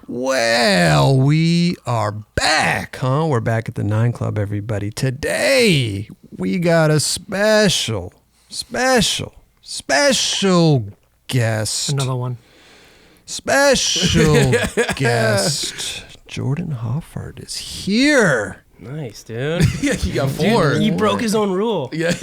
Well, we are back, huh? We're back at the 9 Club, everybody. Today, we got a special guest. Another one. Special guest. Jordan Hoffart is here. Nice, dude. Yeah, he got 4. He broke his own rule. Yeah.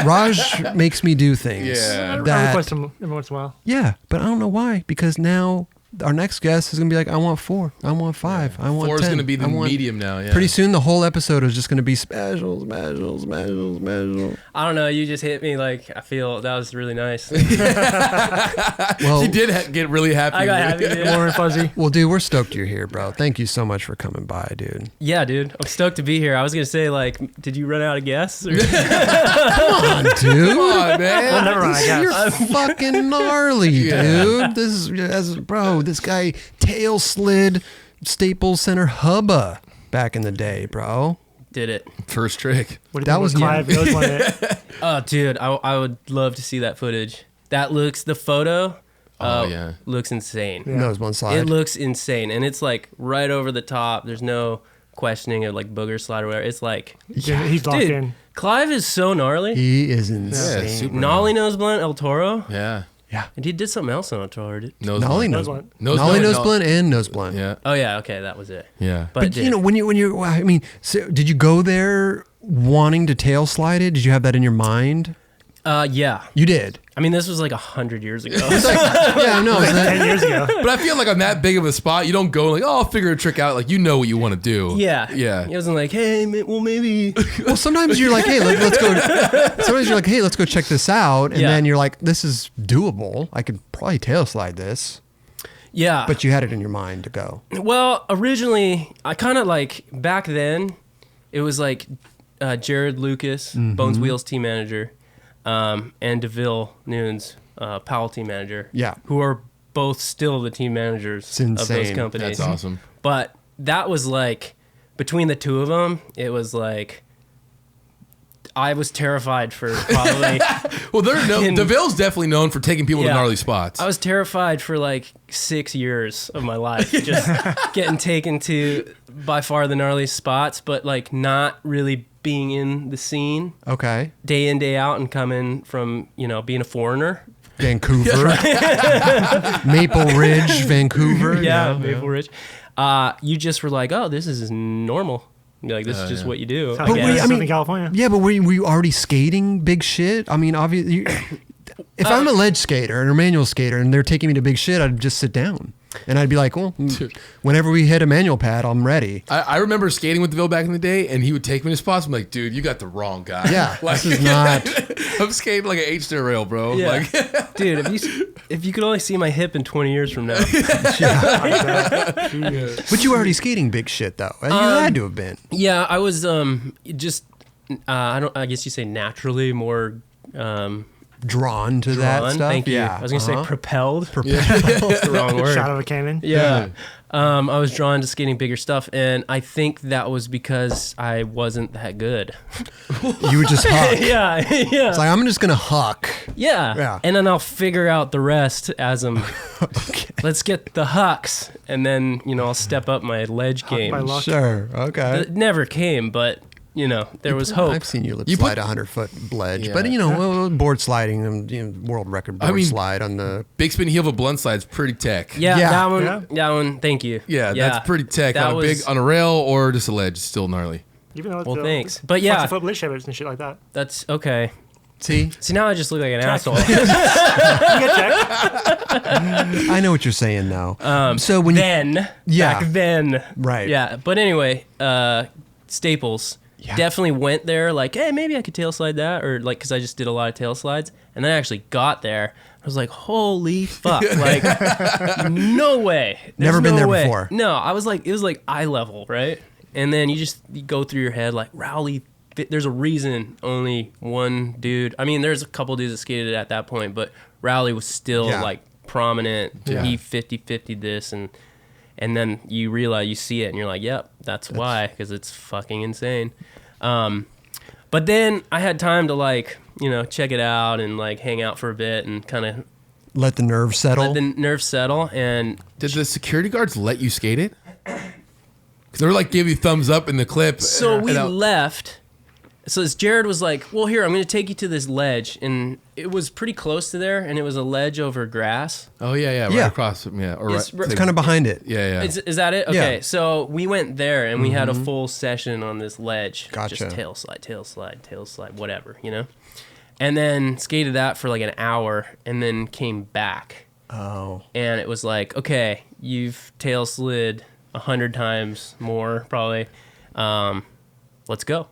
Raj makes me do things. Yeah. I That, request him every once in a while. yeah, but I don't know why. Because now our next guest is going to be like, I want 4. I want 5. I want 4 is 10. going to be the I want- medium now. Yeah. Pretty soon, the whole episode is just going to be special. I don't know. You just hit me like I feel that was really nice. Well, He did get really happy. I got happy. Dude. Warm and fuzzy. well, dude, we're stoked you're here, bro. Thank you so much for coming by, dude. Yeah, dude. I'm stoked to be here. I was gonna say like, did you run out of guests? Or- Come on, dude. Come on, man. Well, never mind, I guess. You're fucking gnarly, Yeah. dude. This is, bro, this guy tailslid Staples Center Hubba back in the day, bro. Did it? First trick. What do you That think was when Clive goes on it? Oh, dude. I would love to see that footage. The photo. Yeah. Looks insane. Yeah. Nose one slide. It looks insane, and it's like right over the top. There's no questioning of like booger slide or whatever. It's like, He's locked dude, in. Clive is so gnarly. He is insane. Yeah, super. Nolly nose blunt El Toro, Yeah. and he did something else on El Toro. Nolly nose Nose blunt. blunt. Nolly nose blunt and nose blunt. Yeah. Oh yeah, okay, that was it. Yeah. But, But you know, when you, I mean, so did you go there wanting to tail slide it? Did you have that in your mind? Yeah. You did. I mean, this was like 100 years ago. Yeah, no. 10 years ago. But I feel like on that big of a spot, you don't go like, oh, I'll figure a trick out. Like, you know what you want to do. Yeah. Yeah. It wasn't like, hey, well, maybe. Well, sometimes you're like, hey, let's go. Sometimes you're like, hey, let's go check this out, and Yeah. then you're like, this is doable. I could probably tail slide this, Yeah. but you had it in your mind to go. Well, originally, I kind of like, back then, it was like Jared Lucas, Bones Wheels team manager, and DeVille Noons, Powell team manager. Yeah. Who are both still the team managers It's of those insane. companies. That's awesome. But that was like, between the two of them, it was like, I was terrified for probably, Well, DeVille's definitely known for taking people to Yeah. gnarly spots. I was terrified for like 6 years of my life, just getting taken to by far the gnarliest spots, but like not really being in the scene Okay, day in, day out, and coming from, being a foreigner. Vancouver, Maple Ridge, Vancouver. Yeah, Maple Ridge. You just were like, oh, this is normal. You're like, this is just what you do. Sounds I like guess. I mean- Southern California. Yeah, but were you already skating big shit? I mean, obviously, if I'm a ledge skater and a manual skater and they're taking me to big shit, I'd just sit down. And I'd be like, well, whenever we hit a manual pad, I'm ready. I remember skating with DeVille back in the day, and he would take me to spots. I'm like, dude, you got the wrong guy. Yeah, Like, this is not... I'm skating like an H-stair rail, bro. Yeah. Like, Dude, if you could only see my hip in 20 years from now. But you were already skating big shit, though. You had to have been. Yeah, I was just I guess you say naturally more Drawn to that drawn. stuff. Thank you. Yeah. I was gonna say propelled. Propelled. That's the wrong word. Shot out of a cannon. Yeah. I was drawn to skating bigger stuff, and I think that was because I wasn't that good. You would just huck. yeah. It's like, I'm just going to huck. Yeah. And then I'll figure out the rest as I'm. Okay. Let's get the hucks, and then I'll step up my ledge game. by luck. Sure. Okay. It never came, but there was hope. I've seen you lip You slide put- 100-foot ledge, Yeah. but board sliding, world record board slide on the. big spin heel of a blunt slide's pretty tech. Yeah, Yeah. that one. Yeah. That one. Thank you. Yeah, that's pretty tech. That On a big was- on a rail or just a ledge, it's still gnarly. Even though it's Well, thanks. But yeah. lots of foot blade shapers and shit like that. That's okay. See, See, now I just look like an asshole. You get checked. I know what you're saying now. So when Back then. Right. Yeah. But anyway, Staples definitely went there like, hey, maybe I could tail slide that, or like, because I just did a lot of tail slides, and then I actually got there. I was like, holy fuck, like, no way. There's Never been no there way. before. No, I was like, it was like eye level, right? And then you go through your head like, Rowley, there's a reason only one dude. I mean, there's a couple dudes that skated at that point, but Rowley was still like prominent. Yeah. He 50-50 this, and then you realize, you see it, and you're like, yep, that's why, because it's fucking insane. But then I had time to like, check it out and like hang out for a bit and kind of let the nerves settle. Let the nerves settle. And Did the security guards let you skate it? Because they were like give you thumbs up in the clip. so we And I- left. So this Jared was like, well, here, I'm going to take you to this ledge. And it was pretty close to there. And it was a ledge over grass. Oh yeah, right Yeah. across from Or It's right, It's kind of behind it. yeah. Is that it? Okay, Yeah. so we went there and we had a full session on this ledge. Gotcha. Just tailslide, whatever, you know? And then skated that for like an hour and then came back. Oh. And it was like, okay, you've tail slid 100 times more probably. Let's go.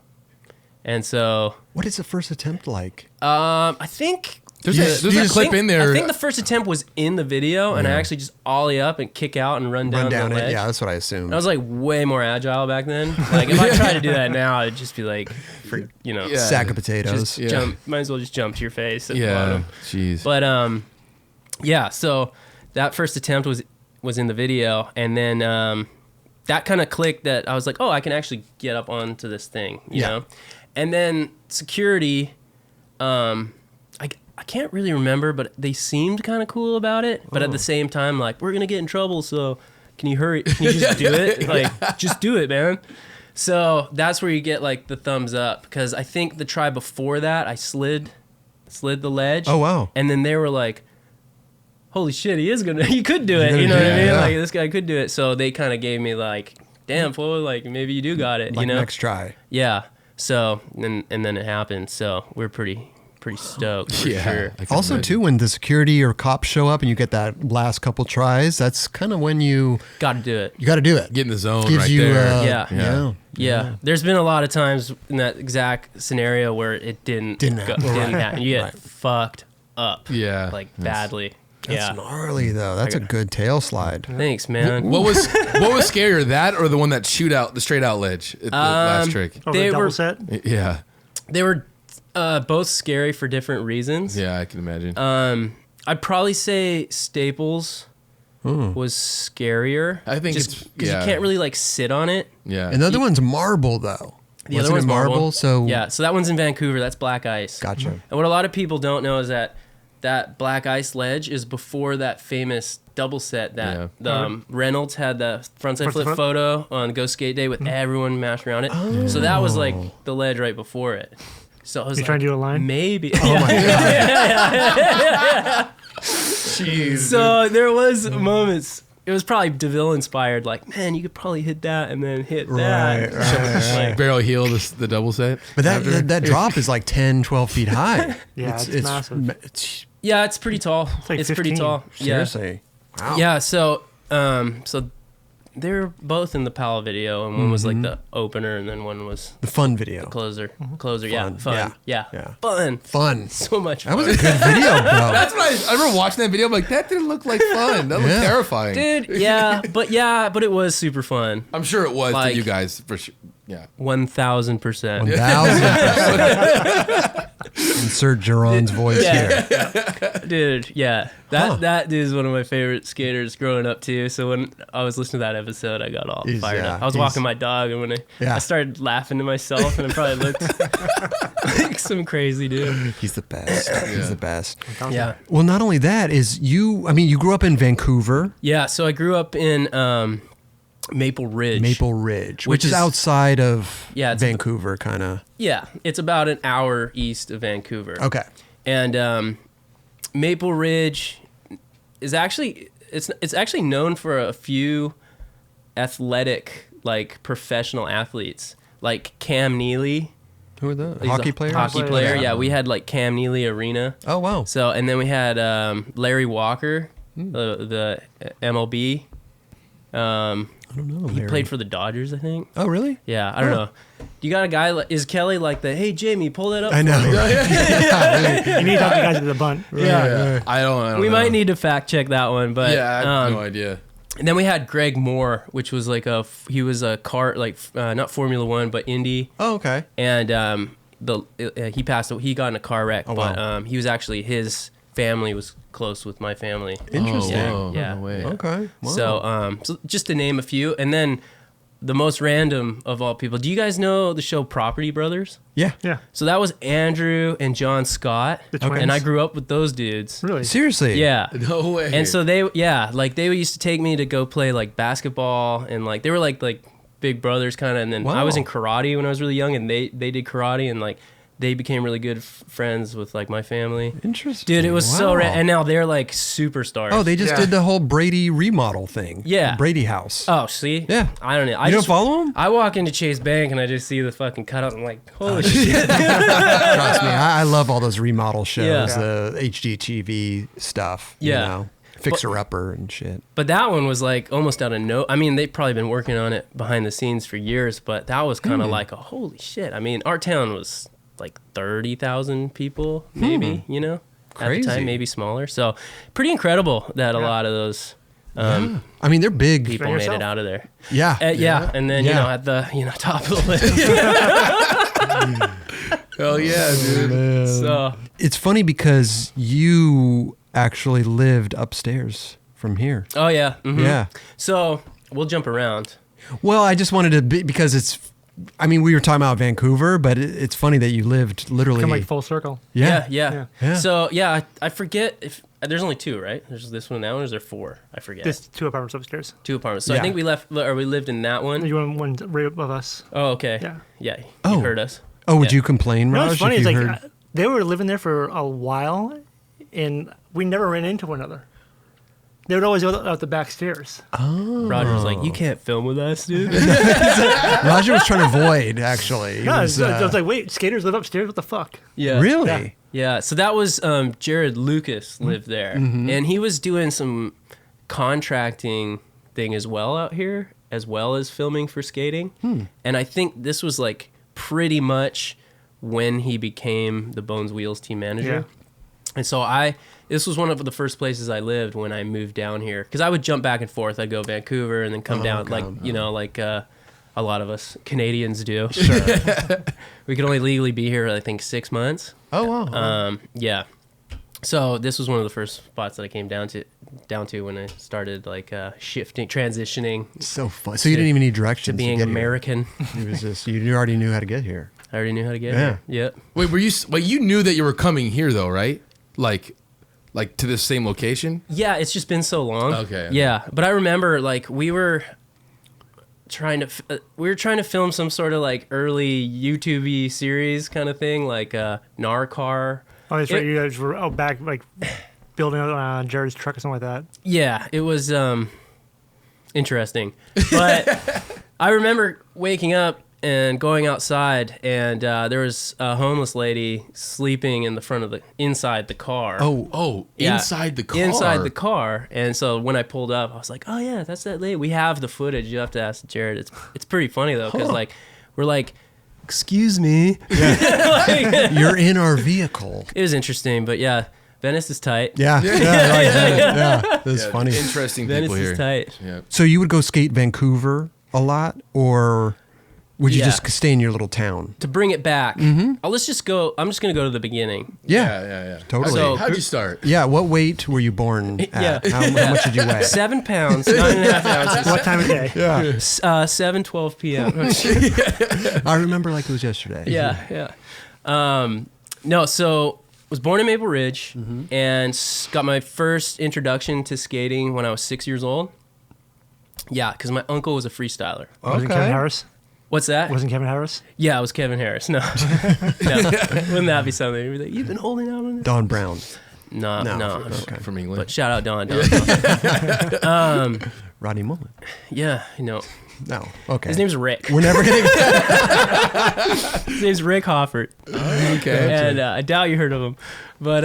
And so What is the first attempt like? I think There's You a just- clip in there. I think the first attempt was in the video, and I actually just ollie up and kick out and run down Run down the ledge. it. Yeah, that's what I assumed. I was like way more agile back then. Like if I tried to do that now, it'd just be like, Yeah. Sack of potatoes. just Yeah. jump. Might as well just jump to your face. At the yeah. bottom. Jeez. But yeah. So that first attempt was in the video, and then that kind of clicked that I was like, oh, I can actually get up onto this thing, you Yeah. know. And then security, I can't really remember, but they seemed kind of cool about it. But at the same time, like, we're gonna get in trouble, so can you hurry? Can you just do it? Like, just do it, man. So that's where you get like the thumbs up, because I think the try before that I slid the ledge. Oh, wow. And then they were like, holy shit, he could do it. gonna You know do what I it, mean? yeah. Like, this guy could do it. So they kind of gave me like, damn fool, like maybe you do got it. Like you know? next try. Yeah. So and then it happened. So we're pretty stoked for sure. I can Also, imagine. too, when the security or cops show up and you get that last couple tries, that's kind of when you Got to do it. got to do it. Get in the zone Gives right you, there. Yeah. yeah. Yeah. There's been a lot of times in that exact scenario where it didn't happen. didn't happen. You get Right. fucked up. Yeah. Like badly. That's yeah. gnarly though. That's a good tail slide. Thanks, man. What was scarier, that or the one that the straight out ledge at the last trick? Oh, They the double were- set. Yeah. They were both scary for different reasons. Yeah, I can imagine. I'd probably say Staples was scarier. I think just it's- because yeah. you can't really like sit on it. Yeah. And the other one's marble though. The Wasn't other one's it marble? So yeah, so that one's in Vancouver. That's black ice. Gotcha. And what a lot of people don't know is that black ice ledge is before that famous double set that Yeah. the Reynolds had the frontside flip front. photo on Go Skate Day with everyone mashed around it. So that was like the ledge right before it. So I was You like, trying to do a line? maybe. Oh my god. So there was moments. It was probably DeVille inspired. Like, man, you could probably hit that and then hit that. Right. Like, Barrel heel the double set. But that drop is like 10, 12 feet high. Yeah, it's massive. It's, yeah, it's pretty tall. like It's pretty 15. tall. Yeah. seriously. Wow. Yeah. So they're both in the Powell video, and one was like the opener, and then one was The fun video. closer. Closer. Yeah. Fun. Fun. Yeah. Yeah. Fun. Fun. So much That fun. was a good video, bro. That's what I remember watching that video. I'm like, that didn't look like fun. That looked Yeah. terrifying. Dude, but it was super fun. I'm sure it was Like- to you guys for sure. Yeah. 1,000%. 1000%. Insert Jeron's voice here. Dude, yeah. That dude is one of my favorite skaters growing up too. So when I was listening to that episode, I got all He's- fired yeah, up. I was he's- walking my dog, and when I started laughing to myself, and I probably looked like some crazy dude. He's the best. He's the best. Yeah. Well, not only that is you grew up in Vancouver, Yeah, so I grew up in Maple Ridge. which is outside of Yeah, it's- Vancouver, kind of. Yeah, it's about an hour east of Vancouver. Okay. And Maple Ridge is actually it's actually known for a few athletic, like professional athletes, like Cam Neely. Who are the He's hockey a players? Hockey player, yeah. We had like Cam Neely Arena. Oh wow. So and then we had Larry Walker, the MLB. I don't know. He Larry. played for the Dodgers, I think. Oh really? Yeah, I don't know. You got a guy like, is Kelly like the, hey Jamie, pull that up? I know. You need to talk to the guys at the bunt. Yeah. I don't We know. might need to fact check that one, but Yeah, I have no idea. and then we had Greg Moore, which was like he was a kart, like not Formula One, but Indy, Oh okay. and he passed. He got in a car wreck, wow. but he was actually, his family was close with my family. Interesting. Yeah, yeah. No way. Yeah. Okay. Wow. So just to name a few, and then the most random of all people. Do you guys know the show Property Brothers? Yeah. Yeah. So that was Andrew and John Scott, The twins. and I grew up with those dudes. Really? Seriously. Yeah. No way. And so they used to take me to go play like basketball, and like they were like big brothers kind of. And then I was in karate when I was really young, and they did karate, and like they became really good friends with like my family. Interesting. Dude, it was so rad. And now they're like superstars. Oh, they just did the whole Brady remodel thing. Yeah. The Brady house. Oh, see? Yeah. I don't know. You don't follow them? I walk into Chase Bank and I just see the fucking cutout. I'm like, holy shit. Trust me, I love all those remodel shows, Yeah. the HGTV stuff. Yeah. You know, Fixer Upper and shit. But that one was like almost out of no. I mean, they've probably been working on it behind the scenes for years, but that was kind of like a holy shit. I mean, our town was like 30,000 people, maybe, you know, at the Crazy. time, maybe smaller. So pretty incredible that a lot of those I mean, they're big. people Bring made it yourself. out of there. Yeah. Yeah. And then, you Yeah. know, at the, top of the list. Hell yeah, dude. So It's funny because you actually lived upstairs from here. oh yeah. Mhm. Yeah. So we'll jump around. Well, I just wanted to be, because it's, I mean, we were talking about Vancouver, but it's funny that you lived literally. Come like full circle. Yeah. Yeah. Yeah. So yeah, I forget if there's only two, right? There's this one and that one. Or is there four? I forget. There's 2 apartments upstairs. 2 apartments. So Yeah. I think we lived in that one. You want one right above us. Oh, okay. Yeah. Yeah. You Oh. heard us. Oh, would Yeah. you complain, No, Raj? it's funny. if It's you like heard- they were living there for a while, and we never ran into one another. They would always go out the back stairs. Roger was like, "You can't film with us, dude." Roger was trying to avoid, actually. He No, was, I was like, wait, skaters live upstairs? What the fuck? Yeah. really? Yeah. Yeah. So that was Jared Lucas lived there, and he was doing some contracting thing as well out here, as well as filming for skating. And I think this was like pretty much when he became the Bones Wheels team manager. And so this was one of the first places I lived when I moved down here, because I would jump back and forth. I'd go Vancouver and then come down, like a lot of us Canadians do. Sure. We could only legally be here, I think, 6 months. Oh, wow. Yeah. So this was one of the first spots that I came down to when I started like transitioning So fun. So you didn't even need directions to being get here. American. It was just, you already knew how to get here. I already knew how to get Yeah. here. Yep. Wait, you knew that you were coming here though, right? Like to this same location? Yeah, it's just been so long. Okay. Yeah, but I remember like we were trying to film some sort of like early YouTube-y series kind of thing, like Narcar. Oh, that's right. It- You guys were out back, like, building on Jared's truck or something like that. Yeah, it was interesting. But I remember waking up and going outside, and there was a homeless lady sleeping in the front of inside the car. Oh, Yeah, inside the car. Inside the car. And so when I pulled up, I was like, oh yeah, that's that lady. We have the footage. You have to ask Jared. It's pretty funny though, because like we're like, excuse me. Like, You're in our vehicle. it was interesting, but yeah, Venice is tight. Yeah. Yeah. Like that. Yeah. That's Yeah, funny. Interesting Venice people is here. tight. Yeah. So you would go skate Vancouver a lot, or would you Yeah. just stay in your little town? To bring it back, let's just go. I'm just gonna go to the beginning. Yeah. Totally. So- How'd you start? Yeah. What weight were you born at? Yeah. How much did you weigh? 7 pounds, 9.5 ounces. What time of day? Yeah. 7:12 p.m. I remember like it was yesterday. Yeah. No, so was born in Maple Ridge and got my first introduction to skating when I was 6 years old. Yeah, because my uncle was a freestyler. Wasn't Kevin Harris? What's that? Wasn't Kevin Harris? Yeah, it was Kevin Harris. No. No. Wouldn't that be something? You'd be like, you've been holding out on it? Don Brown. No. Okay. From England. But shout out Don. Rodney Mullen. Yeah, No. Okay. his name's Rick. We're never gonna. His name's Rick Hoffart. Okay. And I doubt you heard of him. But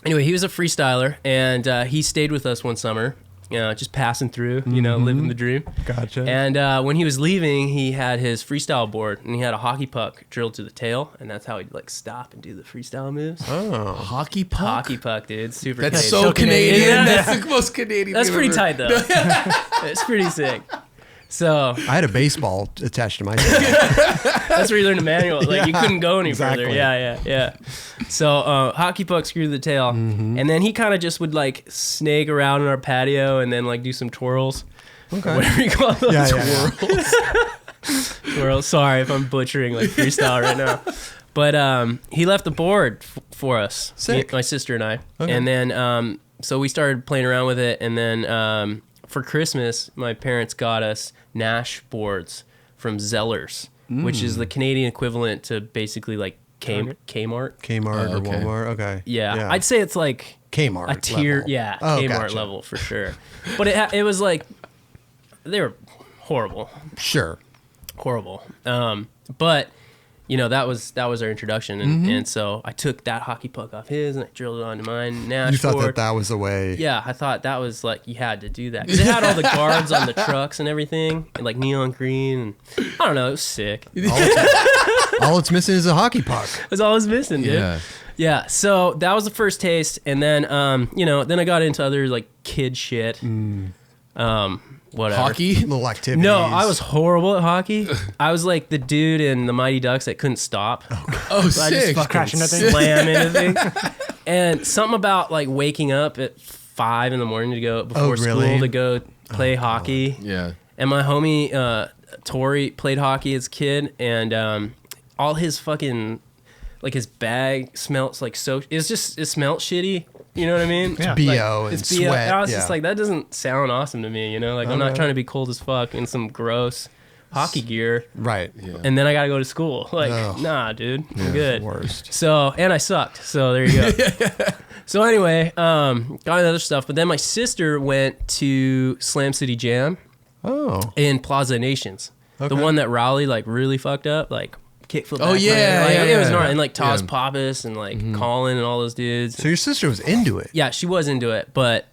anyway, he was a freestyler, and he stayed with us one summer, just passing through, living the dream. Gotcha. And when he was leaving, he had his freestyle board, and he had a hockey puck drilled to the tail, and that's how he'd like stop and do the freestyle moves. Oh. Hockey puck? Hockey puck, dude. Super That's Canadian. so Canadian. Yeah. That's the most Canadian That's thing pretty ever. tight, though. It's pretty sick. So I had a baseball attached to my tail. that's where you learn the manual. Like you couldn't go any further. exactly. Yeah. So hockey puck screwed the tail, and then he kind of just would like snake around in our patio and then like do some twirls. Okay. Or whatever you call those. Yeah. Twirls. Sorry if I'm butchering like freestyle right now. But he left the board for us, Sick. my sister and I. Okay. And then so we started playing around with it, and then for Christmas, my parents got us Nash boards from Zellers, which is the Canadian equivalent to basically like Kmart. Kmart or okay. Walmart. Okay. Yeah, I'd say it's like Kmart a tier. level. Yeah, Oh, Kmart gotcha. level for sure. But it was like they were horrible. Sure. But you know that was our introduction, and so I took that hockey puck off his and I drilled it onto mine. Nash You thought board. that was the way. Yeah, I thought that was like you had to do that because it had all the guards on the trucks and everything, and like neon green. And I don't know, it was sick. All it's missing is a hockey puck. That's all I was missing, dude. Yeah. Yeah, so that was the first taste, and then then I got into other like kid shit. Whatever. Hockey? Little activities. No, I was horrible at hockey. I was like the dude in the Mighty Ducks that couldn't stop. Oh, So I sick. just Crashing that thing. slam into things. And something about like waking up at 5 a.m. to go before really? school to go play hockey. Yeah. And my homie Tori played hockey as a kid, and all his fucking like his bag smelt like so. It smelt shitty. You know what I mean? Yeah. BO and It's BO. sweat. I was yeah. just like, that doesn't sound awesome to me. You know, like I'm not Okay. trying to be cold as fuck in some gross hockey gear. Right. Yeah. And then I gotta go to school. Like, Ugh. nah, dude, I'm good. Worst. So, and I sucked. So there you go. So anyway, got into other stuff. But then my sister went to Slam City Jam Oh. in Plaza Nations, the Okay. one that Raleigh like really fucked up, like kickflip. Oh, backflip. yeah, like, yeah, it was yeah. gnarly. And like Taz Yeah. Pappas and like Colin and all those dudes. So your sister was into it. Yeah, she was into it, but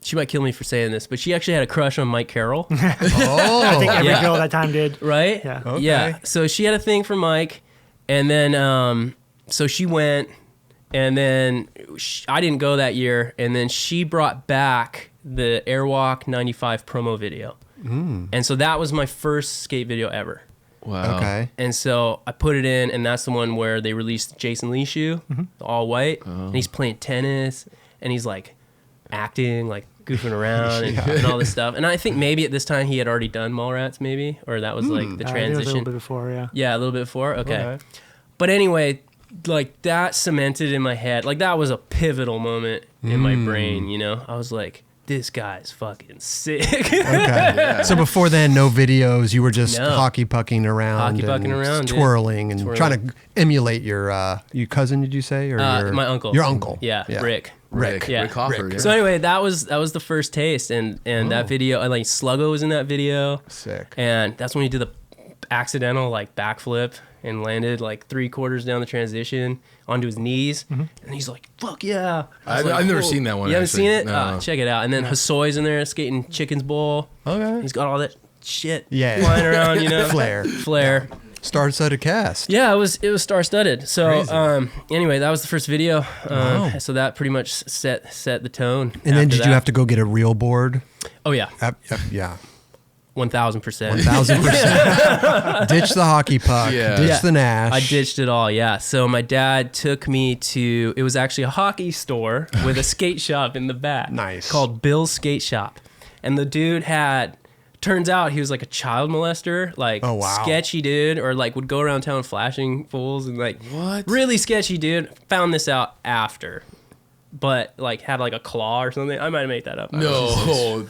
she might kill me for saying this, but she actually had a crush on Mike Carroll, Oh. I think every Yeah. girl that time did. right? Yeah. Okay. Yeah. So she had a thing for Mike, and then so she went, and then I didn't go that year, and then she brought back the Airwalk 95 promo video, and so that was my first skate video ever. Wow. Okay. And so I put it in, and that's the one where they released Jason Lee shoe, the all white, and he's playing tennis, and he's like acting, like goofing around, and all this stuff. And I think maybe at this time he had already done Mallrats, maybe, or that was like the It was a transition. little bit before, yeah. Yeah, a little bit before. Okay. Okay. But anyway, like that cemented in my head. Like that was a pivotal moment in my brain, you know? I was like, this guy's fucking sick. Okay. So before then, no videos. You were just No. hockey pucking around, Hockey pucking around, dude. twirling, and Twirling. trying to emulate your cousin. Did you say or your, my uncle. Your uncle. Yeah, Rick. Rick. Yeah. Rick Hoffart, yeah. So anyway, that was the first taste, and that video, and like Sluggo was in that video, Sick. and that's when he did the accidental like backflip and landed like 3/4 down the transition onto his knees, and he's like, "Fuck yeah!" I was I've never "Whoa." seen that one, You haven't actually. seen it? No. Check it out. And then Hassoy's in there skating Chicken's Bowl. Okay. He's got all that shit Yeah. flying around, you know, Flair. Star-studded cast. Yeah, it was star studded. So Crazy. anyway, that was the first video. Wow. So that pretty much set the tone. And then did you have to go get a real board? Oh yeah, Yeah. 1000%. 1000%. Ditch the hockey puck. Yeah. Ditch Yeah. the Nash. I ditched it all. Yeah. So my dad took me to. It was actually a hockey store with a skate shop in the back. Nice. Called Bill's Skate Shop, and the dude had. Turns out he was like a child molester, like Oh, wow. sketchy dude, or like would go around town flashing fools and like What? really sketchy dude. Found this out after, but like had like a claw or something. I might have made that up. No.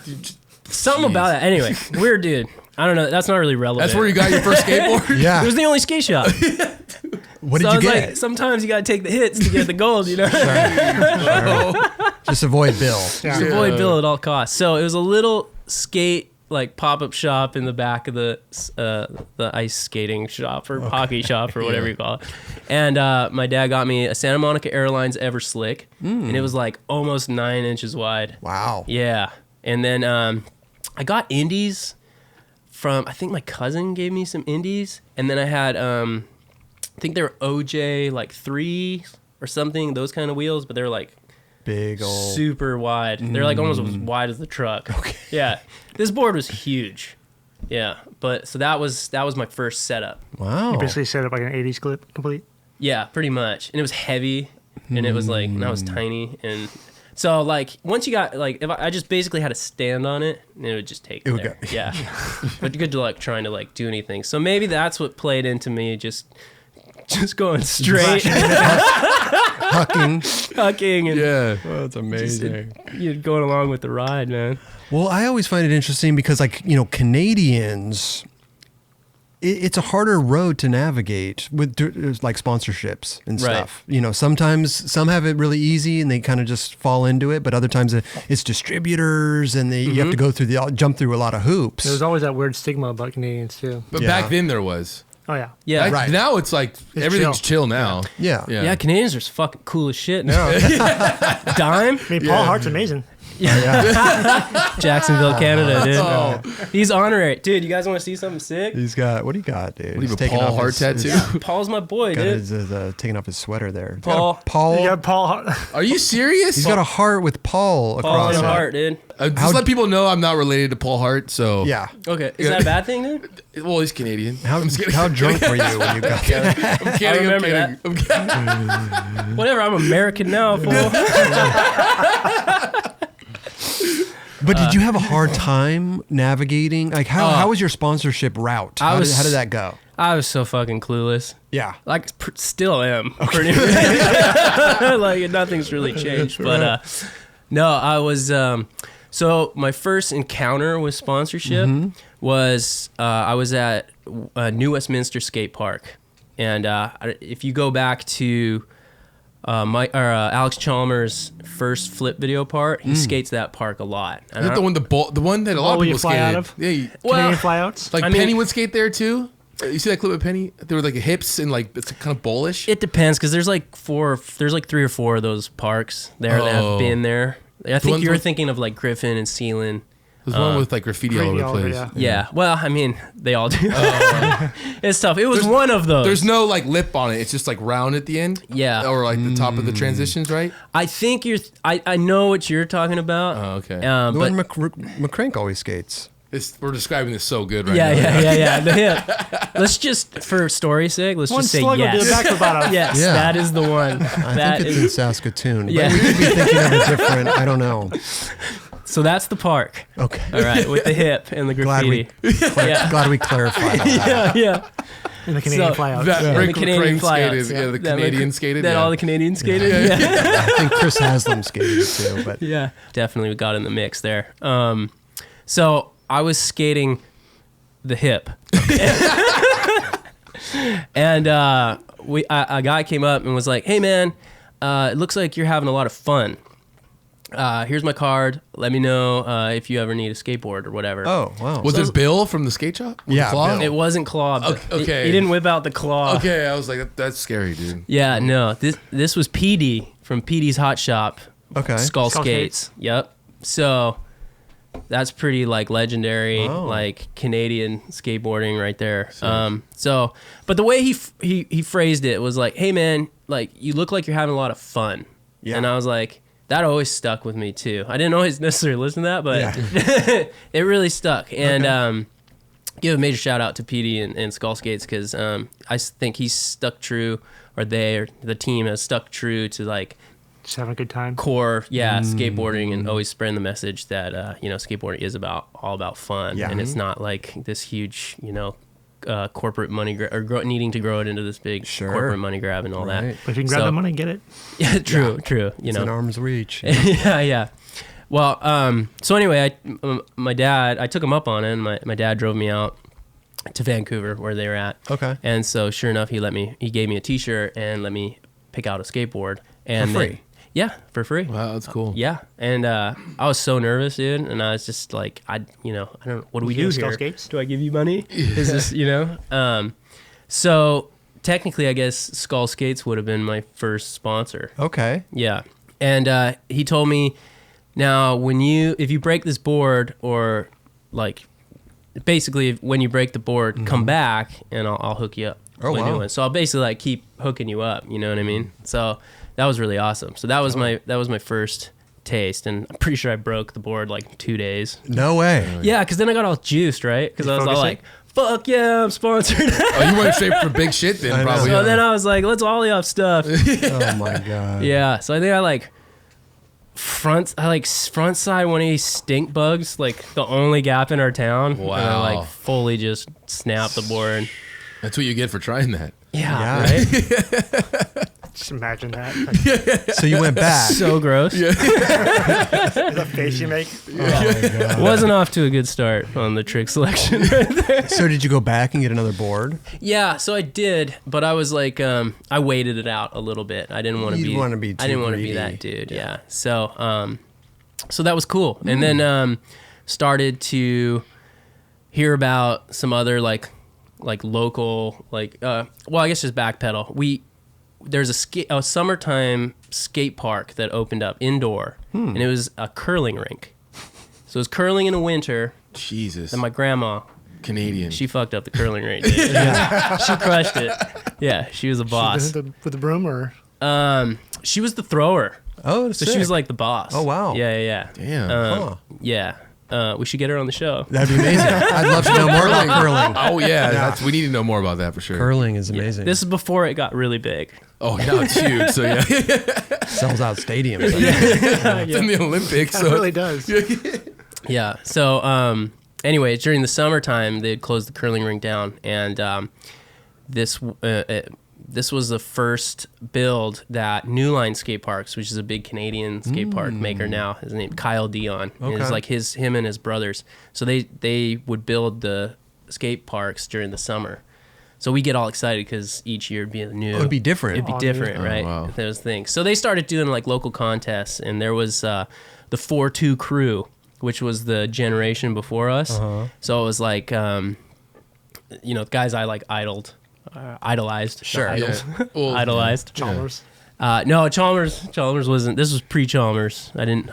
Something about that. Anyway, weird dude. I don't know. That's not really relevant. That's where you got your first skateboard? Yeah. It was the only skate shop. What So did I you was get? like, sometimes you gotta take the hits to get the gold, you know? Just avoid Bill. Just avoid Bill at all costs. So it was a little skate like pop-up shop in the back of the ice skating shop or hockey shop or whatever you call it. And my dad got me a Santa Monica Airlines Ever Slick, and it was like almost 9 inches wide. Wow. Yeah. And then I got indies from, I think my cousin gave me some indies. And then I had, I think they were OJ like 3 or something, those kind of wheels, but they're like Big old. super wide. They're like almost as wide as the truck. Okay. Yeah. This board was huge. Yeah, but so that was my first setup. Wow. You basically set up like an 80s clip complete. Yeah, pretty much. And it was heavy, and it was like, and I was tiny, and so like once you got like, if I just basically had to stand on it, and it would just take It it would there. go. Yeah, but good luck trying to like do anything. So maybe that's what played into me just going straight, hucking, and Yeah. Oh, that's amazing. you're going along with the ride, man. Well, I always find it interesting because, like, you know, Canadians, it's a harder road to navigate with like sponsorships and Right. stuff. You know, sometimes some have it really easy and they kind of just fall into it, but other times it's distributors and you have to go through jump through a lot of hoops. There's always that weird stigma about Canadians too. But Yeah. back then there was. Oh yeah. Yeah, Like, right. Now it's like everything's chill now. Yeah. Yeah, Canadians are fucking cool as shit now. Dime? I mean, Paul Hart's amazing. Jacksonville, Canada, dude. Oh. He's honorary. Dude, you guys want to see something sick? He's got, what do you got, dude? What do you He's have, a taking Paul off Hart his- tattoo? Paul's my boy, Got dude. his, taking off his sweater there. Paul. Paul. You got Paul Hart. Are you serious? He's got a heart with Paul Paul across and it. Hart, dude. Just let people know I'm not related to Paul Hart, so. Yeah. Okay, is that a bad thing, dude? Well, he's Canadian. How drunk were you when you got there? I'm kidding. remember I'm kidding. Whatever, I'm American now, fool. But did you have a hard time navigating? Like, how was your sponsorship route? How did that go? I was so fucking clueless. Yeah. Like, still am. Pretty much. Like, nothing's really changed. But, no, I was... so, my first encounter with sponsorship was... I was at New Westminster Skate Park. And if you go back to... Alex Chalmers' first flip video part, he skates that park a lot. And Is that the one that a lot of where people you fly skated? out of? Yeah. Canadian flyouts. Like I mean- Penny would skate there too. You see that clip of Penny? There were like hips and like it's kind of bullish. It depends, because there's like 3 or 4 of those parks there that have been there. I think ones you're with- thinking of like Griffin and Sealand. There's one with like graffiti all over the place. Yeah. Well, I mean, they all do. It's tough. It was one of those. There's no like lip on it. It's just like round at the end. Yeah. Or like the top of the transitions, right? I think I know what you're talking about. Oh, okay. The But one McCrank always skates. We're describing this so good right yeah, now. yeah. The hip. Let's just, for story's sake, let's One just say slug will do yes. the back of about a Yes, Yeah. that is the one. I think it's in Saskatoon. Yeah. But we could be thinking of a different, I don't know. So that's the park. Okay. All right, with the hip and the Glad graffiti. Glad we clarified that. Yeah. in the Canadian So, flyouts. That The Rick Canadian McCrank flyouts. skated. Yeah, the That Canadian skated. That yeah. all the Canadians skated? Yeah. I think Chris Haslam skated too, but Yeah, definitely we got in the mix there. So I was skating the hip, and a guy came up and was like, "Hey man, it looks like you're having a lot of fun. Here's my card. Let me know if you ever need a skateboard or whatever." oh wow. Was it Bill from the skate shop? With Yeah, the claw? Bill. It wasn't claw. But Okay. He didn't whip out the claw. Okay, I was like, that's scary, dude. Yeah, no. This was PD from PD's Hot Shop. Okay. Skull Skull Skates. Yep. So that's pretty like legendary, Oh. like Canadian skateboarding right there. But the way he phrased it was like, "Hey man, like you look like you're having a lot of fun." Yeah. And I was like, that always stuck with me too. I didn't always necessarily listen to that, but Yeah. it really stuck. And give a major shout out to PD and Skull Skates, because I think he's stuck true, or the team has stuck true to like Just having a good time. core skateboarding, and always spreading the message that skateboarding is all about fun. Yeah. And it's not like this huge corporate money or needing to grow it into this big Sure. corporate money grab and all Right. that. But if you can grab So- the money, get it. Yeah, true. It's in arm's reach. Yeah. Well, so anyway, my dad, I took him up on it, and my dad drove me out to Vancouver where they were at. Okay. And so sure enough, he gave me a t-shirt and let me pick out a skateboard. And For then- free? Yeah, for free. Wow, that's cool. Yeah. And I was so nervous, dude. And I was just like, I don't, what do we You do get Skull here? Skates? Do I give you money? Is this, so technically I guess Skull Skates would have been my first sponsor. Okay. Yeah. And he told me, now if you break this board, or like basically when you break the board, come back and I'll hook you up Oh, with a new wow. one. So I'll basically like keep hooking you up, you know what I mean? So that was really awesome. So that was my first taste, and I'm pretty sure I broke the board like in 2 days. No way. Yeah, because then I got all juiced, right? Because I was all like, fuck yeah, I'm sponsored. Oh, you went straight for big shit then, probably. So then I was like, let's ollie off stuff. Oh my god. Yeah, so I think I like front side one of these stink bugs, like the only gap in our town. Wow. And I like fully just snapped the board. That's what you get for trying that. Yeah. Right? Just imagine that. So you went back. So gross. The face you make. Oh my god. Wasn't off to a good start on the trick selection right there. So did you go back and get another board? Yeah, so I did, but I was like, I waited it out a little bit. I didn't want to You be. didn't wanna be too I didn't want to be greedy. that dude. Yeah. So, so that was cool, and then started to hear about some other like local well, I guess just backpedal. There's a summertime skate park that opened up indoor, and it was a curling rink. So it was curling in the winter. Jesus. And my grandma, Canadian. she fucked up the curling rink. Dude. She crushed it. Yeah, she was a boss. With the broom or? She was the thrower. Oh, So she was like the boss. Oh, wow. Yeah. Damn. Huh. Yeah. We should get her on the show. That'd be amazing. I'd love to know more about curling. Oh yeah, we need to know more about that for sure. Curling is amazing. This is before it got really big. Oh, now it's huge. So yeah, sells out stadiums. it's in the Olympics. It So really does. Yeah. So anyway, during the summertime, they'd close the curling rink down, and this was the first build that New Line Skate Parks, which is a big Canadian skate park maker now. His name Kyle Dion. Okay. It's like him and his brothers. So they would build the skate parks during the summer. So we get all excited because each year it'd be new. It would be different. It'd be Oh, different, neat. right? Oh, wow. Those things. So they started doing like local contests, and there was the 4-2 crew, which was the generation before us. So it was like, guys I like idolized. Sure. Not idols. Yeah. Well, Idolized. Chalmers. No, Chalmers wasn't. This was pre-Chalmers. I didn't.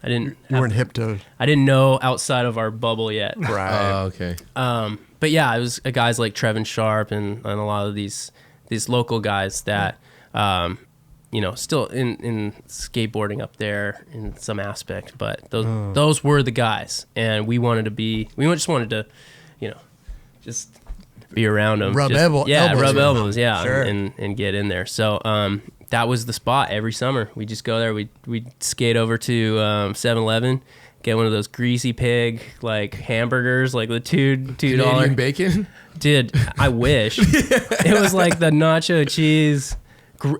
You weren't hip to. I didn't know outside of our bubble yet. Right. Oh, okay. But yeah, it was guys like Trevin Sharp and a lot of these local guys that, still in skateboarding up there in some aspect. But those were the guys, and we just wanted to, just be around them. Rub just, elbows. rub elbows, yeah, Sure. and get in there. So that was the spot every summer. We just go there. We'd skate over to 7-Eleven, get one of those greasy pig like hamburgers, like the $2 Canadian bacon. Dude, I wish. It was like the nacho cheese.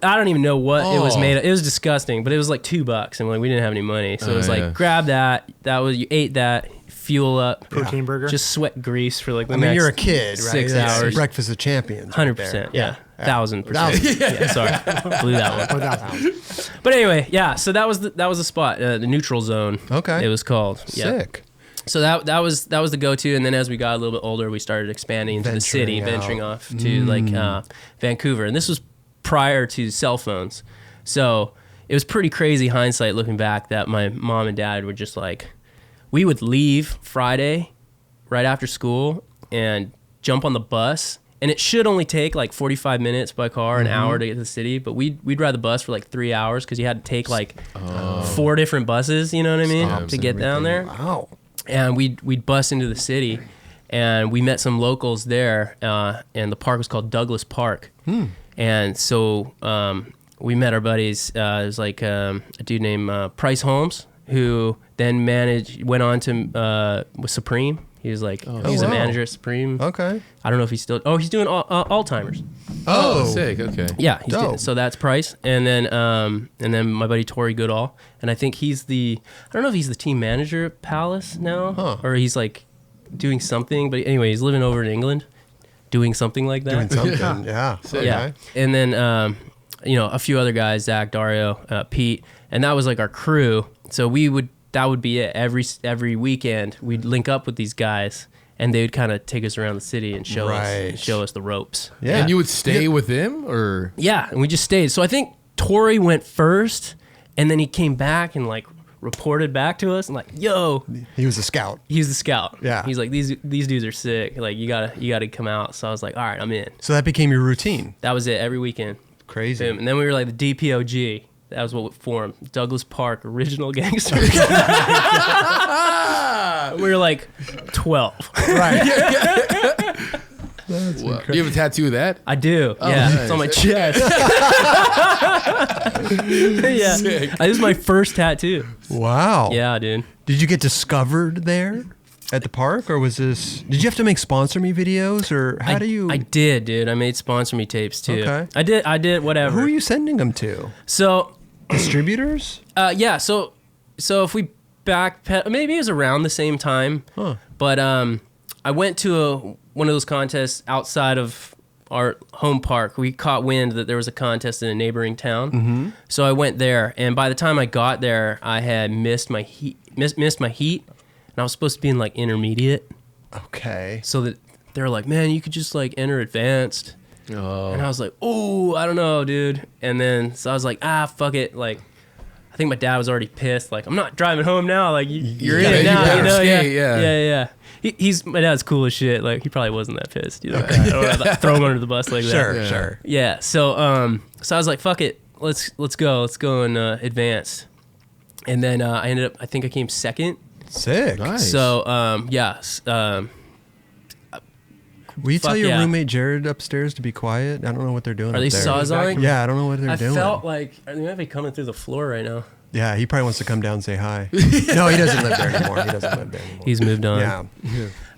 I don't even know what it was made of. It was disgusting, but it was like $2, and like we didn't have any money, so it was like grab that. You ate that. Fuel up, Protein burger. just sweat grease for like the I mean, next you're a kid, right? 6 It's hours. Breakfast of champions. 100%, yeah. 1,000%. Yeah, sorry, blew that one. Oh, But anyway, yeah. So that was the spot, the neutral zone. Okay. it was called. Yeah. Sick. So that was the go-to, and then as we got a little bit older, we started expanding into the city, venturing off to like Vancouver, and this was prior to cell phones. So it was pretty crazy hindsight looking back that my mom and dad were just like, we would leave Friday right after school and jump on the bus, and it should only take like 45 minutes by car, an hour to get to the city, but we'd ride the bus for like 3 hours because you had to take like 4 different buses, you know what I mean, Stops to and get down there. Wow. And we'd bus into the city, and we met some locals there, and the park was called Douglas Park. And so we met our buddies. It was like a dude named Price Holmes, who then went on to with Supreme. He was like, he's a wow. manager at Supreme. Okay. I don't know if he's still. He's doing Alzheimer's. Oh, sick. Okay. Yeah, Dope. so that's Price, and then my buddy Tori Goodall, and I think he's I don't know if he's the team manager at Palace now, or he's like doing something. But anyway, he's living over in England, doing something like that. Doing something. Yeah. Okay. Yeah, and then a few other guys, Zach, Dario, Pete, and that was like our crew. So that would be it every weekend. We'd link up with these guys, and they would kind of take us around the city and show us the ropes. Yeah. And you would stay with him, or Yeah, and we just stayed. So I think Tori went first, and then he came back and like reported back to us and like, yo, He was a scout. he's the scout. Yeah. He's like, these dudes are sick. Like you gotta come out. So I was like, all right, I'm in. So that became your routine. That was it every weekend. Crazy. Boom. And then we were like the DPOG. That was what formed Douglas Park Original Gangsters. We were like 12. Right. Well, do you have a tattoo of that? I do. Yeah, nice. it's on my chest. Yeah, Sick. this is my first tattoo. Wow. Yeah, dude. Did you get discovered there at the park, or was this? Did you have to make sponsor me videos, or how do you? I did, dude. I made sponsor me tapes too. Okay. I did whatever. Who are you sending them to? So, Distributors? yeah. So if we maybe it was around the same time. Huh. But I went to one of those contests outside of our home park. We caught wind that there was a contest in a neighboring town. Mm-hmm. So I went there, and by the time I got there, I had missed my heat, and I was supposed to be in like intermediate. Okay. So that they were like, man, you could just like enter advanced. Oh. And I was like, oh, I don't know, dude. And then so I was like, fuck it. Like, I think my dad was already pissed. Like, I'm not driving home now. Like, you're in it now. better You know? skate, Yeah. yeah. Yeah. He's my dad's cool as shit. Like, he probably wasn't that pissed. You know? I don't want to throw him under the bus like that. Sure. Sure. Yeah. So so I was like, fuck it. Let's go and advance. And then I think I came second. Sick. Nice. So Will you tell Fuck your yeah. roommate Jared upstairs to be quiet? I don't know what they're doing. Are they up there. sawzawing? Yeah, I don't know what they're I doing. felt like they might be coming through the floor right now. Yeah, he probably wants to come down and say hi. No, he doesn't live there anymore. He doesn't live there anymore. He's moved on.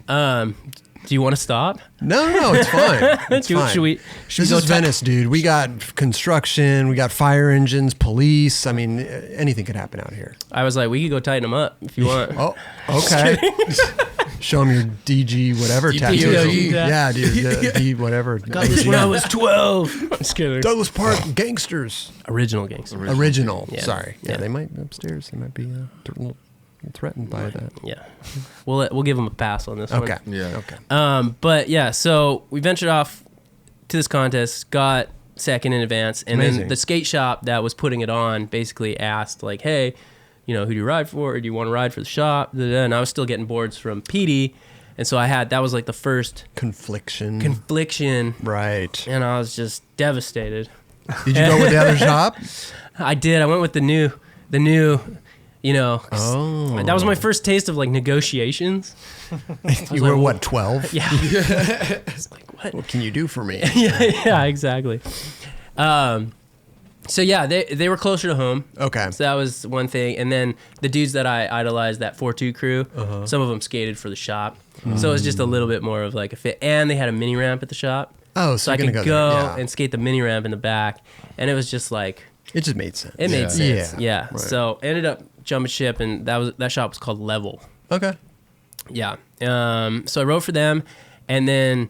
Yeah. Do you want to stop? No, it's fine. It's fine. Should we This go is Venice, dude. We got construction. We got fire engines, police. I mean, anything could happen out here. I was like, we could go tighten them up if you want. Oh, okay. Show him your DG whatever tattoo. DG. Yeah, dude. D whatever. Got this when I was 12. I'm just kidding. Douglas Park Gangsters. Original gangster. Original. Yeah. Sorry. Yeah, Yeah. they might upstairs. They might be threatened by that. Yeah. We'll give them a pass on this one. Okay. Yeah. Okay. But yeah, so we ventured off to this contest, got second in advance, and Amazing. then the skate shop that was putting it on basically asked like, hey, you know, who do you ride for? Or do you want to ride for the shop? And I was still getting boards from PD, and so that was like the first confliction, Right. and I was just devastated. Did you go with the other shop? I did. I went with the new, you know. 'cause Oh. that was my first taste of like negotiations. You were what, 12? Yeah. It's like, what? What can you do for me? yeah, exactly. So yeah, they were closer to home. Okay. So that was one thing. And then the dudes that I idolized, that 4-2 crew, Uh-huh. some of them skated for the shop. So it was just a little bit more of like a fit. And they had a mini ramp at the shop. Oh, So I you're could gonna go there. Yeah. and skate the mini ramp in the back. And it was just like, It just made sense. it made Yeah. sense. Yeah, Yeah. right. So I ended up jumping ship, and that shop was called Level. Okay. Yeah. So I rode for them, and then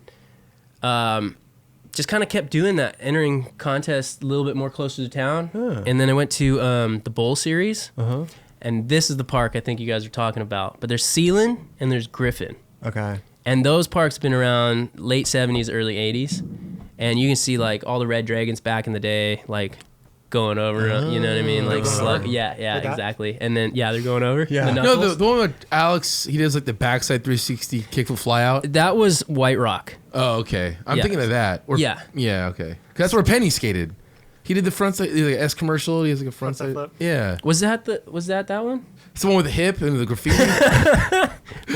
just kind of kept doing that, entering contests a little bit more closer to town. Huh. And then I went to the Bowl Series, Uh-huh. and this is the park I think you guys are talking about. But there's Sealand and there's Griffin. Okay. And those parks have been around late 70s, early 80s. And you can see like all the Red Dragons back in the day, like going over, you know what I mean? Like slug. Yeah, Like that? exactly. And then, yeah, they're going over. Yeah. The No, No, knuckles. the one with Alex, he does like the backside 360 kickflip fly out. That was White Rock. Oh, okay. I'm Yeah. thinking of that. Or, Yeah. Yeah, okay. 'Cause that's where Penny skated. He did the front side, like S commercial. He has like a front Front side. flip. Yeah. Was that that one? It's the one with the hip and the graffiti.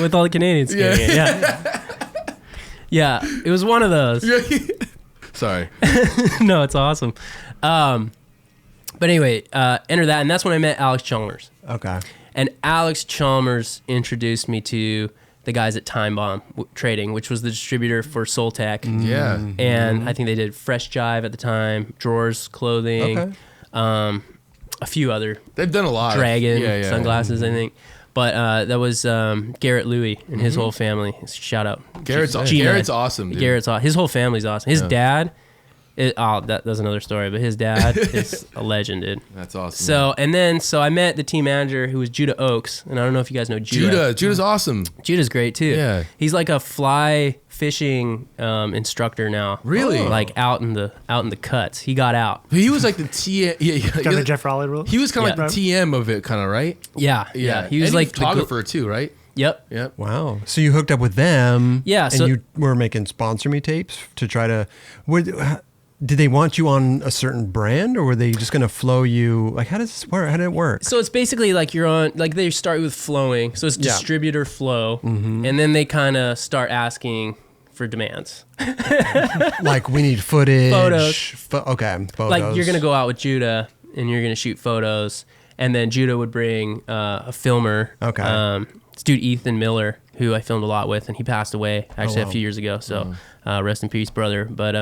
With all the Canadians skating it, yeah. Yeah, it was one of those. Sorry. No, it's awesome. But anyway, enter that, and that's when I met Alex Chalmers. Okay. And Alex Chalmers introduced me to the guys at Time Bomb Trading, which was the distributor for Soltech. Yeah. And I think they did Fresh Jive at the time, Drawers Clothing, Okay. a few other They've done a lot. Dragon Yeah. sunglasses, I think. But that was Garrett Louie and his whole family. Shout out. Garrett's G-Man. awesome, dude. Garrett's his whole family's awesome. His dad, that's another story. But his dad is a legend, dude. That's awesome. So I met the team manager who was Judah Oaks, and I don't know if you guys know Judah. Judah's awesome. Judah's great too. Yeah. He's like a fly fishing instructor now. Really? Like out in the cuts. He got out. He was like the TM. Yeah, Got the Jeff Raleigh rule. He was kind of Yeah. like the TM of it, kind of, right? Yeah. He was And like a photographer too, right? Yep. Yep. Wow. So you hooked up with them. Yeah, And so- you were making sponsor me tapes to try to. did they want you on a certain brand, or were they just going to flow you? Like, how does this work? How did it work? So it's basically like you're on, like they start with flowing. So it's distributor flow. And then they kind of start asking for demands. Like, we need footage. Photos. Okay, photos. Like you're going to go out with Judah and you're going to shoot photos. And then Judah would bring a filmer. Okay. This dude, Ethan Miller, who I filmed a lot with, and he passed away actually a few years ago. So rest in peace, brother. But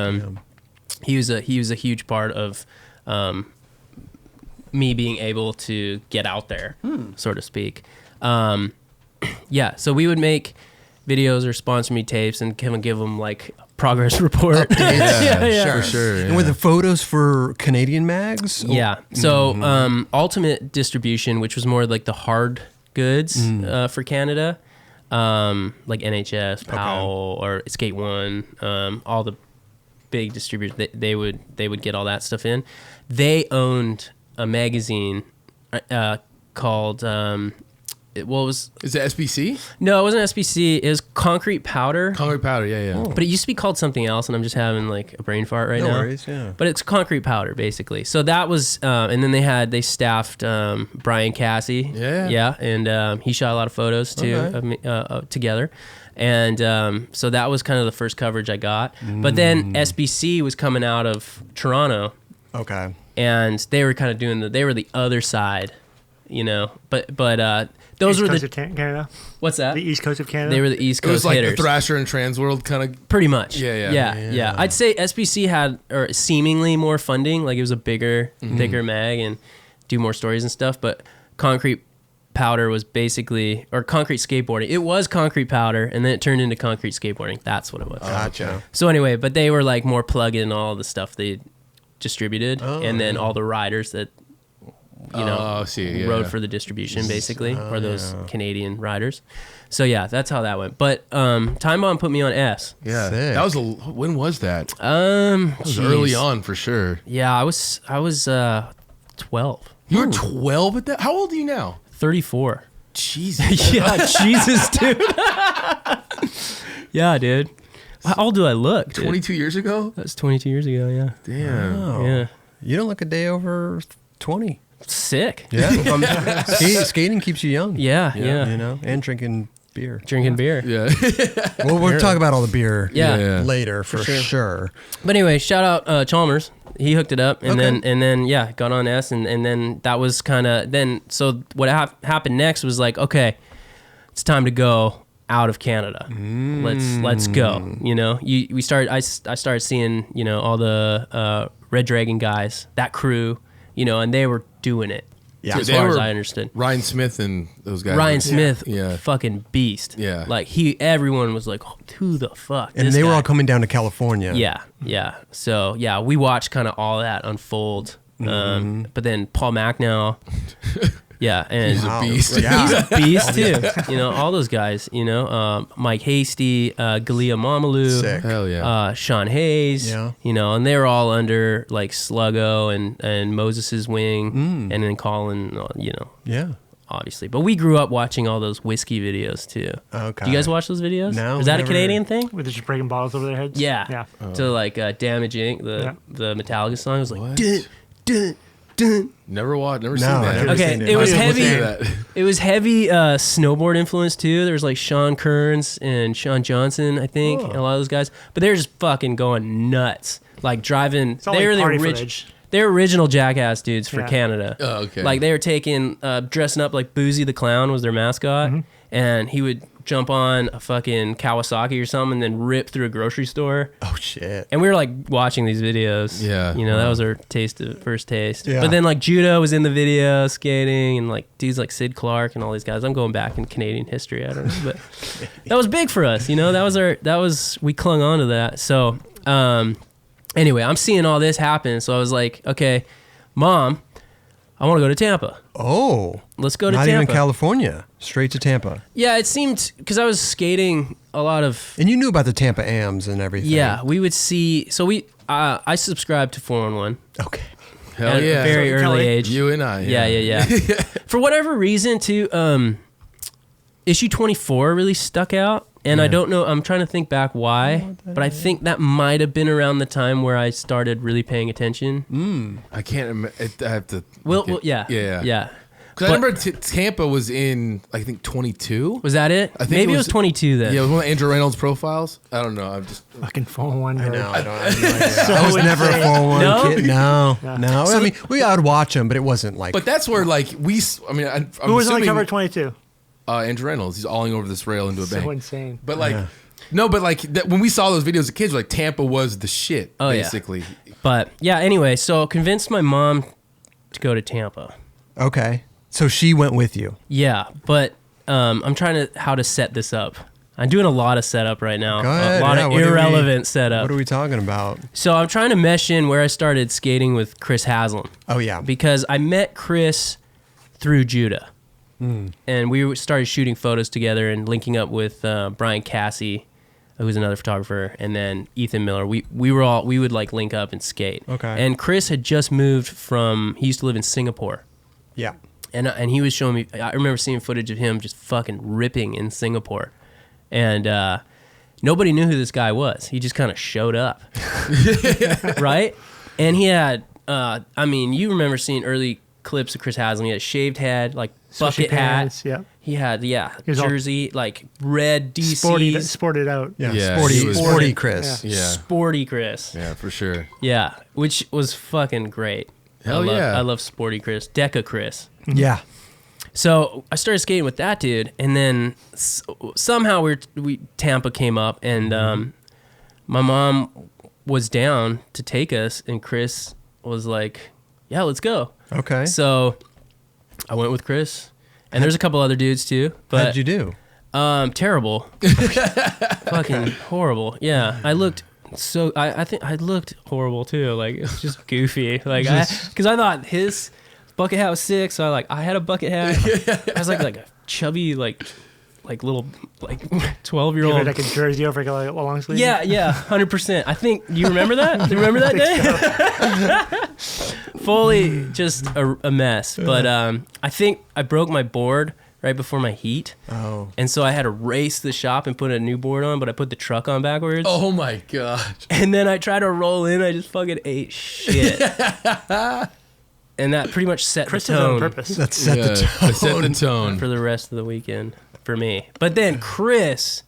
he was a huge part of me being able to get out there, so to speak. So we would make videos or sponsor me tapes and give them like a progress report. For sure. And with the photos for Canadian mags? Yeah. So Ultimate Distribution, which was more like the hard goods for Canada, like NHS, Powell, or Skate One, all the big distributors, they would get all that stuff in. They owned a magazine called is it SBC? No, it wasn't SBC. It was Concrete Powder. Concrete Powder, yeah. But it used to be called something else, and I'm just having like a brain fart right now. No worries, yeah. But it's Concrete Powder, basically. So that was, and then they staffed Brian Cassie. Yeah. And he shot a lot of photos too of me, together. And so that was kind of the first coverage I got. But then SBC was coming out of Toronto. Okay. And they were kind of they were the other side, you know. But those East were Coast the of Canada. What's that? The East Coast of Canada. They were the East It was Coast like hitters. the Thrasher and Transworld kind of. Pretty much. Yeah. I'd say SBC had or seemingly more funding, like it was a bigger mag and do more stories and stuff. But Concrete Powder was basically, or Concrete Skateboarding. It was Concrete Powder, and then it turned into Concrete Skateboarding. That's what it was. Gotcha. So anyway, but they were like more plug in all the stuff they distributed, and then all the riders that rode for the distribution, basically, or those Canadian riders. So yeah, that's how that went. But Time Bomb put me on S. Yeah, Sick. that was when was that? It was Geez. early on for sure. Yeah, I was 12. You were 12 at that. How old are you now? 34. Jesus. Yeah, Jesus, dude. Yeah, dude. How old do I look, dude? 22 years ago? That was 22 years ago, yeah. Damn. Oh. Yeah. You don't look a day over 20. Sick. Yeah. Skating keeps you young. Yeah. You know, and drinking beer. Drinking beer. Yeah. Well, we'll talk about all the beer Yeah. later for sure. But anyway, shout out Chalmers. He hooked it up, and then got on S, and then that was kind of then. So what happened next was like, okay, it's time to go out of Canada. Let's go. You know, I started seeing, you know, all the Red Dragon guys, that crew, you know, and they were doing it. Yeah, as far as I understood. Ryan Smith and those guys. Ryan Smith, Yeah. fucking beast. Yeah. Like everyone was like, who the fuck? And this they were guy? all coming down to California. Yeah. So yeah, we watched kind of all that unfold. But then Paul Macnow, yeah, and He's a beast. Yeah. he's a beast too. You know, all those guys. You know, Mike Hasty, Galia Mamalu, Sick. Hell yeah. Sean Hayes. Yeah. You know, and they were all under like Sluggo and Moses's wing, and then Colin. You know, Yeah. obviously. But we grew up watching all those whiskey videos too. Okay. Do you guys watch those videos? No, Is that never. a Canadian thing? Where they're just breaking bottles over their heads. Yeah. To like Damaging, the Metallica song. It was like, What? dun, dun, dun. Never seen I've that. never Okay, seen it was I didn't heavy. see that. It was heavy snowboard influence too. There was like Sean Kearns and Sean Johnson, I think, and a lot of those guys. But they were just fucking going nuts, like driving. all They like were party the footage. they were original Jackass dudes for Yeah. Canada. Oh, okay. Like they were taking dressing up like Boozy the Clown was their mascot, and he would jump on a fucking Kawasaki or something and then rip through a grocery store. Oh shit. And we were like watching these videos. Yeah. You know, that was our first taste. Yeah. But then like Judo was in the video skating, and like dudes like Sid Clark and all these guys. I'm going back in Canadian history. I don't know. But that was big for us, you know, we clung on to that. So anyway, I'm seeing all this happen. So I was like, okay, Mom, I want to go to Tampa. Oh. Let's go to Not Tampa. even California. Straight to Tampa. Yeah, it seemed, because I was skating a lot of. And you knew about the Tampa Ams and everything. Yeah, we would see. So I subscribed to 411. Okay. Hell at yeah. a very So early Kelly- age. You and I. Yeah. For whatever reason, too, issue 24 really stuck out And I don't know, I'm trying to think back why, but I think that might have been around the time where I started really paying attention. I can't remember. I have to. Well, yeah. Yeah. Because I remember Tampa was in, I think, 22. Was that it? I think Maybe it was 22 then. Yeah, it was one of Andrew Reynolds' profiles. I don't know. I'm just Fucking 401. I know. I don't. I, So I was never a insane. 401 No? kid. No. Yeah. No. I mean, I would watch them, but it wasn't like. But that's where, like, I'm Who was on the assuming, cover of 22? Andrew Reynolds. He's awing over this rail into a bank. So insane. But, like, no, but, like, when we saw those videos as kids, like, Tampa was the shit, Oh, yeah. basically. But yeah, anyway, so convinced my mom to go to Tampa. Okay. So she went with you. Yeah, but I'm trying how to set this up. I'm doing a lot of setup right now. Go ahead. A lot of What are we- irrelevant setup. What are we talking about? So I'm trying to mesh in where I started skating with Chris Haslam. Oh, yeah. Because I met Chris through Judah. And we started shooting photos together and linking up with Brian Cassie, who's another photographer, and then Ethan Miller. We would like link up and skate. Okay. And Chris had just moved he used to live in Singapore. Yeah. And he was showing me, I remember seeing footage of him just fucking ripping in Singapore. And nobody knew who this guy was. He just kind of showed up. Right? And he had, I mean, you remember seeing early clips of Chris Haslam. He had a shaved head, like bucket hat. Yeah. He had, was all jersey, like red DCs. Sported out. Yeah. Yeah, Sporty, he was- sporty Chris. Yeah. Sporty Chris. Yeah, for sure. Yeah, which was fucking great. Hell yeah. I love Sporty Chris. Deca Chris. Yeah. So I started skating with that dude, and then somehow Tampa came up, and my mom was down to take us, and Chris was like, "Yeah, let's go." Okay. So I went with Chris, and there's a couple other dudes too. But How'd you do? terrible, fucking horrible. Yeah, I looked. So I think I looked horrible too. Like it's just goofy. Like because I thought his bucket hat was sick, so I had a bucket hat. I was like a chubby like little 12-year-old. Give it like a jersey over like a long sleeve. Yeah, 100%. I think you remember that. Do you remember that day? Fully just a mess. But I think I broke my board right before my heat. Oh. And so I had to race the shop and put a new board on, but I put the truck on backwards. Oh my god. And then I tried to roll in. I just fucking ate shit. And that pretty much set Chris the did it on tone purpose. That set the tone. That set the tone. for the rest of the weekend for me. But then Chris,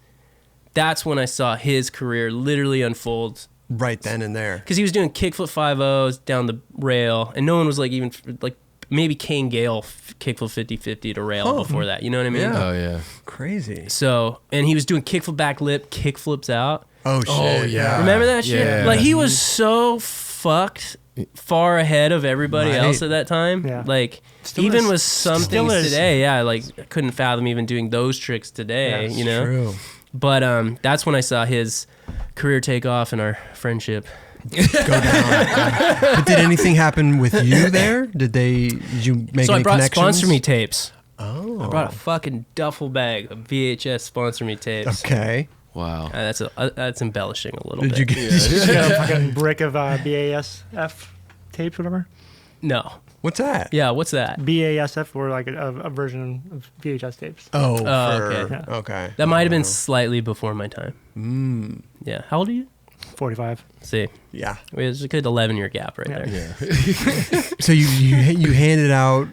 that's when I saw his career literally unfold. Right then and there. Because he was doing kickflip 5.0s down the rail, and no one was like even like maybe Kane Gale kickflip 50-50 to rail before that. You know what I mean? Yeah. Oh yeah. Crazy. So, and he was doing kickflip back lip, kickflips out. Oh, shit. Oh, yeah. Remember that shit? Yeah. Like he was so fucked far ahead of everybody Right. else at that time. Yeah. Like Still even is. with some Still things is. today, yeah, like I couldn't fathom even doing those tricks today, Yeah, you know? True. But that's when I saw his career take off and our friendship. Go down. But did anything happen with you there? Did you make So any I brought connections? sponsor me tapes. Oh. I brought a fucking duffel bag of VHS sponsor me tapes. Okay. Wow. That's embellishing a little Did bit. you get? You got a fucking brick of BASF tapes, whatever. No. What's that? Yeah, what's that? BASF were like a version of VHS tapes. Oh. okay. Yeah. Okay. That might have been slightly before my time. Yeah. How old are you? 45. See, Yeah. there's a good 11-year gap right there. Yeah. So you handed out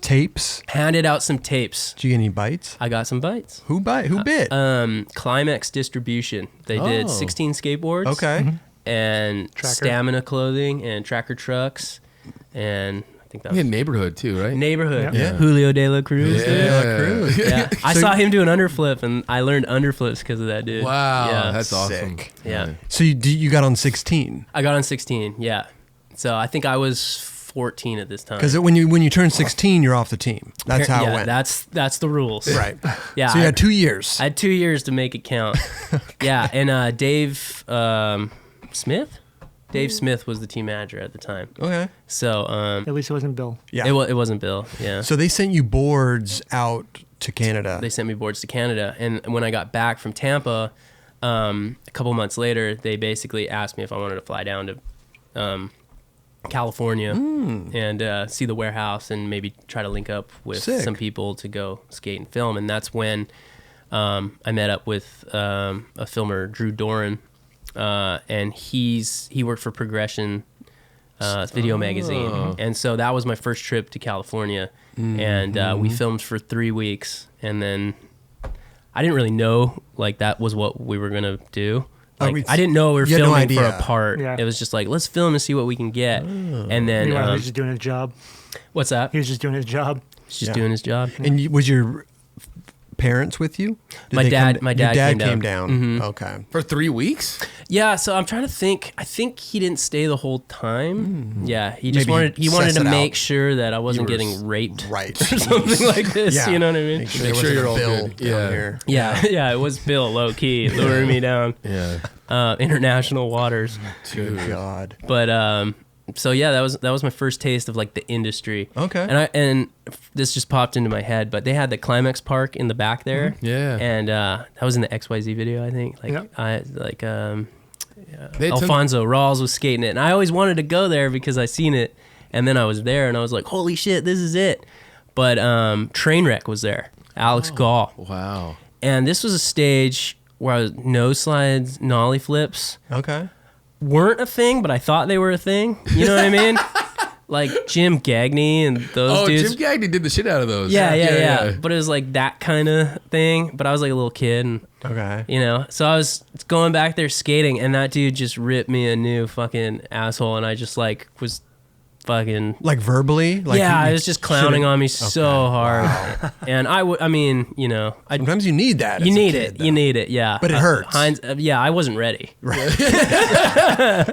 tapes. Handed out some tapes. Did you get any bites? I got some bites. Who bit? Climax Distribution. They did Oh. 16 skateboards. Okay. And Tracker. Stamina clothing and tracker trucks. And I think that We was had neighborhood too, right? Neighborhood. Yeah. Julio De La Cruz. Yeah. Cruz. Yeah. I So- saw him do an underflip, and I learned underflips because of that dude. Wow. Yeah. That's awesome. Sick. Yeah. So you got on 16 I got on 16. Yeah. So I think I was 14 at this time. because when you turn 16, you're off the team. That's how yeah, it went. That's the rules. Right. Yeah. So you had 2 years. I had 2 years to make it count. Yeah. And Dave Smith? Dave Smith was the team manager at the time. Okay. So At least it wasn't Bill. Yeah. it wasn't Bill. Yeah. So they sent you boards out to Canada. They sent me boards to Canada. And when I got back from Tampa, a couple months later, they basically asked me if I wanted to fly down to California and see the warehouse and maybe try to link up with Sick. some people to go skate and film. And that's when I met up with a filmer, Drew Doran, and he worked for Progression Video Magazine, and so that was my first trip to California, and we filmed for 3 weeks, and then I didn't really know like that was what we were gonna do. Like, I didn't know we were filming for a part. Yeah. It was just like, let's film and see what we can get, and then he was just doing his job. What's that? He was just doing his job. Just doing his job. And was your parents with you? My dad came down. Mm-hmm. Okay. For 3 weeks? Yeah, so I'm trying to think. I think he didn't stay the whole time. Yeah, he just Maybe wanted to make out. sure that I wasn't getting raped, right, or something like this. Yeah. You know what I mean? Make sure you're all good. Yeah. It was Bill, low key, luring me down. Yeah. International waters. Good God. But so yeah, that was my first taste of like the industry. Okay. And this just popped into my head, but they had the Climax Park in the back there. Yeah. And that was in the XYZ video, I think. Like Alfonso Rawls was skating it, and I always wanted to go there because I seen it, and then I was there, and I was like, holy shit, this is it. But Trainwreck was there, Alex Gall. Wow. And this was a stage where I was nose slides, nollie flips. Okay. Weren't a thing, but I thought they were a thing. You know what I mean? Like Jim Gagney and those dudes. Jim Gagney did the shit out of those. Yeah. But it was like that kind of thing. But I was like a little kid. And, so I was going back there skating, and that dude just ripped me a new fucking asshole. And I just like was fucking... Like verbally? Like I was just clowning on me so hard. Wow. And I mean, you know... Sometimes you need that. You need it. You need it, yeah. But it hurts. I wasn't ready. Right.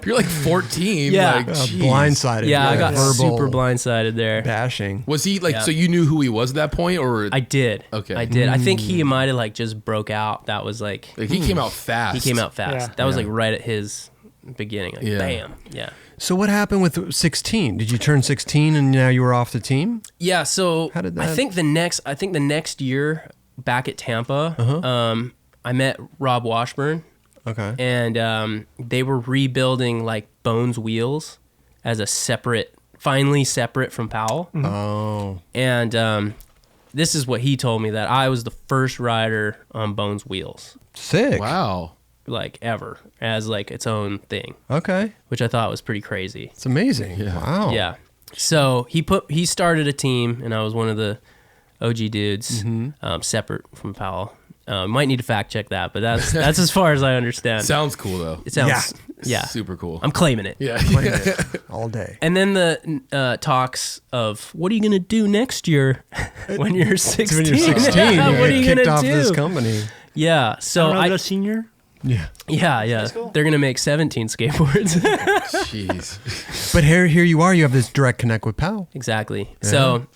You're like 14. Yeah. Like, blindsided. Yeah, I got super blindsided there. Bashing. Was he like, so you knew who he was at that point, or? I did. Okay. I did. I think he might have like just broke out. That was like he came out fast. He came out fast. Yeah. That was like right at his beginning. Like, bam. Yeah. So what happened with 16? Did you turn 16 and now you were off the team? Yeah. So how did that? I think the next year back at Tampa, I met Rob Washburn. Okay. And they were rebuilding like Bones wheels as finally separate from Powell. Mm-hmm. Oh. And this is what he told me, that I was the first rider on Bones wheels. Sick. Wow. Like ever, as like its own thing. Okay. Which I thought was pretty crazy. It's amazing. Yeah. Wow. Yeah. So he started a team, and I was one of the OG dudes, separate from Powell. Might need to fact check that, but that's as far as I understand. Sounds cool though. It sounds super cool. I'm claiming it. Yeah. All day. And then the talks of what are you gonna do next year when you're 16? When you're 16, what are you kicked gonna off do? this company. Yeah. So I a senior. Yeah. Yeah. They're gonna make 17 skateboards. Jeez. But here you are. You have this direct connect with Powell. Exactly. Yeah. So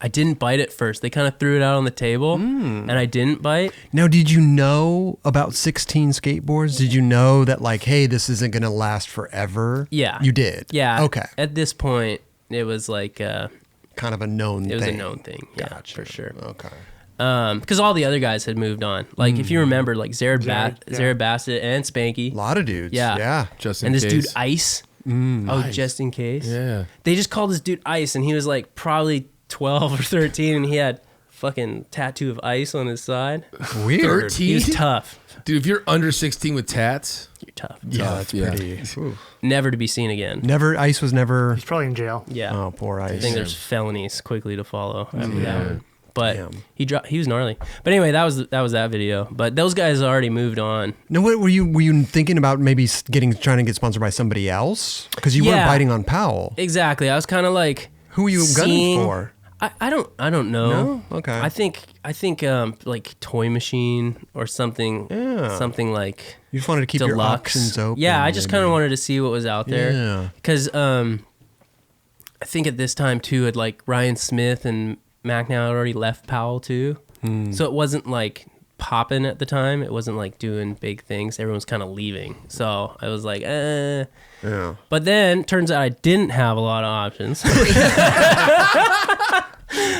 I didn't bite at first. They kind of threw it out on the table, and I didn't bite. Now, did you know about 16 skateboards? Did you know that, like, hey, this isn't going to last forever? Yeah. You did? Yeah. Okay. At this point, it was like... kind of a known thing. It was a known thing. Yeah, gotcha. for sure. Okay. Because all the other guys had moved on. Like, if you remember, like, Zared Bassett and Spanky. A lot of dudes. Yeah. Yeah. Just in and this case. dude, Ice. Nice. Just in case. Yeah. They just called this dude Ice, and he was, like, probably 12 or 13, and he had fucking tattoo of ice on his side. Weird. 13? He's tough. Dude, if you're under 16 with tats, You're tough. Yeah, that's pretty. Ooh. Never to be seen again. Ice was never. He's probably in jail. Yeah. Oh, poor Ice. I think there's felonies quickly to follow after that one. But Damn. he was gnarly. But anyway, that was that video. But those guys already moved on. No, what were you thinking about? Maybe trying to get sponsored by somebody else? Because you weren't biting on Powell. Exactly. I was kind of like, who were you gunning for? I don't know. No? Okay. I think like Toy Machine or something. Yeah. Something like You just wanted to keep deluxe. your options open. Yeah, I just kind of wanted to see what was out there. Yeah. Because I think at this time too, had like Ryan Smith and Mac now had already left Powell too, so it wasn't like popping at the time. It wasn't like doing big things. Everyone was kind of leaving, so I was like, Yeah. But then turns out I didn't have a lot of options.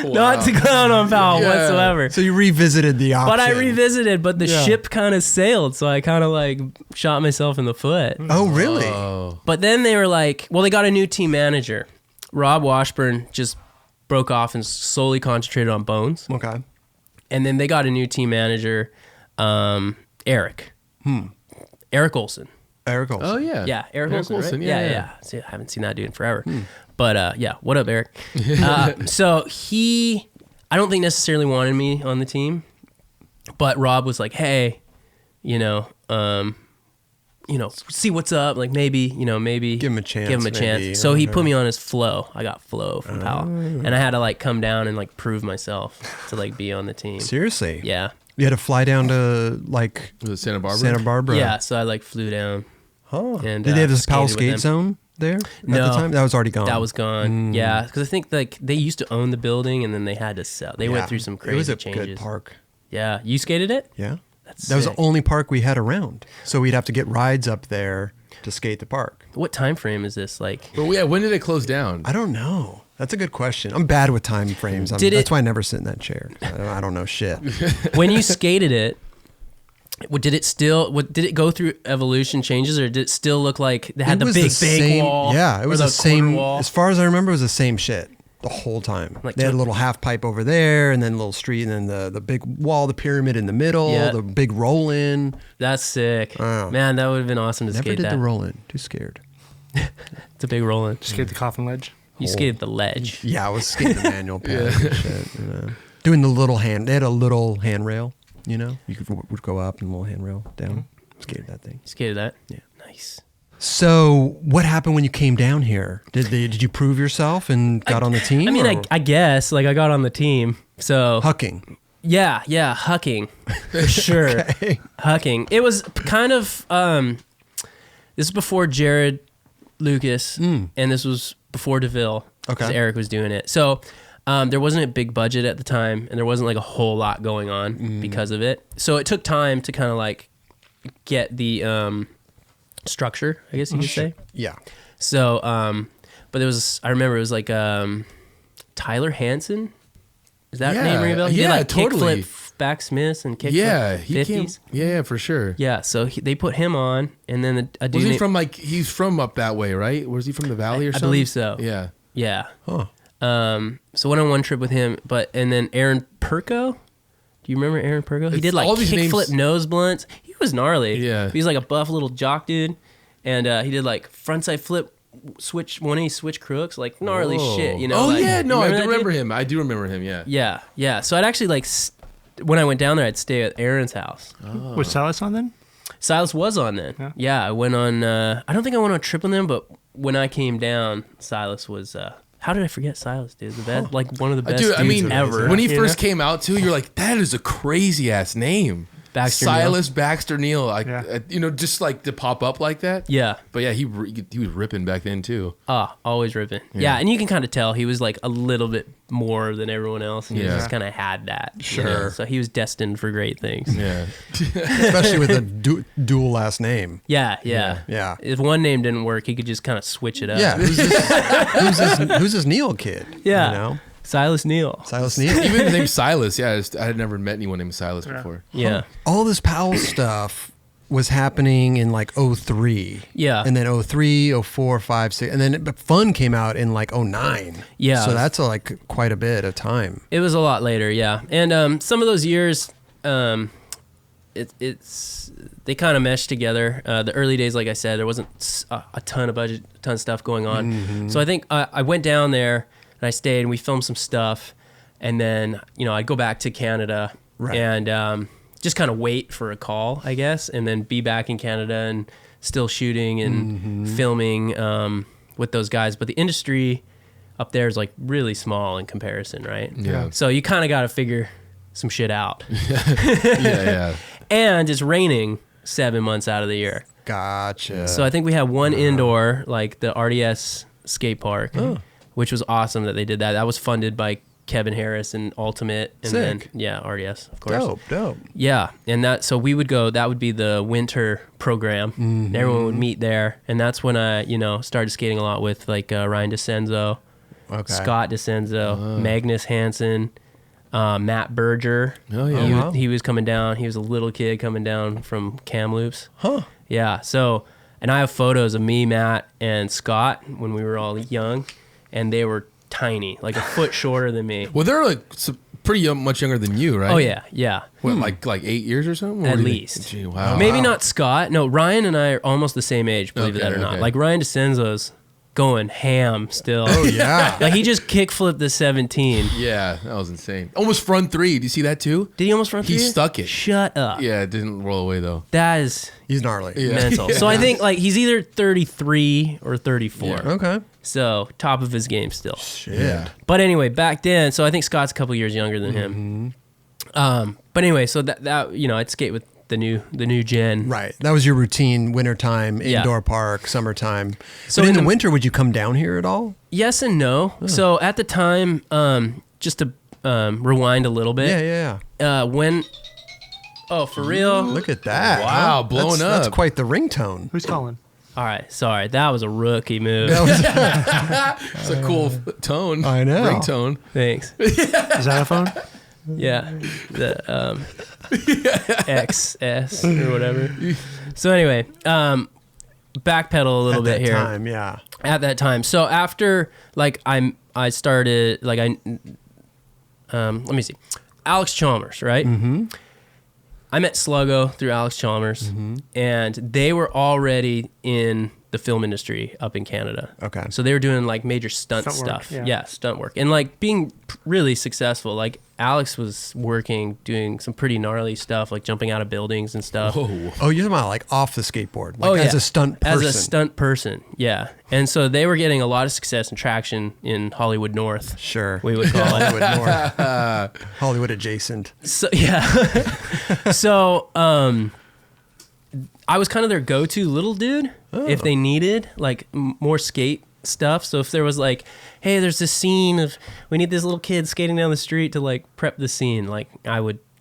Not to clown on Powell whatsoever. So you revisited the option. But I revisited, but the ship kind of sailed, so I kind of like shot myself in the foot. Oh, really? But then they were like, well, they got a new team manager. Rob Washburn just broke off and solely concentrated on Bones. Okay. And then they got a new team manager, Eric. Eric Olson. Eric Olson. Oh yeah. Yeah, Eric Olson. Right? Olson, Yeah. See, I haven't seen that dude in forever. But yeah, what up, Eric? So I don't think necessarily wanted me on the team, but Rob was like, hey, see what's up. Like maybe Give him a chance, maybe, So he put me on his flow. I got flow from Powell, and I had to like come down and like prove myself to like be on the team. Seriously? Yeah. You had to fly down to like Was it Santa Barbara? Santa Barbara. Yeah. So I like flew down. Huh. And, did they have this Powell skated with skate them. zone there at No. the time? That was already gone. That was gone. Yeah, because I think like they used to own the building and then they had to sell. They went through some crazy It was a changes. good park. Yeah, you skated it? Yeah. That's That was sick. the only park we had around. So we'd have to get rides up there to skate the park. What time frame is this? Like, But yeah, when did it close down? I don't know. That's a good question. I'm bad with time frames. That's why I never sit in that chair. I don't know shit. when you skated it, did it go through evolution changes, or did it still look like they had the big same, wall? Yeah, it was or the same. wall? As far as I remember, it was the same shit the whole time. Like they had a to- little half pipe over there, and then a little street, and then the big wall, the pyramid in the middle, Yeah. the big roll in. That's sick. Wow. Man, that would have been awesome to Never skate did that. the roll in. Too scared. It's a big roll in. Skate the coffin ledge. You skated the ledge. Yeah, I was skating the manual pad and shit. Doing the little hand. They had a little handrail. You would go up and a little handrail down. Skated that thing. You skated that? Yeah. Nice. So, what happened when you came down here? Did you prove yourself and got on the team? I mean, or I guess like I got on the team. So hucking. yeah, hucking for sure. Okay. Hucking. It was kind of this is before Jared Lucas, and this was before DeVille. Okay. 'Cause Eric was doing it. So there wasn't a big budget at the time, and there wasn't like a whole lot going on because of it. So it took time to kind of like get the structure, I guess you could say. Yeah. So, but I remember it was like Tyler Hansen. Is that name ring a bell? He did like totally. kickflip backsmiths and kickflip Yeah, he came. 50s. Yeah, for sure. Yeah, so they put him on, and then a dude Was he named- from he's from up that way, right? Was he from the valley or I something? believe so. Yeah. Yeah. Huh. So went on one trip with him, and then Aaron Perko. Do you remember Aaron Perko? He It's did like all these kickflip names- nose blunts. He was gnarly. Yeah. He was like a buff little jock dude, and he did like frontside flip, switch 180 switch crooks, like gnarly Whoa. shit. You know? Oh like, yeah, no, you I that do dude? remember him. I do remember him. Yeah. Yeah. So I'd actually like when I went down there, I'd stay at Aaron's house. Was Silas on then? Silas was on then. Yeah, I went on. I don't think I went on a trip with them, but when I came down, Silas was. How did I forget Silas, dude? The best, like one of the best Dude, I dudes mean, ever. when he You first know? came out too, you're like, that is a crazy ass name. Baxter Silas Baxter Neal. Yeah. Just like to pop up like that. Yeah. But yeah, he was ripping back then too. Always ripping. Yeah, and you can kind of tell he was like a little bit more than everyone else. And he Yeah. just kind of had that. you Sure. know? So he was destined for great things. Yeah. Especially with a dual last name. Yeah. Yeah. If one name didn't work, he could just kind of switch it up. Yeah. Who's this Neil kid? Yeah. You know? Silas Neal. Silas Neil. Even the name Silas. Yeah, I had never met anyone named Silas before. Yeah. All this Powell stuff was happening in like 03. Yeah. And then 03, 04, 5, 6. And then Fun came out in like 09. Yeah. So that's like quite a bit of time. It was a lot later, yeah. And some of those years, it's they kind of meshed together. The early days, like I said, there wasn't a ton of budget, a ton of stuff going on. So I think I went down there and I stayed and we filmed some stuff. And then, I'd go back to Canada and just kind of wait for a call, I guess, and then be back in Canada and still shooting and filming with those guys. But the industry up there is like really small in comparison, right? Yeah. So you kind of got to figure some shit out. Yeah. And it's raining 7 months out of the year. Gotcha. So I think we had one indoor, like the RDS skate park, which was awesome that they did that. That was funded by Kevin Harris and Ultimate. And Sick. then, RDS, of course. Dope. Yeah. And so we would go, that would be the winter program. And everyone would meet there. And that's when I, started skating a lot with like Ryan DeCenzo, Okay. Scott DeCenzo, Magnus Hansen, Matt Berger. Oh, yeah. He, wow. he was coming down. He was a little kid coming down from Kamloops. Huh. Yeah. So, and I have photos of me, Matt, and Scott when we were all young, and they were tiny, like a foot shorter than me. Well, they're like pretty much younger than you, right? Oh yeah, yeah. What, like 8 years or something? At Or do you least. think- Gee, wow. Maybe not Scott. No, Ryan and I are almost the same age, believe Okay, that or not. okay. Like Ryan DeCenzo's going ham still. Oh yeah. Like he just kickflipped the 17. Yeah, that was insane. Almost front three. Do you see that too? Did he almost run through? He you? stuck it. Shut up. Yeah, it didn't roll away though. That is He's gnarly. Yeah. mental. So I think like he's either 33 or 34. Yeah. Okay. So top of his game still. Shit. Yeah. But anyway, back then, so I think Scott's a couple years younger than him. But anyway, so that I'd skate with the new gen. Right. That was your routine, wintertime, Yeah. indoor park, summertime. So So in in the the- winter, would you come down here at all? Yes and no. So at the time, just to rewind a little bit. Yeah. When for real? Look at that. Wow, blowing That's up. quite the ringtone. Who's calling? All right, sorry, that was a rookie move. It's a cool tone. I know. Ringtone. Thanks. Is that a phone? Yeah, the XS or whatever. So anyway, backpedal a little At bit that here. time, yeah. At that time. So after like I started like let me see, Alex Chalmers, right? Mm-hmm. I met Sluggo through Alex Chalmers, and they were already in the film industry up in Canada. Okay. So they were doing like major stunt Stunt work, stuff. yeah. Stunt work. And like being really successful. Like Alex was doing some pretty gnarly stuff, like jumping out of buildings and stuff. Whoa. Oh, you're talking about like off the skateboard, like as a stunt person. As a stunt person, yeah. And so they were getting a lot of success and traction in Hollywood North. Sure. We would call it. Hollywood North. Hollywood adjacent. So yeah. So I was kind of their go-to little dude if they needed like more skate stuff. So if there was like, hey, there's this scene of we need this little kid skating down the street to like prep the scene, like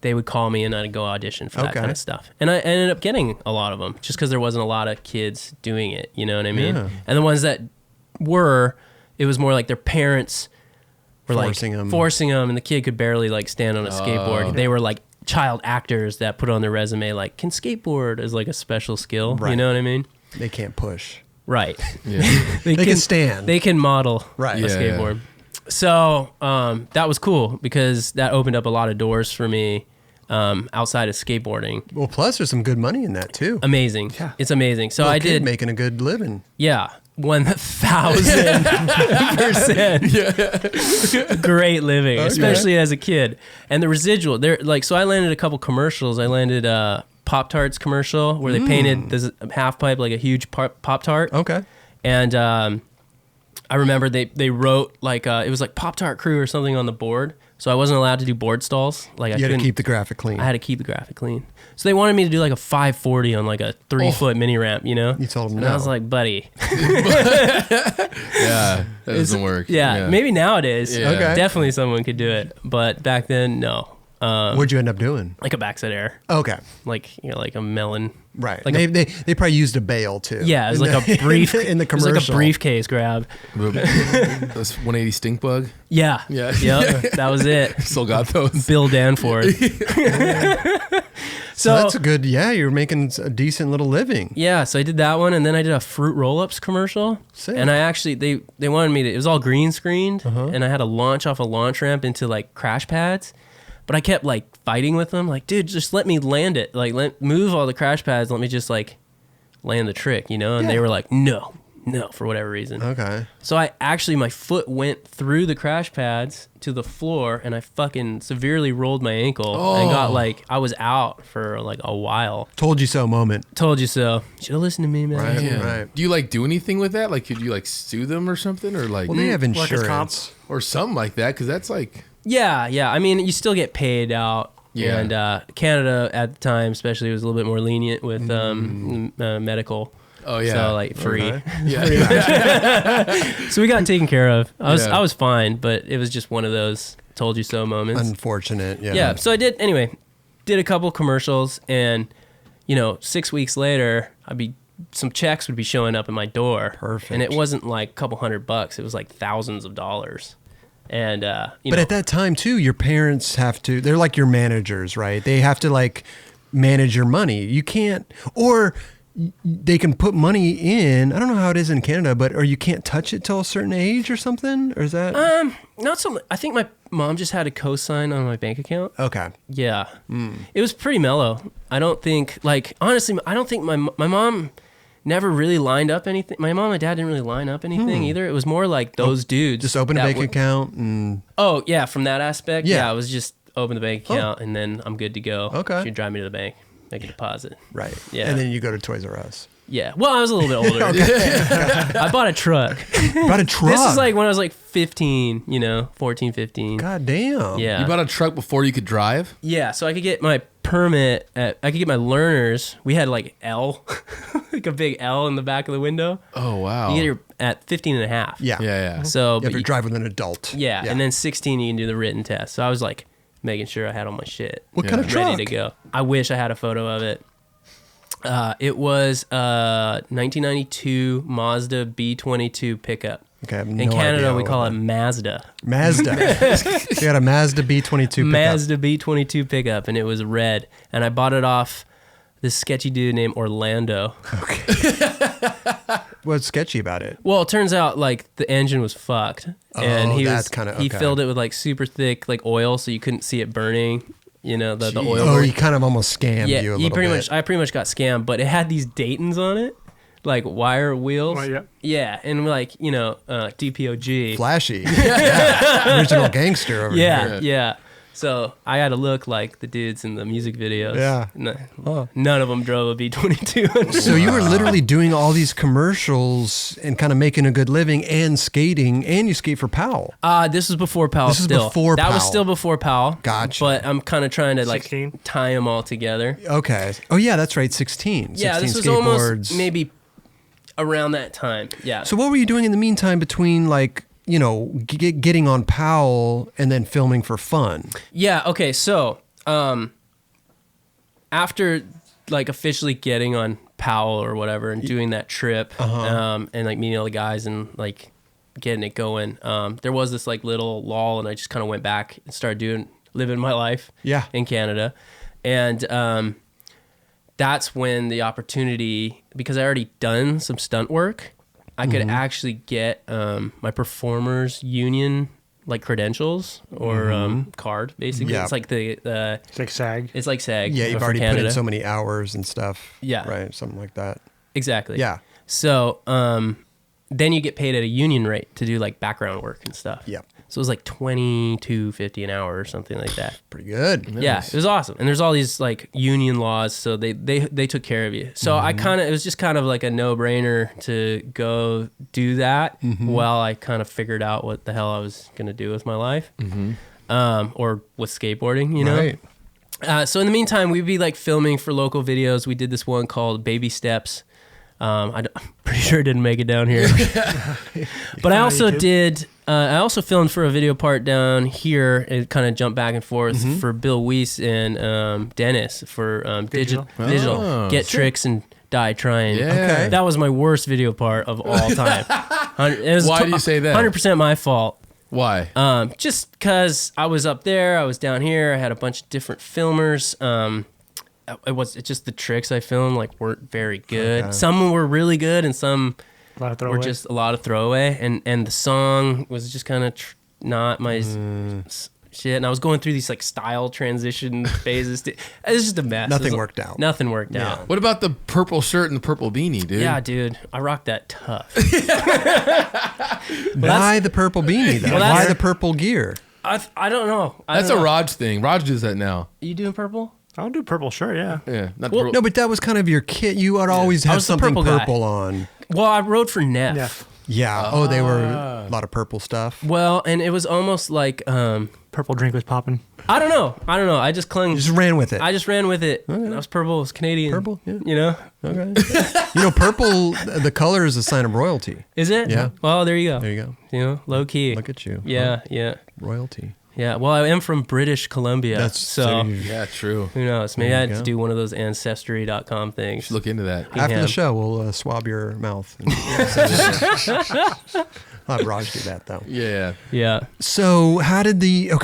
they would call me and I'd go audition for that Okay. kind of stuff. And I ended up getting a lot of them just because there wasn't a lot of kids doing it. You know what I mean? Yeah. And the ones that were, it was more like their parents were Forcing 'em. forcing them, and the kid could barely like stand on a skateboard. They were like child actors that put on their resume like can skateboard as like a special skill. You Right. know what I mean? They can't push. Right. Yeah. They can stand. They can model Right. a Yeah, skateboard. So that was cool because that opened up a lot of doors for me outside of skateboarding. Well, plus there's some good money in that too. Amazing. Yeah. It's amazing. So Little I kid did. making a good living. Yeah. 1,000%. Great living, especially as a kid. And the residual, there, like, so I landed a couple commercials. I landed a Pop-Tarts commercial where they painted this half pipe like a huge Pop-Tart. Okay. And I remember they wrote like it was like Pop-Tart Crew or something on the board. So I wasn't allowed to do board stalls. Like I You had to couldn't keep the graphic clean. I had to keep the graphic clean. So they wanted me to do like a 540 on like a 3-foot mini ramp, you know? You told them and no. I was like, buddy. Yeah. That doesn't work. Yeah, maybe nowadays. Yeah. Okay. Definitely someone could do it. But back then, no. What'd you end up doing? Like a backside air. Okay. Like, like a melon. Right. Like they probably used a bail too. Yeah, it was in like the- a brief in the It was commercial. like a briefcase grab. That's 180 stink bug. Yeah. Yeah. Yep. That was it. Still got those. Bill Danforth. So that's a good. Yeah, you're making a decent little living. Yeah, so I did that one, and then I did a Fruit Roll-Ups commercial. Sick. And I actually, they wanted me to, it was all green screened, Uh-huh. and I had to launch off a launch ramp into like crash pads. But I kept like fighting with them, like, dude, just let me land it. Like, move all the crash pads, let me just like land the trick, you know? And they Yeah. were like, no, for whatever reason. Okay. So I actually, my foot went through the crash pads to the floor, and I fucking severely rolled my ankle and got like, I was out for like a while. Told you so moment. Told you so. Should have listened to me, man. Right. Yeah. Right. Do you like do anything with that? Like, could you like sue them or something, or like, Well, they have Workers' insurance. or something like that? Because that's like, Yeah. I mean, you still get paid out. Yeah. And Canada at the time, especially, was a little bit more lenient with medical. oh yeah, So like free. Okay. yeah, So we got taken care of. Yeah. I was fine, but it was just one of those told you so moments. Unfortunate. Yeah. Yeah. So I did a couple commercials, and 6 weeks later, some checks would be showing up at my door. Perfect. And it wasn't like a couple $100. It was like thousands of dollars. And But at that time too, your parents have to. They're like your managers, right? They have to like manage your money. You can't, or they can put money in. I don't know how it is in Canada, but or you can't touch it till a certain age or something, or is that? Not so. I think my mom just had a cosign on my bank account. Okay. Yeah, it was pretty mellow. I don't think, like, honestly, I don't think my mom never really lined up anything. My mom and dad didn't really line up anything either. It was more like those dudes Just open a bank account and. Oh yeah, from that aspect, Yeah. it was just open the bank account and then I'm good to go. Okay. She'd drive me to the bank, make a deposit. Right. Yeah. And then you go to Toys R Us. Yeah. Well, I was a little bit older. I bought a truck. Bought a truck. This is like when I was like 15, 14, 15. God damn. Yeah. You bought a truck before you could drive? Yeah, so I could get my permit I could get my learners. We had like L, like a big L in the back of the window. Oh, wow. You get your at 15 and a half. Yeah. Yeah. So You have to drive with an adult. yeah, and then 16 you can do the written test. So I was like making sure I had all my shit What kind of Yeah. truck? ready to go. I wish I had a photo of it. It was 1992 Mazda B22 pickup. Okay, I have In no Canada, idea we what call it that- Mazda. Mazda. You got a Mazda B22 pickup. Mazda B22 pickup, and it was red. And I bought it off this sketchy dude named Orlando. What's sketchy about it? Well, it turns out like the engine was fucked, and Oh, he that's was kinda- he okay. filled it with like super thick like oil, so you couldn't see it burning. The oil. Oh, burn. he kind of almost scammed Yeah, you a he little pretty bit. much. I pretty much got scammed, but it had these Daytons on it, like wire wheels. Oh, yeah. Yeah, and like DPOG. Flashy. Yeah. Original gangster over Yeah, here. yeah. So I had to look like the dudes in the music videos. Yeah. None of them drove a B22. So you were literally doing all these commercials and kind of making a good living and skating, and you skate for Powell. This was before Powell. This is still. before That was Powell. still before Powell. Gotcha. But I'm kind of trying to like 16? tie them all together. Okay. Oh, yeah, that's right. 16. Yeah, 16 this was skateboards. almost maybe around that time. Yeah. So what were you doing in the meantime between like, getting on Powell and then filming for fun? Yeah. Okay. So, after like officially getting on Powell or whatever and doing that trip, and like meeting all the guys and like getting it going, there was this like little lull, and I just kind of went back and started living my life. Yeah. In Canada, and that's when the opportunity, because I already done some stunt work, I could actually get my performers union like credentials or card basically. Yeah. It's like It's like SAG. it's like SAG. Yeah, but you've for already put Canada. in so many hours and stuff. Yeah. Right, something like that. Exactly. Yeah. So then you get paid at a union rate to do like background work and stuff. Yeah. So it was like $22.50 an hour or something like that. Pretty good. Yeah, it was awesome. And there's all these like union laws, so they took care of you. So it was just kind of like a no-brainer to go do that while I kind of figured out what the hell I was going to do with my life. Or with skateboarding, Right. So in the meantime, we'd be like filming for local videos. We did this one called Baby Steps. I'm pretty sure it didn't make it down here. But I also did, I also filmed for a video part down here and kind of jumped back and forth for Bill Weiss and Dennis for Digital. Oh, Get tricks and die trying. Yeah. Okay. That was my worst video part of all time. Why do you say that? 100% my fault. Why? Just because I was up there, I was down here, I had a bunch of different filmers. It's just the tricks I filmed like weren't very good. Okay. Some were really good, and some A lot of were throwaway. just a lot of throwaway. And the song was just kind of not my shit. And I was going through these like style transition phases. It was just a mess. Nothing It was- worked out. Nothing worked out. What about the purple shirt and the purple beanie, dude? Yeah, dude, I rocked that tough. Why the purple beanie, though? Well, Why that's- the purple gear? I don't know. That's a Raj thing. Raj does that now. You doing purple? I'll do purple shirt, yeah. Yeah. Not Well, purple. No, but that was kind of your kit. You would always I have was the something purple guy. purple on. Well, I rode for Neff. Yeah. Yeah. Oh, they were a lot of purple stuff. Well, and it was almost like Purple drink was popping. I don't know. I just clung. You just ran with it. I just ran with it. And I was purple. I was Canadian. Purple, yeah. You know? Okay. Purple, the color is a sign of royalty. Is it? Yeah. Well, there you go. There you go. You know, low key. Look at you. Yeah, Huh? yeah, Royalty. yeah. Well, I am from British Columbia. That's so. Yeah, true. Who knows? Maybe There I you had to go. do one of those ancestry.com things. Look into that. After Yeah. the show, we'll swab your mouth. I'll have Raj do that though. Yeah. Yeah. So how did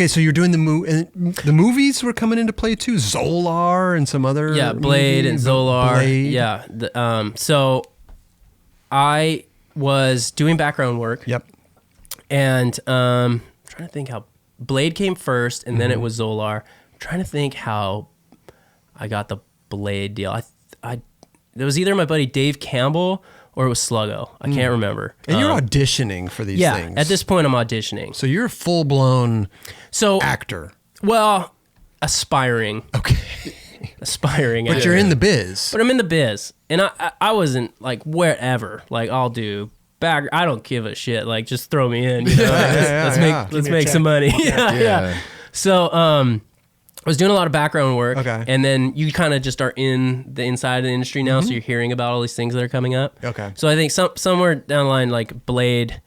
so you're doing the movies were coming into play too? Zolar and some other Yeah, Blade and Zolar. Blade. Yeah. So I was doing background work. Yep. And trying to think how Blade came first, and then it was Zolar. I'm trying to think how I got the Blade deal. It was either my buddy Dave Campbell or it was Sluggo. I can't remember. And you're auditioning for these things. Yeah, at this point I'm auditioning. So you're a full-blown actor. Well, aspiring. Okay. Aspiring. But you're in the biz. But I'm in the biz. And I wasn't like wherever. Like I'll do back. I don't give a shit. Like just throw me in. You know? Let's make some money. yeah. So I was doing a lot of background work. Okay. And then you kind of just are in the inside of the industry now, so you're hearing about all these things that are coming up. Okay. So I think somewhere down the line, like Blade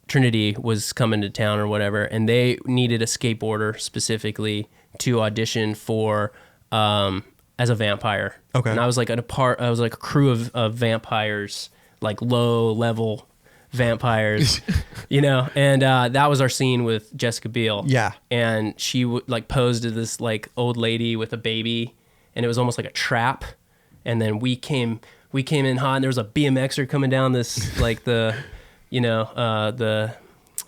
Trinity was coming to town or whatever, and they needed a skateboarder specifically to audition for as a vampire. Okay. And I was like a crew of vampires, like low level vampires, you know, and that was our scene with Jessica Biel. Yeah. And she like posed as this like old lady with a baby, and it was almost like a trap. And then we came in hot, and there was a BMXer coming down this like the, you know, the,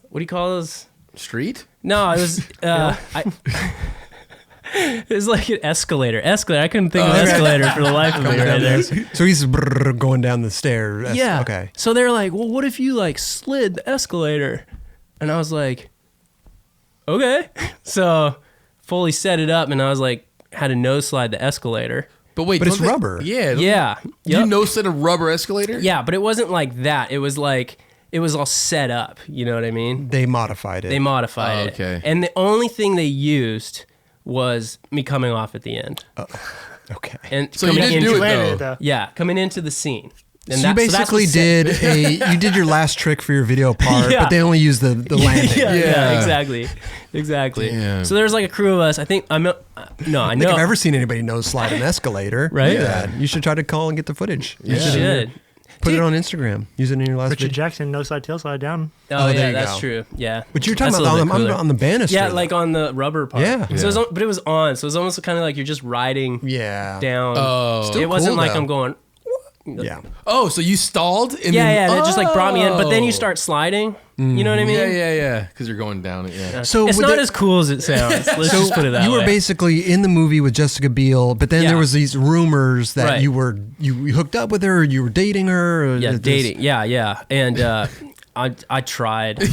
what do you call those? Street? No, it was it was like an escalator. I couldn't think of escalator for the life of me right there. So he's going down the stairs. Yeah. Okay. So they're like, well, what if you like slid the escalator? And I was like, okay. So fully set it up, and I was like, had to nose slide the escalator. But wait, but it's rubber. Yeah. Yeah. You no set a rubber escalator? Yeah, but it wasn't like that. It was like, it was all set up. You know what I mean? They modified it. it. Okay. And the only thing they used was me coming off at the end. Okay. And So you coming didn't do into- it though. Yeah, coming into the scene. And So you basically did you did your last trick for your video part, Yeah. but they only used the landing. yeah, exactly. Damn. So there's like a crew of us. I think I know. I don't think I've ever seen anybody nose slide an escalator. Right? Look at that. You should try to call and get the footage. You should. Put it on Instagram. Use it in your last Richard video. Jackson, no slide, tail slide down. Oh, there yeah, you that's go. true. Yeah. But you're talking That's a about little bit cooler. on the banister. Yeah, like on the rubber part. Yeah. So it was but it was on. So it was almost kind of like you're just riding Yeah. down. Oh. Still It wasn't cool, like though. I'm going. Yeah. Oh, so you stalled? And Yeah, then, it just like brought me in. But then you Oh. start sliding. You know what I mean? Yeah. Because you're going down it. Yeah. So It's with not the- as cool as it sounds. Let's So just put it that you way. were basically in the movie with Jessica Biel, but then Yeah. there was these rumors that Right. you hooked up with her, or you were dating her. Or Yeah, this- dating. Yeah. And I tried. I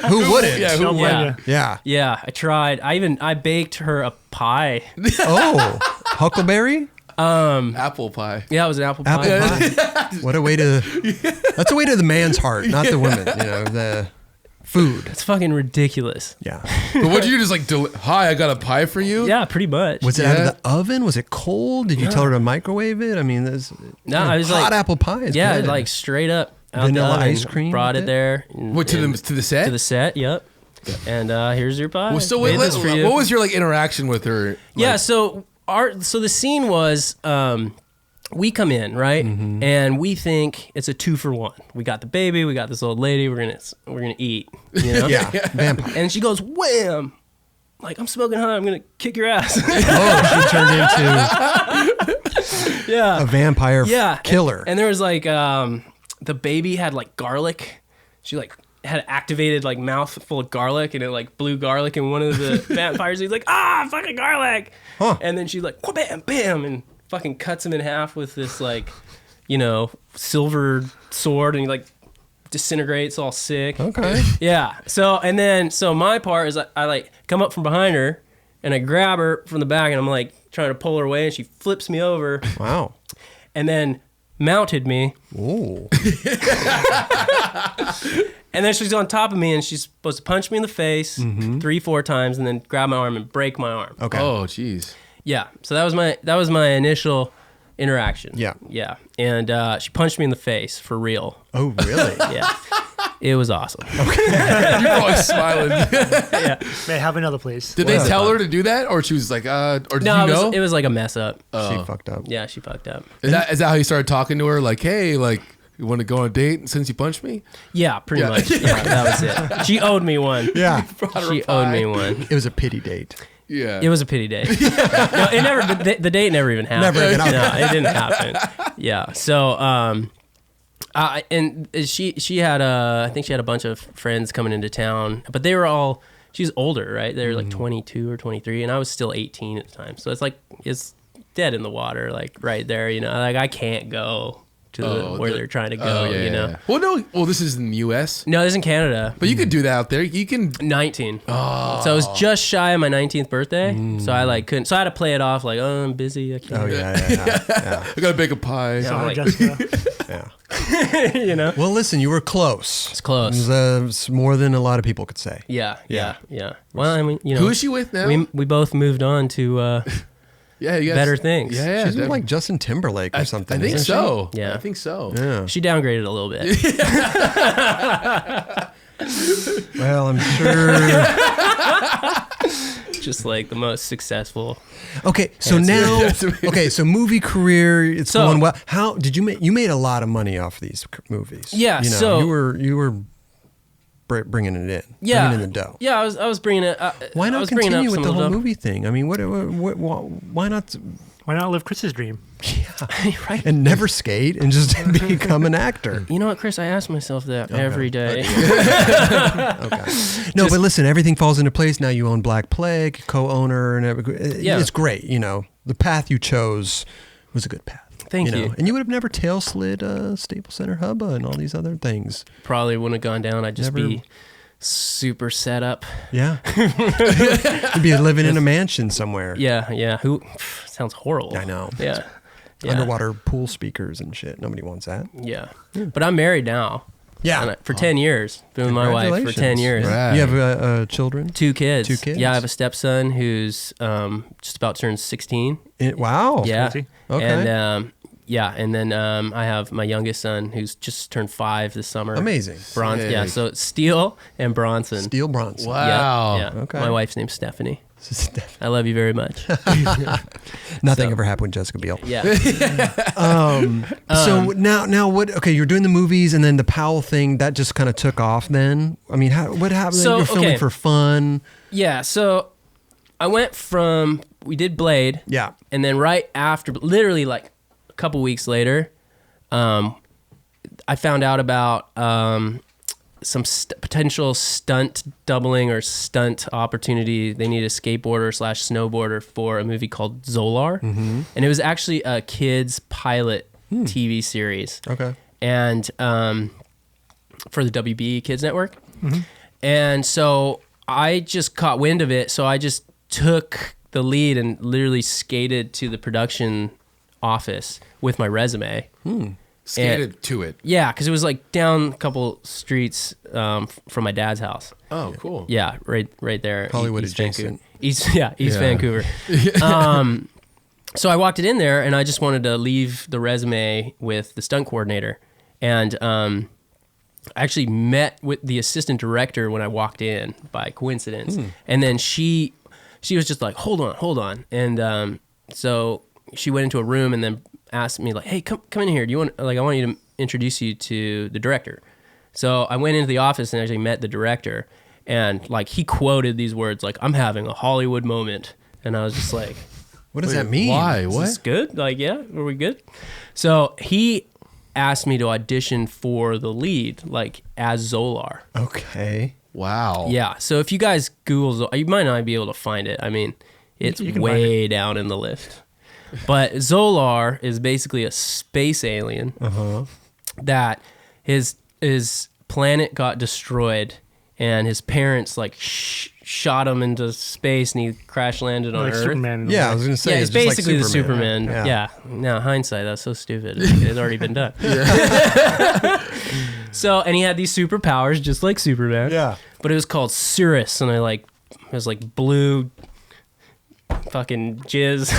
mean, who wouldn't? Yeah, who Don't blame Yeah. you. Yeah. Yeah, I tried. I baked her a pie. Oh, Huckleberry? Apple pie. Yeah, it was an apple pie. Apple pie. What a way to. That's a way to the man's heart, not the women. You know, the food. It's fucking ridiculous. Yeah. But what did you just like? Hi, I got a pie for you. Yeah, pretty much. Was it out Yeah. of the oven? Was it cold? Did you tell her to microwave it? I mean, No, I was hot like, apple pie. Is yeah, good. like straight up out Vanilla the oven, ice cream Brought with it it? there. What to the set? To the set. Yep. And here's your pie. Well, so Made wait, this for you. what was your like interaction with her? Yeah, Like, so the scene was we come in, right? Mm-hmm. And we think it's a 2-for-1. We got the baby, we got this old lady, we're gonna eat, you know? yeah, vampire. And she goes, wham! Like, I'm smoking hot, I'm gonna kick your ass. Oh, she turned into Yeah. a vampire Yeah. killer. And there was like the baby had like garlic. She like had activated like mouth full of garlic, and it like blew garlic in one of the vampires. He's like, fucking garlic. Huh. And then she's like, bam, bam, and fucking cuts him in half with this like, you know, silver sword, and he like disintegrates all sick. Okay. Yeah. So my part is I like come up from behind her and I grab her from the back, and I'm like trying to pull her away, and she flips me over Wow. and then mounted me. Ooh. And then she's on top of me, and she's supposed to punch me in the face 3-4 times, and then grab my arm and break my arm. Okay. Oh, jeez. Yeah. So that was my initial interaction. Yeah. Yeah. And she punched me in the face for real. Oh, really? Yeah. It was awesome. You're always smiling. May I have another, please? Did they tell her to do that, or she was like, or did No, you know? it was like a mess up. She fucked up. Yeah, she fucked up. Is that how you started talking to her? Like, hey, like, You want to go on a date since you punched me? Yeah, pretty much. Yeah, that was it. She owed me one. Yeah. She owed me one. It was a pity date. Yeah. It was a pity date. No, it never. The date never even happened. Never even No, it didn't happen. Yeah. So, and she had I think she had a bunch of friends coming into town, but they were all. She's older, right? They were like 22 or 23, and I was still 18 at the time. So it's like it's dead in the water, like right there. You know, like I can't go to where they're trying to go. You know. Yeah. Well, no. Well, this is in the U.S. No, this is in Canada. But you could do that out there. You can. 19. Oh. So I was just shy of my 19th birthday. So I like couldn't. So I had to play it off like, oh, I'm busy. I can't. Oh yeah. I gotta bake a pie. Sorry, Jessica. Yeah. You know. Well, listen, you were close. It's close. It's more than a lot of people could say. Yeah. Well, I mean, you know. Who is she with now? We both moved on to yeah, you guys, better things. Yeah, She's with like Justin Timberlake or something. I think isn't she? so. Yeah. I think so. Yeah. She downgraded a little bit. Well, I'm sure. Just like the most successful. Okay, so now, so movie career, it's So- going well. How did you make? You made a lot of money off these movies. Yeah, you know, so- you were bringing it in. Yeah. bringing in the dough. Yeah, I was bringing it. Why I not was bringing continue up with some the of whole movie thing? I mean, why not? Why not live Chris's dream? Right. And never skate and just become an actor. You know what, Chris? I ask myself that every day. No, but listen, everything falls into place. Now you own Black Plague, co-owner, and Yeah. it's great. You know, the path you chose was a good path. Thank know? you. And you would have never tail slid Staples Center Hubba and all these other things. Probably wouldn't have gone down. I'd just Never- be super set up. Yeah. You'd be living in a mansion somewhere. Yeah. Who sounds horrible. I know. Yeah. Underwater pool speakers and shit. Nobody wants that. Yeah. But I'm married now. Yeah. And for 10 years. Been with my wife for 10 years. Right. You have children? 2 kids. 2 kids? Yeah, I have a stepson who's just about to turn 16. Wow. Yeah. crazy. Okay. And and then I have my youngest son who's just turned 5 this summer. Amazing. Bronze. Yeah. Sick. So it's Steele and Bronson. Steel Bronson. Wow. Yeah. Okay. My wife's name's Stephanie. I love you very much. Nothing ever happened with Jessica Biel. Yeah. So now what? Okay, you're doing the movies, and then the Powell thing that just kind of took off. Then I mean, what happened? So, You're filming okay. for fun. Yeah. So I went from we did Blade. Yeah. And then right after, literally like a couple weeks later, I found out about some potential stunt doubling or stunt opportunity. They need a skateboarder / snowboarder for a movie called Zolar. Mm-hmm. And it was actually a kids pilot TV series. Okay. And for the WB Kids Network. And so I just caught wind of it. So I just took the lead and literally skated to the production office with my resume. Skated to it. Yeah, because it was like down a couple streets from my dad's house. Oh, cool. Yeah, right there. Hollywood East adjacent. Vancouver. East Vancouver. So I walked it in there, and I just wanted to leave the resume with the stunt coordinator, and I actually met with the assistant director when I walked in by coincidence, and then she was just like, hold on, and so she went into a room and then asked me like, hey, come in here. Do you want, like, I want you to introduce you to the director. So I went into the office and actually met the director, and like he quoted these words like, I'm having a Hollywood moment, and I was just like, What does that mean? Why? is What? this good? Like, yeah, were we good? So he asked me to audition for the lead, like as Zolar. Okay. Wow. Yeah. So if you guys Google Zolar, you might not be able to find it. I mean, it's You can way down in the list. But Zolar is basically a space alien that his planet got destroyed, and his parents like shot him into space, and he crash landed on Like Earth. Superman. Yeah, I was gonna say Yeah, it's it's just like basically the Superman. Yeah. Yeah. Now hindsight, that's so stupid. It's already been done. So, and he had these superpowers just like Superman. Yeah. But it was called Cirrus, and it was like blue fucking jizz.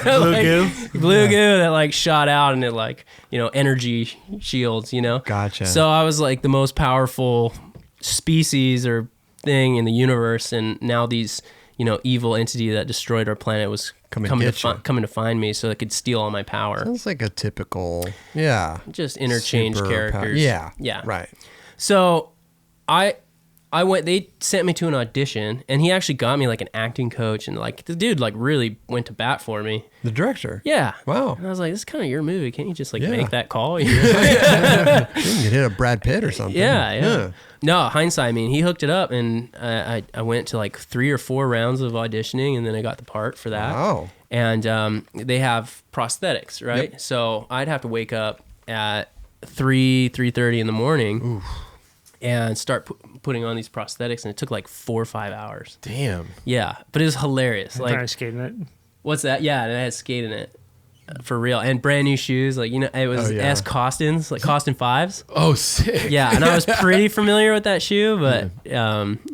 Blue goo. Blue goo that like shot out, and it like, energy shields, Gotcha. So I was like the most powerful species or thing in the universe, and now these evil entity that destroyed our planet was coming to find me so it could steal all my power. Sounds like a typical, just interchange super characters. Yeah, right. So I went, they sent me to an audition, and he actually got me like an acting coach, and like the dude like really went to bat for me. The director? Yeah. Wow. And I was like, this is kind of your movie. Can't you just like make that call? You can hit a Brad Pitt or something. Yeah. No, hindsight, I mean, he hooked it up, and I went to like 3 or 4 rounds of auditioning, and then I got the part for that. Wow. And they have prosthetics, right? Yep. So I'd have to wake up at 3:30 in the morning. Oof. And start putting on these prosthetics, and it took like 4 or 5 hours. Damn. Yeah, but it was hilarious. Like, Like, skating it. what's that? Yeah, and I had skate in it, for real, and brand new shoes. Like it was S Costins, like Costin 5s. Oh, sick. Yeah, and I was pretty familiar with that shoe, but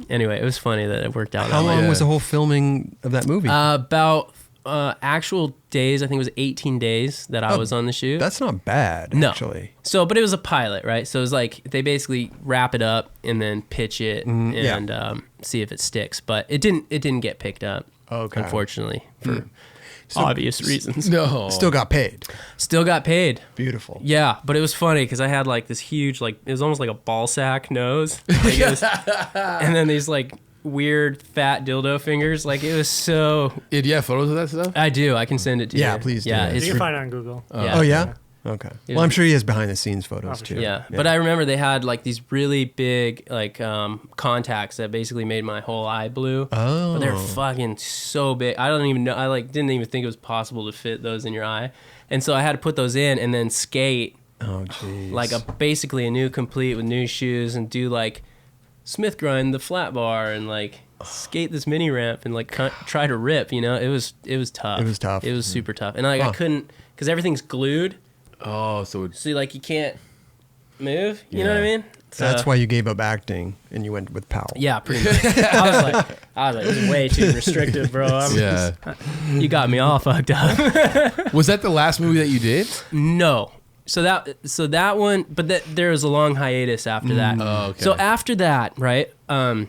anyway, it was funny that it worked out. How long was the whole filming of that movie? About actual days, I think it was 18 days that I was on the shoe. That's not bad, actually. So, but it was a pilot, right? So it was like they basically wrap it up and then pitch it and see if it sticks. But it didn't get picked up, unfortunately, for obvious reasons. No. Still got paid. Still got paid. Beautiful. Yeah, but it was funny because I had like this huge, like it was almost like a ball sack nose, like and then these like weird fat dildo fingers. Like it was so. Do you have photos of that stuff? I do. I can send it to you. Yeah, please do. Yeah, You it's can find it on Google. Oh, yeah? Okay. Well, I'm sure he has behind the scenes photos too. Yeah, but I remember they had like these really big like contacts that basically made my whole eye blue. Oh. But they're fucking so big. I don't even know. I like didn't even think it was possible to fit those in your eye, and so I had to put those in and then skate. Oh, jeez. Like basically a new complete with new shoes and do like Smith grind the flat bar and like skate this mini ramp and like try to rip. It was tough. It was tough. It was super tough, and I couldn't because everything's glued. Oh, so Like you can't move. You know what I mean? So, that's why you gave up acting and you went with Powell. Yeah, pretty much. I was like, this is way too restrictive, bro. You got me all fucked up. was that the last movie that you did? No. So that one, but there was a long hiatus after that. Oh, okay. So after that, right? I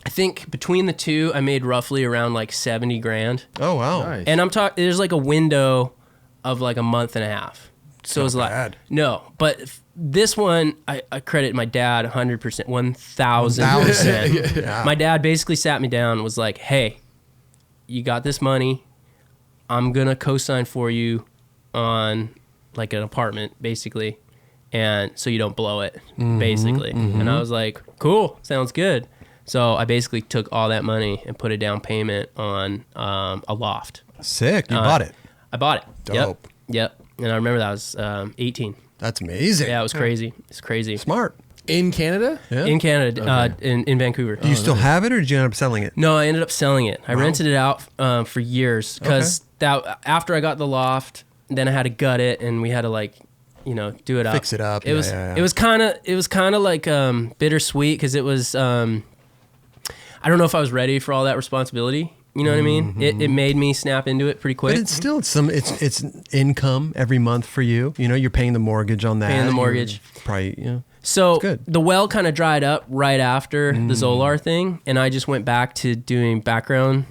think between the two, I made roughly around like 70 grand. Oh, wow. Nice. And I'm talking. There's like a window of like a month and a half. So it's like bad. no, but this one I credit my dad 100%, 1,000%. Yeah. My dad basically sat me down and was like, "Hey, you got this money. I'm gonna co-sign for you on like an apartment, basically, and so you don't blow it, basically." And I was like, "Cool, sounds good." So I basically took all that money and put a down payment on a loft. Sick. You bought it. I bought it. Dope. Yep. And I remember that I was 18. That's amazing. Yeah, it was crazy. It's crazy. Smart. In Canada? Yeah. In Canada, in Vancouver. Do you still have it, or did you end up selling it? No, I ended up selling it. I rented it out for years because after I got the loft, then I had to gut it, and we had to like, do it up, Fix it up. It was kind of like bittersweet because it was. I don't know if I was ready for all that responsibility. You know what I mean? It made me snap into it pretty quick. But it's still it's income every month for you. You're paying the mortgage on that. Paying the mortgage. You're probably, So good. the well kind of dried up right after the Zolar thing, and I just went back to doing background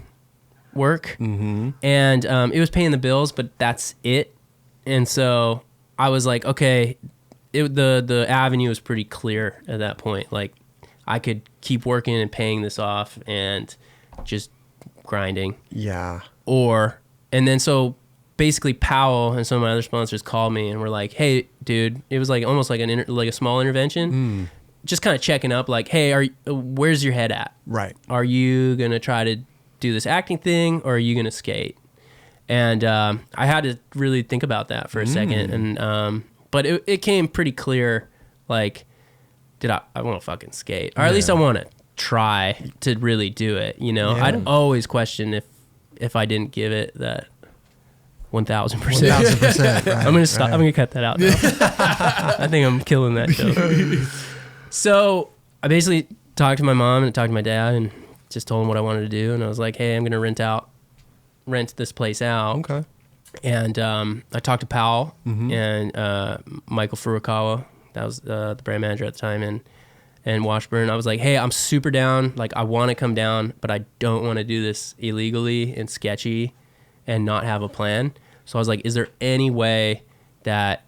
work. And it was paying the bills, but that's it. And so I was like, okay, the avenue was pretty clear at that point. Like I could keep working and paying this off and just grinding. Yeah. And then so basically Powell and some of my other sponsors called me and were like, "Hey, dude," it was like almost like like a small intervention, just kind of checking up, like, "Hey, where's your head at? Right. Are you gonna try to do this acting thing, or are you gonna skate?" And I had to really think about that for a second, and but it came pretty clear, like, I want to fucking skate, or at least I want to try to really do it. I'd always question if I didn't give it that 1,000%. 1,000%. Right, I'm gonna stop. I'm gonna cut that out now. I think I'm killing that joke. So I basically talked to my mom and talked to my dad and just told them what I wanted to do, and I was like, "Hey, I'm gonna rent this place out." Okay. And I talked to Powell and Michael Furukawa. That was the brand manager at the time, and Washburn. I was like, hey, I'm super down. Like, I want to come down, but I don't want to do this illegally and sketchy and not have a plan. So I was like, is there any way that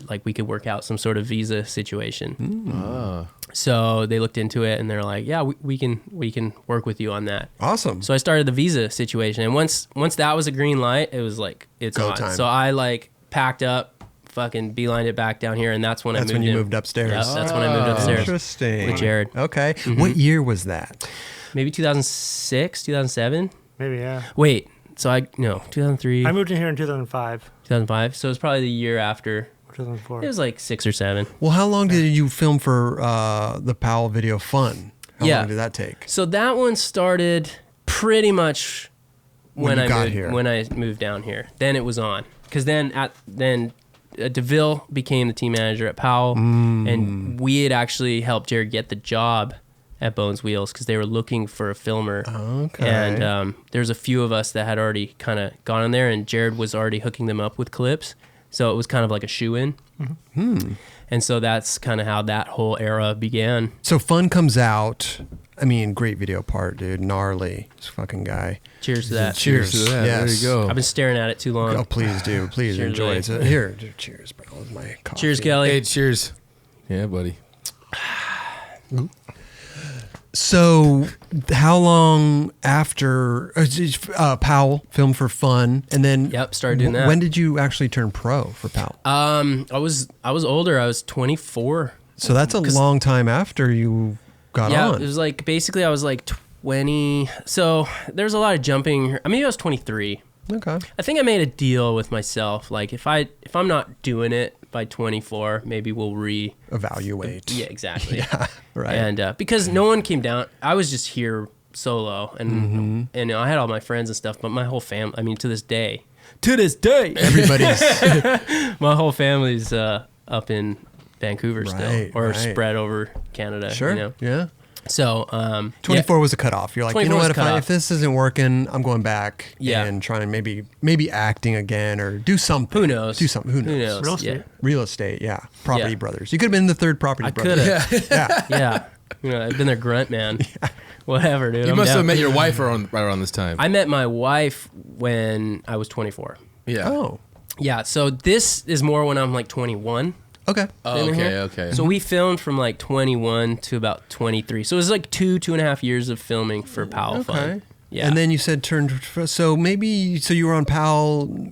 like we could work out some sort of visa situation? So they looked into it and they're like, yeah, we can work with you on that. Awesome. So I started the visa situation, and once that was a green light, it was like, it's Go on. time. So I like packed up, fucking beelined it back down here, and that's when That's I moved when you in. moved upstairs. Yeah, that's when I moved upstairs Interesting. with Jared. Okay. What year was that? Maybe 2006, 2007. Maybe, yeah. Wait, so 2003, I moved in here in 2005 2005. So it was probably the year after. or 2004. It was like 6 or 7. Well, how long did you film for the Powell video Fun? How Yeah. long did that take? So that one started pretty much When you got here. when I moved down here. Then it was on, because then DeVille became the team manager at Powell, and we had actually helped Jared get the job at Bones Wheels because they were looking for a filmer. Okay. And there's a few of us that had already kind of gone in there, and Jared was already hooking them up with clips, so it was kind of like a shoe-in. And so that's kind of how that whole era began. So Fun comes out. I mean, great video part, dude. Gnarly. This fucking guy. Cheers to that. Cheers. To that. Yes. There you go. I've been staring at it too long. Oh, please do. Please Cheers, enjoy it. buddy. Here, cheers, bro. With my coffee. Cheers, Kelly. Hey, cheers. Yeah, buddy. So, how long after Powell filmed for Fun, and then Yep, started doing that. When did you actually turn pro for Powell? I was older. I was 24. So that's a long time after you got Yeah, on. it was like basically I was like 20. So there's a lot of jumping. I mean, I was 23. Okay. I think I made a deal with myself. Like if I'm not doing it by 24, maybe we'll Evaluate. Yeah, exactly. Yeah. Right. And because no one came down, I was just here solo, and I had all my friends and stuff. But my whole family, I mean, to this day, Everybody's my whole family's up in Vancouver still, Right, or right. spread over Canada. sure. You know? Yeah. So 24 was a cutoff. You're like, you 24 know was what? a If cutoff. this isn't working, I'm going back Yeah. and trying maybe acting again or do something. Who knows? Do something. Who knows? Real estate. Yeah. Real estate. Yeah. Property Yeah. Brothers. You could have been the third Property I Brothers. could have. Yeah. Yeah. You know, I've been their grunt man. Whatever, dude. You I'm must down. have met your wife right around this time. I met my wife when I was 24. yeah. Oh. Yeah, so this is more when I'm like 21. Okay. Oh, in okay, here. okay. So we filmed from like 21 to about 23. So it was like 2.5 years of filming for Powell Fun. Okay. Yeah. And then you said so you were on Powell,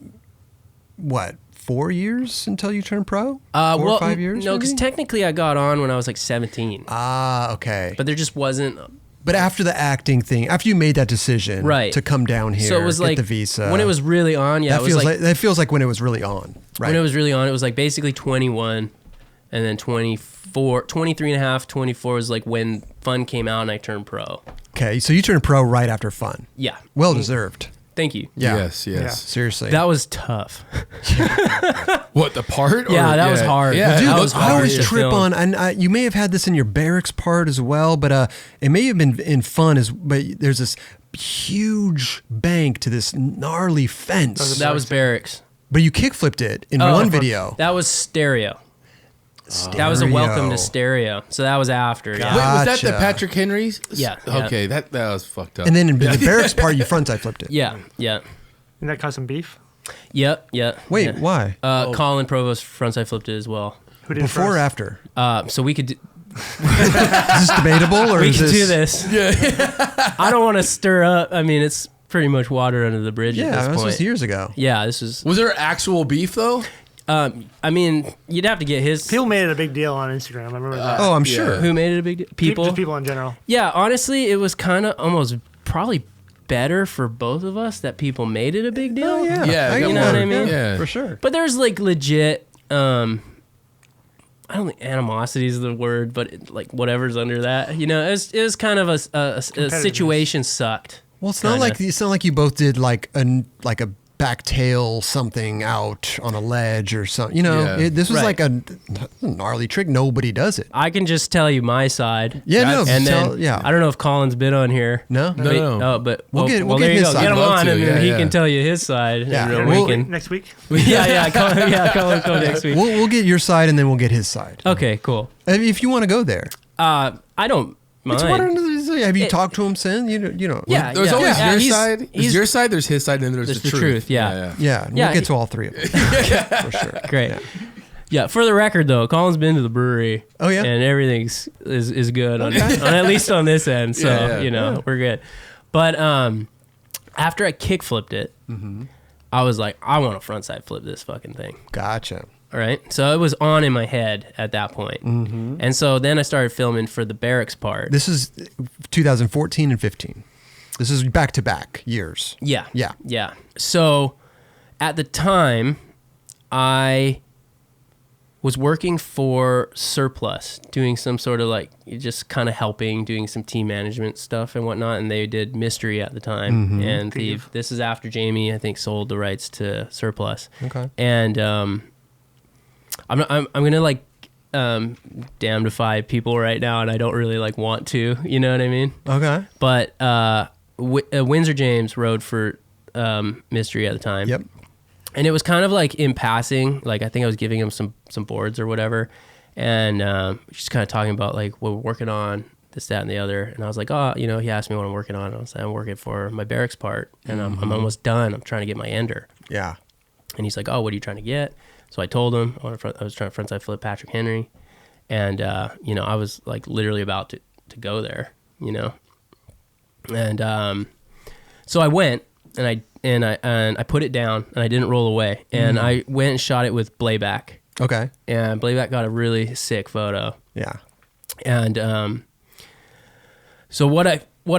what, 4 years until you turned pro? 4 or 5 years? No, because maybe? technically I got on when I was like 17. Ah, okay. But there just wasn't. But after the acting thing, after you made that decision Right. to come down here, So it was get like the visa. when it was really on. Yeah, that it was feels like, that feels like when it was really on, right? when it was really on. It was like basically 21, and then 24, 23 and a half, 24 was like when Fun came out and I turned pro. Okay, so you turned pro right after Fun. Yeah. Well deserved. Thank you. Yeah. Yes, yes. Seriously. That was tough. What, the part? Yeah, that was hard. Yeah, Dude, Dude, that was I hard always to trip film. on, and you may have had this in your Berrics part as well, but it may have been in Fun but there's this huge bank to this gnarly fence. That was Berrics. But you kickflipped it in Oh, one video. That was Stereo. That was a welcome to Stereo. So that was after. Wait, Yeah. was that the Gotcha. Patrick Henry's? Yeah. Okay, that was fucked up. And then in the Berrics part, you frontside flipped it. Yeah. Yeah. And that caused some beef. Yep. Yeah. Wait, yeah. why? Colin Provost frontside flipped it as well. Who did Before or first? after? So we could. Is this debatable or We is can this? do this. Yeah. I don't want to stir up. I mean, it's pretty much water under the bridge at Yeah, this this point. was years ago. Yeah, this was. Was there actual beef though? I mean, you'd have to get his. People made it a big deal on Instagram. I remember that. Oh, I'm Yeah. sure. Who made it a big deal? People. Just people in general. Yeah, honestly, it was kind of almost probably better for both of us that people made it a big deal. Oh, yeah. Yeah, I you get know what more. I mean? Yeah. For sure. But there's like legit. I don't think animosity is the word, but like whatever's under that. You know, it was kind of a situation sucked. Well, it's not like you both did like a back tail something out on a ledge or something. You know, Yeah. this was Right. like a gnarly trick. Nobody does it. I can just tell you my side. Yeah, no, And tell- then yeah. I don't know if Colin's been on here. No? No, no. Oh, but We'll get there you his go. side. Get him I'd love on, to, and then yeah, he yeah. can tell you his side. Yeah. And Well, we can. Next week. Yeah, Colin, come next week. We'll get your side and then we'll get his side. Okay, cool. If you want to go there. I don't mind. Have you talked to him since? You know. Yeah, There's always your side. he's- There's your side. There's his side, and then there's the truth. Yeah. Yeah. We'll get to all three of them for sure. Great. Yeah. For the record, though, Colin's been to the brewery. Oh yeah. And everything's is good on at least on this end. So we're good. But after I kick flipped it, I was like, I want to frontside flip this fucking thing. Gotcha. All right. So it was on in my head at that point. And so then I started filming for the Berrics part. This is 2014 and 15. This is back to back years. Yeah. Yeah. Yeah. So at the time, I was working for Surplus, doing some sort of like just kind of helping, doing some team management stuff and whatnot. And they did Mystery at the time. And this is after Jamie, I think, sold the rights to Surplus. Okay. And I'm gonna like damnify people right now, and I don't really like want to. You know what I mean? Okay. But Windsor James rode for Mystery at the time. Yep. And it was kind of like in passing, like I think I was giving him some boards or whatever, and just kind of talking about like what we're working on, this, that, and the other. And I was like, oh, he asked me what I'm working on. I was like, I'm working for my Berrics part, and I'm almost done. I'm trying to get my ender. Yeah. And he's like, oh, what are you trying to get? So I told him I was trying to frontside flip Patrick Henry, and I was like literally about to go there, and so I went and I put it down and I didn't roll away, and I went and shot it with Blayback. Okay. And Blayback got a really sick photo. Yeah. And so what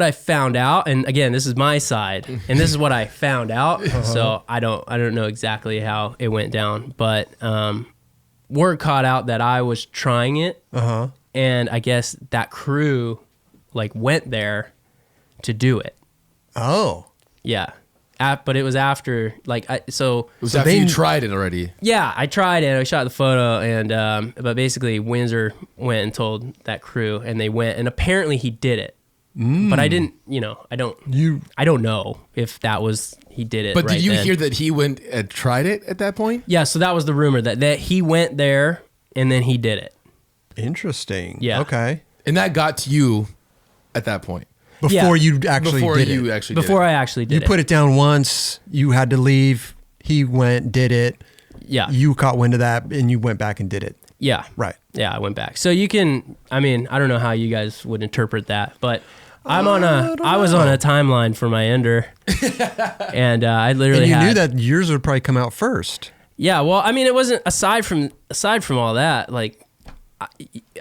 I found out, and again, this is my side, and this is what I found out. So I don't know exactly how it went down, but word caught out that I was trying it, and I guess that crew like went there to do it. Oh. Yeah. But it was after, like, It was after you tried it already. Yeah, I tried it. I shot the photo, and but basically Windsor went and told that crew, and they went, and apparently he did it. But I didn't, I don't know if that was, he did it. But right did you then. hear that he went and tried it at that point? Yeah, so that was the rumor that he went there and then he did it. Interesting. Yeah. Okay. And that got to you at that point. Before you actually Before did you it. actually did Before it. I actually did You it. put it down once, you had to leave, he went, did it. Yeah. You caught wind of that and you went back and did it. Yeah. Right. Yeah, I went back. So you can, I don't know how you guys would interpret that, but I was on a timeline for my ender, and I literally And you knew that yours would probably come out first. Yeah, well, it wasn't aside from all that. Like,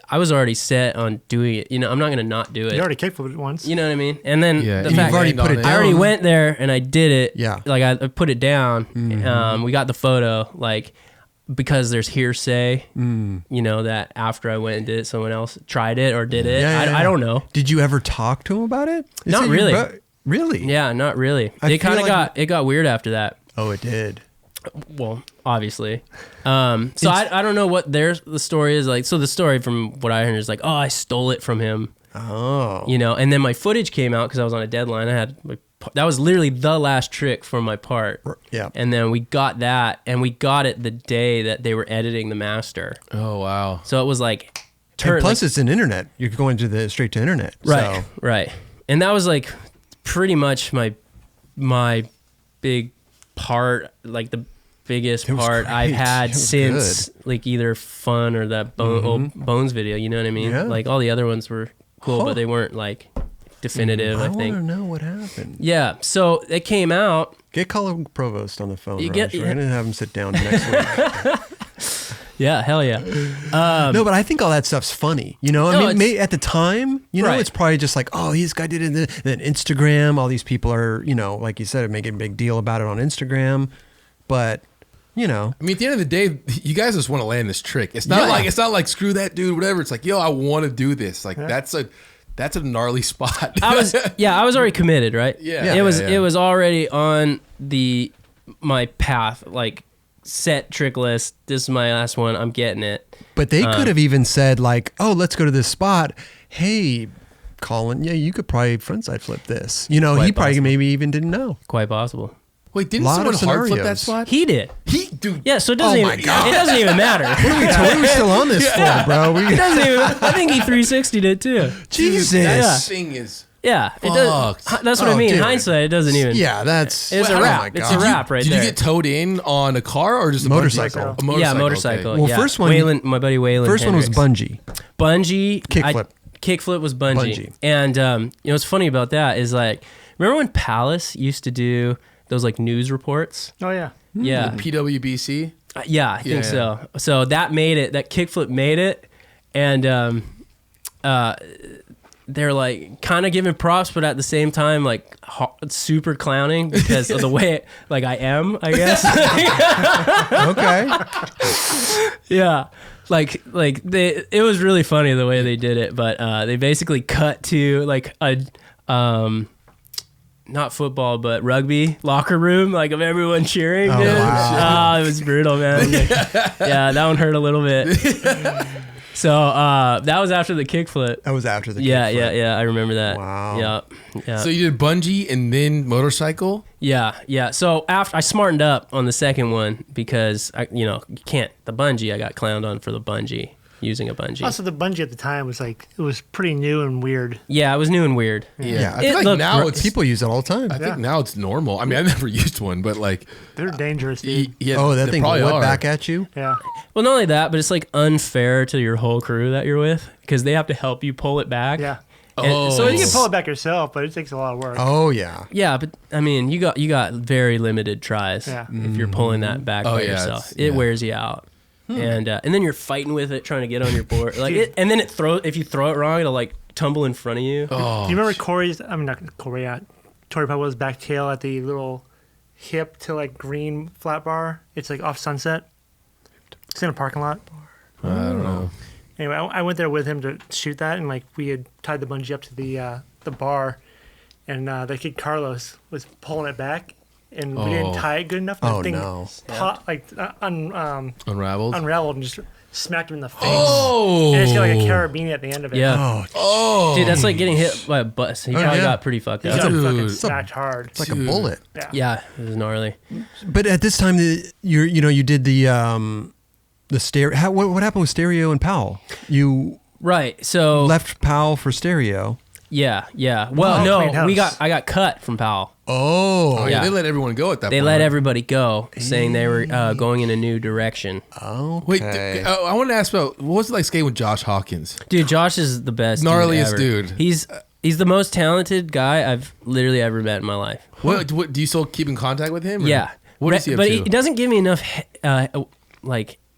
I was already set on doing it. I'm not gonna not do it. You already kickflipped it once. You know what I mean? And then Yeah, the and fact you've already put it I down. already went there and I did it. Yeah. Like I put it down. We got the photo. Like, because there's hearsay. That after I went and did it, someone else tried it or did it. I don't know. Did you ever talk to him about it? Not it really. Really? Yeah, not really. I It kind feel of like- got weird after that. Oh, it did. Well, obviously. So I don't know what the story is like. So the story from what I heard is like, oh, I stole it from him. Oh. And then my footage came out because I was on a deadline. That was literally the last trick for my part. Yeah. And then we got that, and we got it the day that they were editing the master. Oh, wow. So it was like, And plus, it's an internet. You're going to straight to internet. right, So. right. And that was like pretty much my big part, like the biggest It was part great. I've It had was since like either Fun or that old Bones video. You know what I mean? Yeah. Like all the other ones were cool, but they weren't like definitive. I I think. want to know what happened. Yeah. So it came out. Get Colin Provost on the phone. You Raj. get- We're going to have him sit down next week. Yeah. Hell yeah. No, but I think all that stuff's funny. No, I mean, it's- at the time, Right. it's probably just like, oh, this guy did it. Then Instagram, all these people are, like you said, making a big deal about it on Instagram. But, I mean, at the end of the day, you guys just want to land this trick. It's not like screw that dude, whatever. It's like, yo, I want to do this. Like that's a gnarly spot. I was already committed, right? Yeah. It was Yeah. it was already on my path, like set trick list. This is my last one. I'm getting it. But they could have even said like, oh, let's go to this spot. Hey, Colin, yeah, you could probably frontside flip this. He probably possible. maybe even didn't know. Quite possible. Wait, didn't Lot of someone hard flip that scenarios. spot? He did. Dude. Yeah, so it doesn't Oh even. my God. It doesn't even matter. What are we still on this for, bro? It doesn't even. I think he 360 did too. Jesus. That thing is. Yeah, it does. Fucked. That's what I Oh, mean. dude. Hindsight, it doesn't even. Yeah, that's... It's a oh wrap. my It's God. a wrap right Did there. you get towed in on a car or just a Motorcycle. bungee? Yeah, motorcycle. Well, yeah. first one- Waylon, my buddy Waylon. First one was Hendricks. bungee. Bungee. Kickflip. Kickflip was bungee. Bungee. And what's funny about that is like, remember when Palace used to do those like news reports? Oh yeah. Yeah. PWBC? Yeah, I think Yeah. so. So that made it. That kickflip made it, and they're like kind of giving props, but at the same time like super clowning because of the way like I am, I guess. Okay. Yeah, like it was really funny the way they did it, but they basically cut to like a not football, but rugby locker room, like of everyone cheering. Oh, Dude. wow. Oh, it was brutal, man. Yeah, that one hurt a little bit. So that was after the kickflip. That was after the Yeah, kickflip. yeah. I remember that. Wow. Yeah. So you did bungee and then motorcycle? Yeah. So after I smartened up on the second one because you can't the bungee. I got clowned on for the bungee, using a bungee. Also, the bungee at the time was like it was pretty new and weird. Yeah, it was new and weird. Yeah, I feel It like looked now gr- it's People use it all the time. I think now it's normal. I mean, I've never used one, but like, They're dangerous, dude. yeah, Oh, that they thing probably went are. back at you? Yeah. Well, not only that, but it's like unfair to your whole crew that you're with because they have to help you pull it back. Yeah. And Oh. so You can pull it back yourself, but it takes a lot of work. Oh, yeah. yeah, but I mean, you got very limited tries Yeah. if you're pulling that back Oh, by yeah, yourself. it's- It yeah. wears you out. And then you're fighting with it, trying to get on your board. Like, and then if you throw it wrong, it'll like tumble in front of you. Oh, Do you remember not Corey, Tori Powell's back tail at the little hip to like green flat bar? It's like off Sunset. It's in a parking lot. I don't know. Anyway, I went there with him to shoot that, and like we had tied the bungee up to the bar, and the kid Carlos was pulling it back, and we didn't tie it good enough. And Oh, the thing no. Unraveled? unraveled and just smacked him in the face. Oh. And it's got like a carabiner at the end of it. Yeah. Oh, Dude, that's like getting hit by a bus. He probably yeah. got pretty fucked He up. got Dude. fucking smacked hard. it's like a bullet. Yeah. Yeah, it was gnarly. But at this time, you did the stereo. What happened with Stereo and Powell? You Right. So left Powell for Stereo. yeah. Well, Wow. Clean no, house. I got cut from Powell. Oh, Oh, yeah. Yeah. They let everyone go at that They point. let everybody go, saying they were going in a new direction. okay. Wait, I wanted to ask about what was it like skating with Josh Hawkins? Dude, Josh is the best, Gnarliest ever. dude. He's the most talented guy I've literally ever met in my life. What do you still keep in contact with him? or- Yeah. What is he up but to? he doesn't give me enough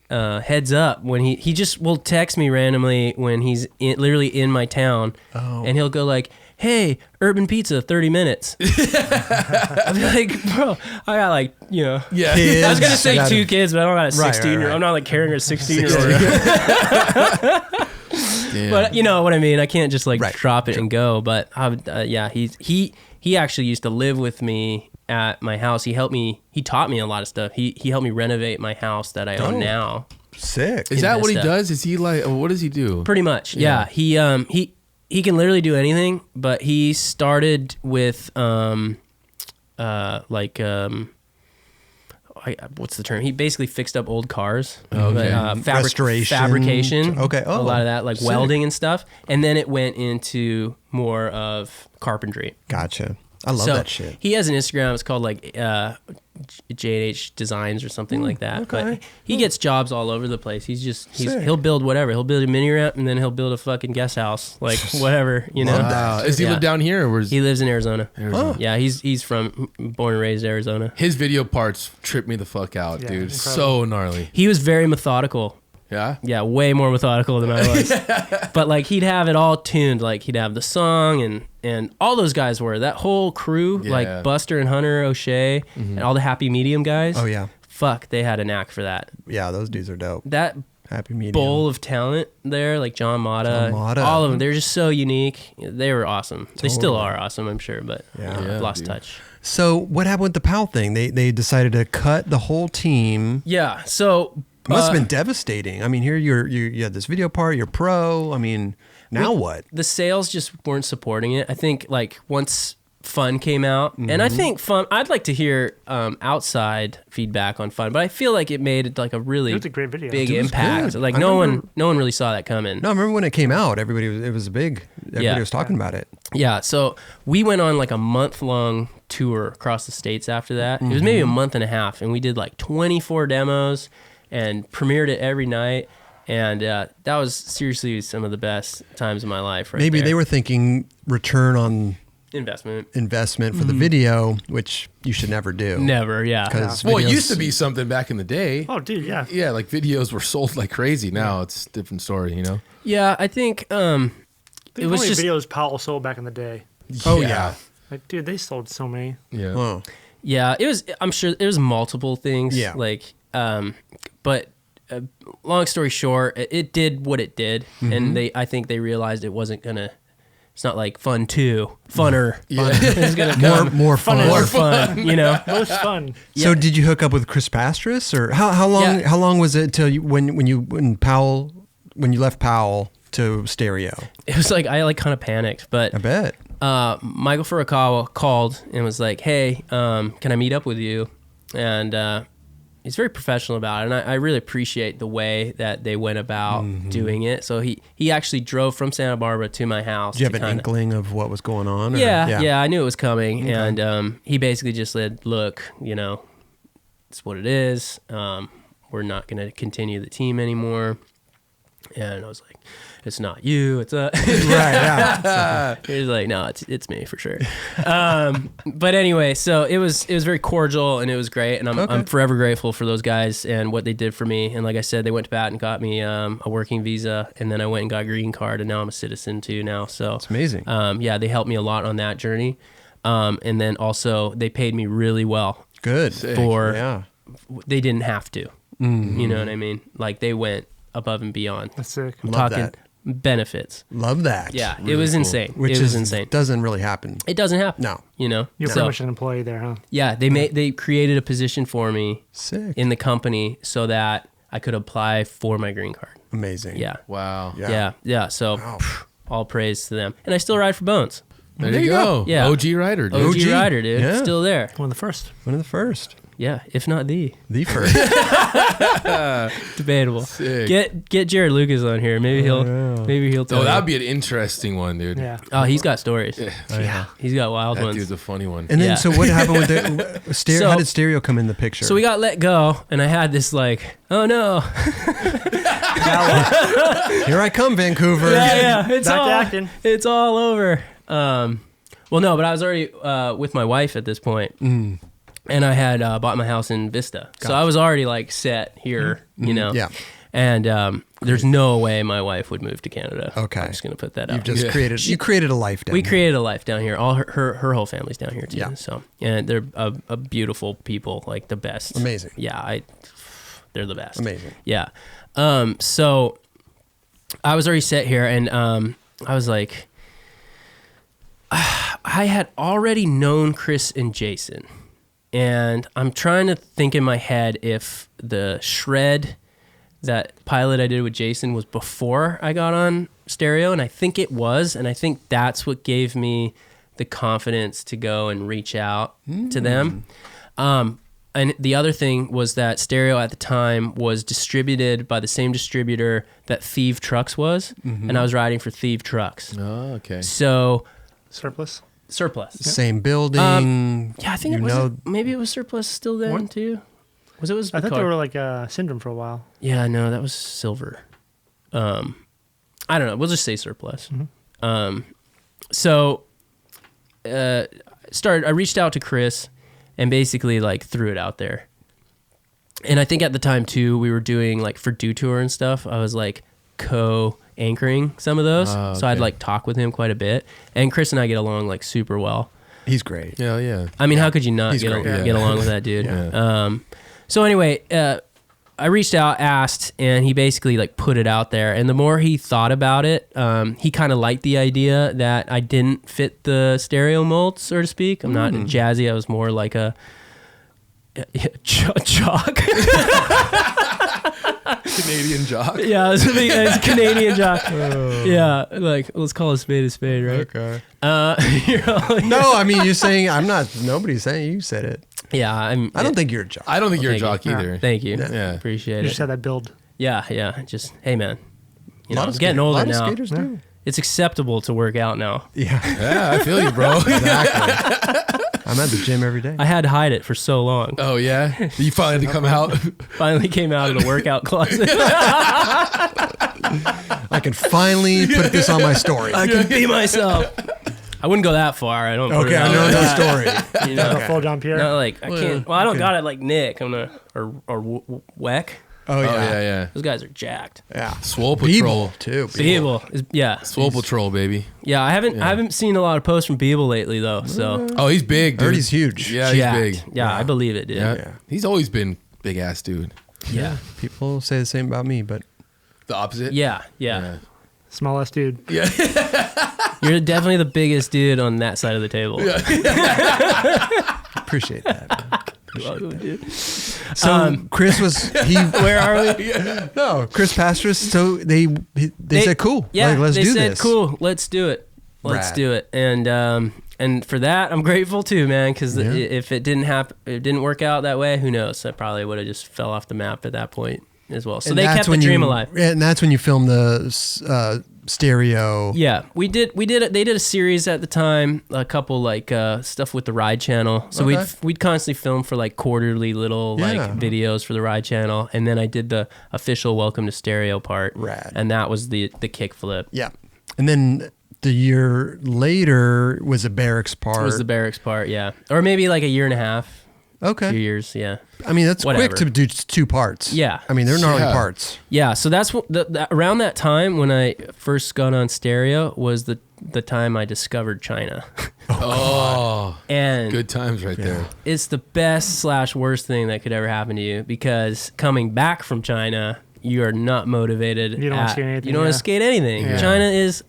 heads up when he just will text me randomly when he's literally in my town, and he'll go like, "Hey, Urban Pizza, 30 minutes." I'll be like, "Bro, I got like Yeah. Kids. I was gonna say I got 2 kids, but I don't got a Right, 16 year. right. I'm not like carrying a 16-year-old. Damn. But you know what I mean. I can't just like Right. drop it and go. But yeah, he actually used to live with me at my house. He helped me. He taught me a lot of stuff. He helped me renovate my house that I own Oh. now. Sick. Is that what he messed up. does? Is he like, what does he do? Pretty much, yeah. He can literally do anything. But he started with what's the term? He basically fixed up old cars. Okay. Restoration. Fabrication. Okay. A Oh, lot of that, like sick. welding and stuff. And then it went into more of carpentry. Gotcha. I love So that shit. he has an Instagram. It's called like J&H Designs or something like that. okay. But he gets jobs all over the place. Sick. He'll build whatever. He'll build a mini ramp and then he'll build a fucking guest house, like whatever, you know. Wow. Does he Yeah. live down here or was He lives in Arizona. Arizona? Yeah, he's born and raised Arizona. His video parts trip me the fuck out, Yeah, dude. incredible. So gnarly. He was very methodical. Yeah. Yeah, way more methodical than I was. But like he'd have it all tuned. Like he'd have the song and all those guys were that whole crew, Yeah. like Buster and Hunter O'Shea and all the Happy Medium guys. Oh, yeah. Fuck, they had a knack for that. Yeah, those dudes are dope. That Happy medium. bowl of talent there, like John Mata, John Mata. all of them. They're just so unique. They were awesome. They still Totally. are awesome, I'm sure, but Yeah. Yeah, lost dude. touch. So what happened with the Powell thing? They decided to cut the whole team. Yeah, so It must have been devastating. I mean, here you had this video part. You're pro. I mean, now what? the sales just weren't supporting it. I think like once Fun came out, and I think Fun. I'd like to hear outside feedback on Fun, but I feel like it made like a really It was a great video. big It was impact. good. Like I no remember- one really saw that coming. No, I remember when it came out. It was big. Everybody was talking about it. Yeah, so we went on like a month-long tour across the states after that. It was maybe a month and a half, and we did like 24 demos and premiered it every night. And that was seriously some of the best times of my life. Right Maybe there. they were thinking return on investment for the video, which you should never do. Never, yeah. 'Cause Well, it videos- used to be something back in the day. Oh, dude, yeah. Yeah, like videos were sold like crazy. Now it's a different story, you know? Yeah, I think it was just videos Powell sold back in the day. Oh, yeah. Like, dude, they sold so many. Yeah. Oh, yeah. It was. I'm sure it was multiple things. Yeah. Like, but long story short, it did what it did, and I think they realized it wasn't gonna. It's not like Fun 2, funner. Yeah. It's gonna come more fun. more fun. You know. Most fun. So did you hook up with Chris Pastris, or how long? Yeah. How long was it till you when you left Powell to Stereo? It was like I kind of panicked, but I bet. Michael Furukawa called and was like, "Hey, can I meet up with you?" And he's very professional about it, and I really appreciate the way that they went about doing it. So he actually drove from Santa Barbara to my house. Did you have to an inkling of what was going on? Or? Yeah, I knew it was coming, and he basically just said, "Look, it's what it is. We're not going to continue the team anymore." And I was like, "It's not you. It's Right. Yeah. He was like, "No, it's me for sure." But anyway, so it was very cordial and it was great, and I'm forever grateful for those guys and what they did for me. And like I said, they went to bat and got me a working visa, and then I went and got a green card, and now I'm a citizen too now. So It's amazing. yeah, they helped me a lot on that journey, and then also they paid me really well. Good. For Yeah. they didn't have to. You know what I mean? Like they went above and beyond. That's sick. I'm Love talking that. benefits. Love that. Yeah, Really it was cool. insane. Which it was is insane. Doesn't really happen. It doesn't happen. No. You're Pretty much an employee there, huh? Yeah, they created a position for me Sick. in the company so that I could apply for my green card. Amazing. Yeah. Wow. Yeah. So Wow. all praise to them. And I still ride for Bones. There you go. Yeah. OG rider, dude. OG rider, dude. Yeah. Still there. One of the first. One of the first. Yeah, if not the. The first. Debatable. Sick. Get Jared Lucas on here. Maybe he'll tell Oh, you. that'd be an interesting one, dude. Yeah. Oh, he's got stories. Yeah. He's got wild That ones. dude's a funny one. And then, Yeah. so what happened with the stereo? So- How did stereo come in the picture? So we got let go, and I had this like, oh no, Here I come, Vancouver. yeah, it's Back to all acting. it's all over. Well, no, but I was already with my wife at this point, and I had bought my house in Vista, so I was already like set here, you know. Yeah. And there's no way my wife would move to Canada. Okay. I'm just gonna put that You've out. just Yeah. created a life down We here. created a life down here. All her whole family's down here too. Yeah. So and they're a beautiful people, like the best. Amazing. Yeah, they're the best. Amazing. Yeah. So I was already set here, and I was like, I had already known Chris and Jason, and I'm trying to think in my head if the shred, that pilot I did with Jason, was before I got on Stereo, and I think it was, and I think that's what gave me the confidence to go and reach out to them. And the other thing was that Stereo at the time was distributed by the same distributor that Thieve Trucks was, and I was riding for Thieve Trucks. Oh, okay. So Surplus. Surplus. Same building. Yeah, I think it was. Maybe it was Surplus still then What? too. Was it? Was I thought they Picard? were like Syndrome for a while. Yeah, no, that was Silver. I don't know. We'll just say Surplus. So I reached out to Chris and basically like threw it out there. And I think at the time too, we were doing like for Do Tour and stuff. I was like co-anchoring some of those. Oh, So I'd okay. like talk with him quite a bit. And Chris and I get along like super well. He's great. Yeah, yeah. I mean, how could you not He's get, great, yeah. get along with that dude? Yeah. So anyway, I reached out, asked, and he basically like put it out there. And the more he thought about it, he kind of liked the idea that I didn't fit the stereo mold, so to speak. I'm not jazzy. I was more like a jock. Canadian jock. Yeah, it's a Canadian jock. Yeah, like let's call a spade, right? Okay. You're No, I mean, you're saying I'm not. Nobody's saying you said it. yeah, I don't think you're a jock. I don't think you're a thank jock you. either. Thank you. Yeah. Appreciate You it. just had that build. Yeah. Just hey, man. You know, A lot I'm of getting skate- older a lot of now. skaters do. It's acceptable to work out now. Yeah, Yeah, I feel you, bro. exactly. I'm at the gym every day. I had to hide it for so long. Oh yeah, you finally had to come out. Finally came out of the workout closet. I can finally put this on my story. I can be myself. I wouldn't go that far. I don't. put Okay, it I out know like the that. story. You know, Like a full John Pierre. not like I can't. Well, I don't okay. got it like Nick. I'm gonna or Weck. Oh Oh yeah, yeah. Those guys are jacked. yeah. Swole Patrol. Beeble too. Beeble, yeah, Swole Patrol, baby. yeah. I haven't seen a lot of posts from Beeble lately though. So Oh, he's big, dude. Heard he's huge. Yeah, jacked. he's big. Yeah, I believe it, dude. Yeah. Yeah. He's always been big ass dude. Yeah. People say the same about me, but The opposite. Yeah. Smallest dude. Yeah. You're definitely the biggest dude on that side of the table. appreciate that. Welcome, dude. So Chris was he? Where are we? No, Chris Pastras. So they said cool. Yeah, like, let's they do said this. cool. Let's do it. Let's Rad. do it. And for that, I'm grateful too, man. Because Yeah. if it didn't happen, it didn't work out that way. Who knows? I probably would have just fell off the map at that point as well. So And they that's kept the when dream you- alive. Yeah, and that's when you filmed the stereo. Yeah, we did. They did a series at the time, a couple like stuff with the Ride Channel. So Okay. we'd constantly film for like quarterly little Yeah. like videos for the Ride Channel, and then I did the official Welcome to Stereo part. Rad. And that was the kickflip. Yeah, and then the year later was a Berrics part. It was the Berrics part, yeah, or maybe like a year and a half, 2 okay. years, yeah. I mean, that's Whatever. quick to do 2 parts. Yeah. I mean, they're gnarly Yeah. parts. Yeah, so that's what around that time when I first got on stereo was the time I discovered China. Oh, And good times right there. it's the best / worst thing that could ever happen to you, because coming back from China, you are not motivated. You don't wanna skate anything, You don't want yeah. to skate anything. Yeah. China is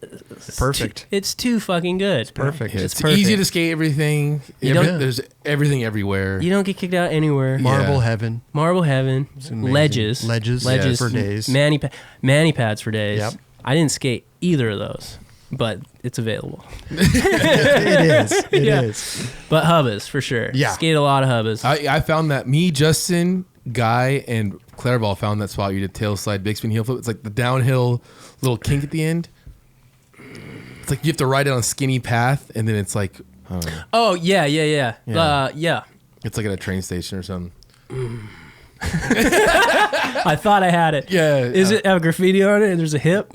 Perfect. It's too fucking good. Perfect. Yeah, It's it's perfect. easy to skate everything. You don't- There's everything everywhere. You don't get kicked out anywhere. Marble Yeah. heaven. Marble heaven, amazing. ledges, Ledges for days. mani pads for days. Yep. I didn't skate either of those, but it's available. It is. It is. Yeah. But hubbas for sure. Yeah. Skate a lot of hubbas. I found that me, Justin, Guy, and Clairval found that spot you did tail slide, big spin, heel flip. It's like the downhill little kink at the end. It's like you have to ride it on a skinny path, and then it's like, I don't know, Oh yeah. Yeah. Yeah. it's like at a train station or something. I thought I had it. Yeah. Is it have a graffiti on it and there's a hip?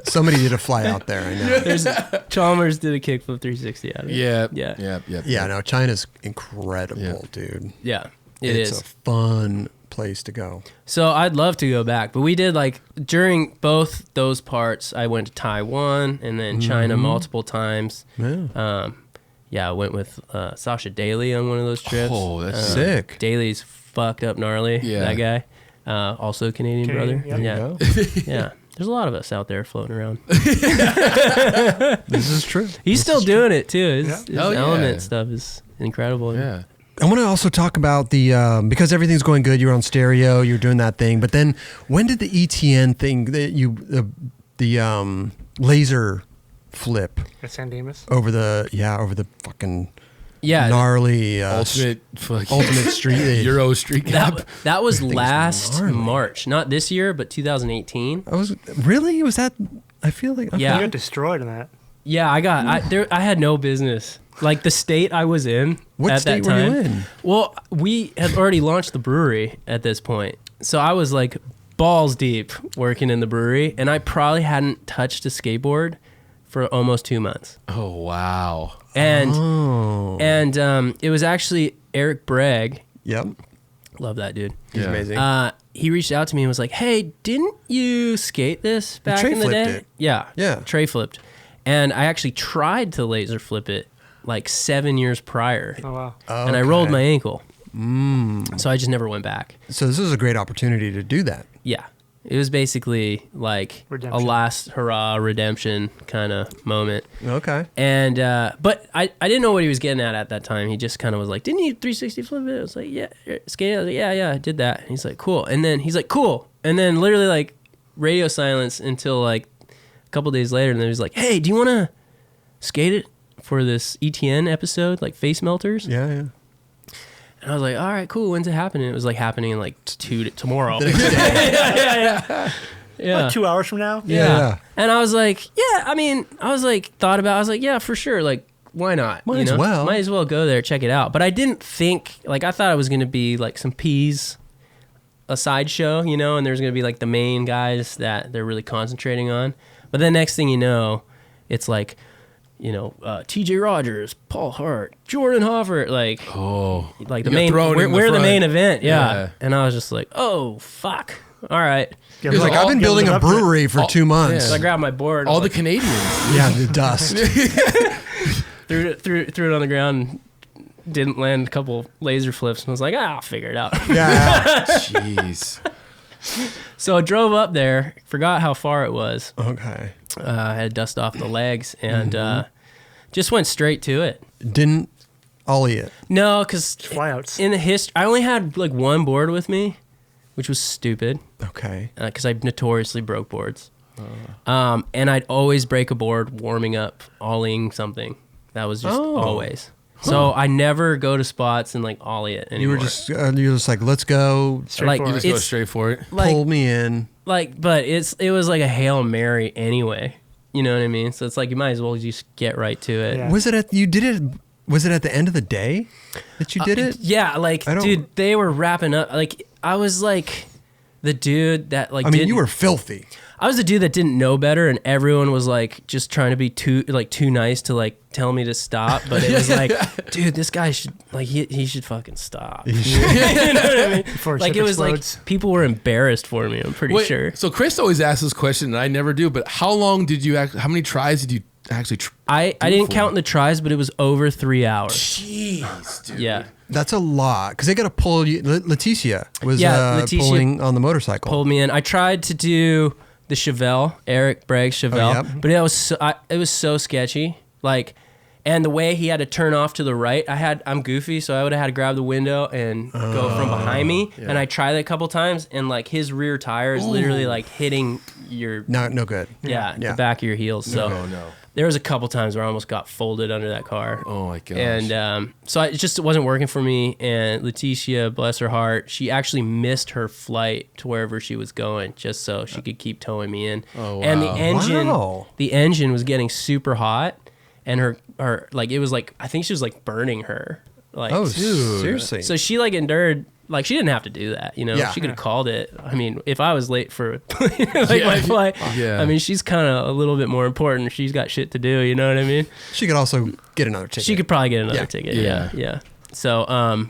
Somebody did a fly out there. I know. There's Chalmers did a kickflip 360 out of it. Yeah. Yeah. Yeah. Yeah, no, China's incredible, Yeah. dude. Yeah. It It's is. a fun place to go. So I'd love to go back, but we did like during both those parts. I went to Taiwan and then China multiple times. Yeah. Yeah, I went with Sasha Daly on one of those trips. Oh, that's Sick. Daly's fucked up gnarly. Yeah. That guy. Also a Canadian Canadian, brother. yep. Yeah. There you go. Yeah. There's a lot of us out there floating around. This is true. He's still doing it too. His Oh, yeah. element stuff is incredible. Yeah. I want to also talk about the because everything's going good. You're on stereo. You're doing that thing. But then, when did the ETN thing that you the laser flip At San Dimas. over the fucking Yeah. gnarly Ultimate fucking ultimate street Euro street cap. That was thing's last gnarly. March, not this year, but 2018. I was really was that? I feel like Yeah. You got destroyed in that. Yeah, I had no business. Like the state I was in What at state that time. were you in? Well, we had already launched the brewery at this point. So I was like balls deep working in the brewery, and I probably hadn't touched a skateboard for almost 2 months. Oh wow. And Oh, it was actually Eric Bragg. yep, Love that dude. he's Yeah. amazing. He reached out to me and was like, "Hey, didn't you skate this back tray in the flipped day?" it. Yeah, Yeah. tray flipped, and I actually tried to laser flip it like 7 years prior, Oh wow. and I rolled Okay. my ankle, so I just never went back. So this is a great opportunity to do that. Yeah, It was basically like Redemption. a last hurrah redemption kind of moment. Okay. And but I didn't know what he was getting at that time. He just kind of was like, "Didn't you 360 flip it?" I was like, "Yeah, skate." I was like, "Yeah, I did that." And he's like, "Cool." And then he's like, "Cool." And then literally like radio silence until like a couple days later, and then he's like, "Hey, do you want to skate it for this ETN episode, like Face Melters?" Yeah. And I was like, "All right, cool. When's it happening?" It was like happening in like tomorrow. The next day. Yeah. Like 2 hours from now. Yeah. And I was like, yeah, I mean, I was like, yeah, for sure. Like, why not? Might as well. Might as well go there, check it out. But I didn't think, like, I thought it was going to be like some peas, a sideshow, and there's going to be like the main guys that they're really concentrating on. But then next thing you know, it's like, TJ Rogers, Paul Hart, Jordan Hoffart, like the main, we're the main event. Yeah. And I was just like, oh, fuck. All right. He was like, I've been building a brewery for 2 months. So I grabbed my board. All the like, Canadians. Yeah, the dust. threw it on the ground, didn't land a couple laser flips, and was like, I'll figure it out. Yeah. Jeez. So I drove up there, forgot how far it was. Okay. I had to dust off the legs, and just went straight to it. Didn't ollie it. No, because Flyouts. in the history, I only had like one board with me, which was stupid. Okay. Because I notoriously broke boards. And I'd always break a board warming up, ollieing something. That was just always. So I never go to spots and like ollie it anymore. You were just like, let's go. Like, You just go straight for it. like, Pull me in. Like, but it was like a Hail Mary anyway. You know what I mean? So it's like you might as well just get right to it. Yeah. Was it at the end of the day that you did it? Yeah, like, dude, they were wrapping up. Like, I was like the dude that like. I mean, you were filthy. I was the dude that didn't know better, and everyone was like just trying to be too nice to like tell me to stop. But it was like, dude, this guy should like he should fucking stop. You know what I mean? Before Like ship it was explodes. like people were embarrassed for me. I'm pretty sure. So Chris always asks this question, and I never do. But how many tries did you actually? I didn't count the tries, but it was over 3 hours. Jeez, dude. Yeah. That's a lot because they got to pull you. Leticia was Leticia pulling on the motorcycle. Pulled me in. I tried to do the Chevelle, Eric Bragg's Chevelle, yep. but it was so sketchy. Like, and the way he had to turn off to the right, I'm goofy, so I would have had to grab the window and go from behind me. Yeah. And I tried that a couple times, and like his rear tire is literally like hitting your no good. the back of your heels. So No. there was a couple times where I almost got folded under that car. Oh my gosh. And so it wasn't working for me. And Leticia, bless her heart, she actually missed her flight to wherever she was going just so she could keep towing me in. Oh, wow. And the engine was getting super hot, and her like it was like I think she was like burning her. Like, oh, dude. Seriously. So she like endured. Like, she didn't have to do that, Yeah. She could have called it. I mean, if I was late for my flight, I mean, she's kind of a little bit more important. She's got shit to do, you know what I mean? She could also get another ticket. She could probably get another ticket. Yeah. So,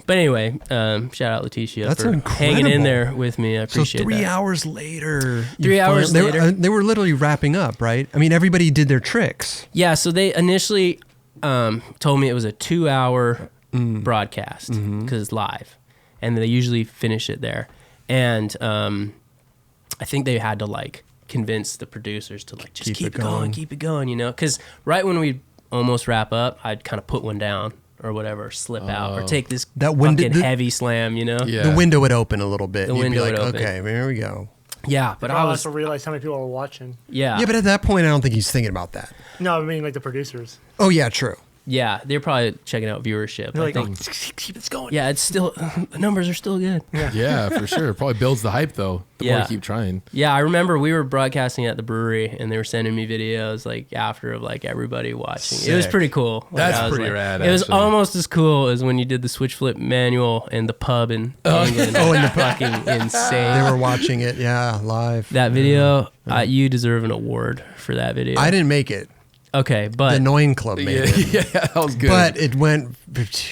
but anyway, shout out Leticia That's for incredible. hanging in there with me. I appreciate so 3 that. hours later. 3 hours later. They were literally wrapping up, right? I mean, everybody did their tricks. Yeah, so they initially told me it was a 2-hour broadcast because it's live. And they usually finish it there. And I think they had to like convince the producers to like just keep it going, Because right when we almost wrap up, I'd kind of put one down or whatever, slip out, or take this fucking heavy slam, Yeah. The window would open a little bit. The You'd be window like, would open. okay, here we go. Yeah, but I I was also realized how many people are watching. yeah, But at that point, I don't think he's thinking about that. No, I mean like the producers. Oh, yeah, true. yeah, they're probably checking out viewership. They're I like, think. keep it going. Yeah, it's still the numbers are still good. Yeah, for sure. It probably builds the hype though. The more you keep trying. Yeah, I remember we were broadcasting at the brewery, and they were sending me videos like after of like everybody watching. It was Sick. pretty cool. Like, That's I was pretty rad, It was actually. almost as cool as when you did the switch flip manual in the pub in England. Oh, in the fucking insane. They were watching it, live. That video, you deserve an award for that video. I didn't make it. Okay, The but Annoying Club made it. Yeah, that was good. But it went,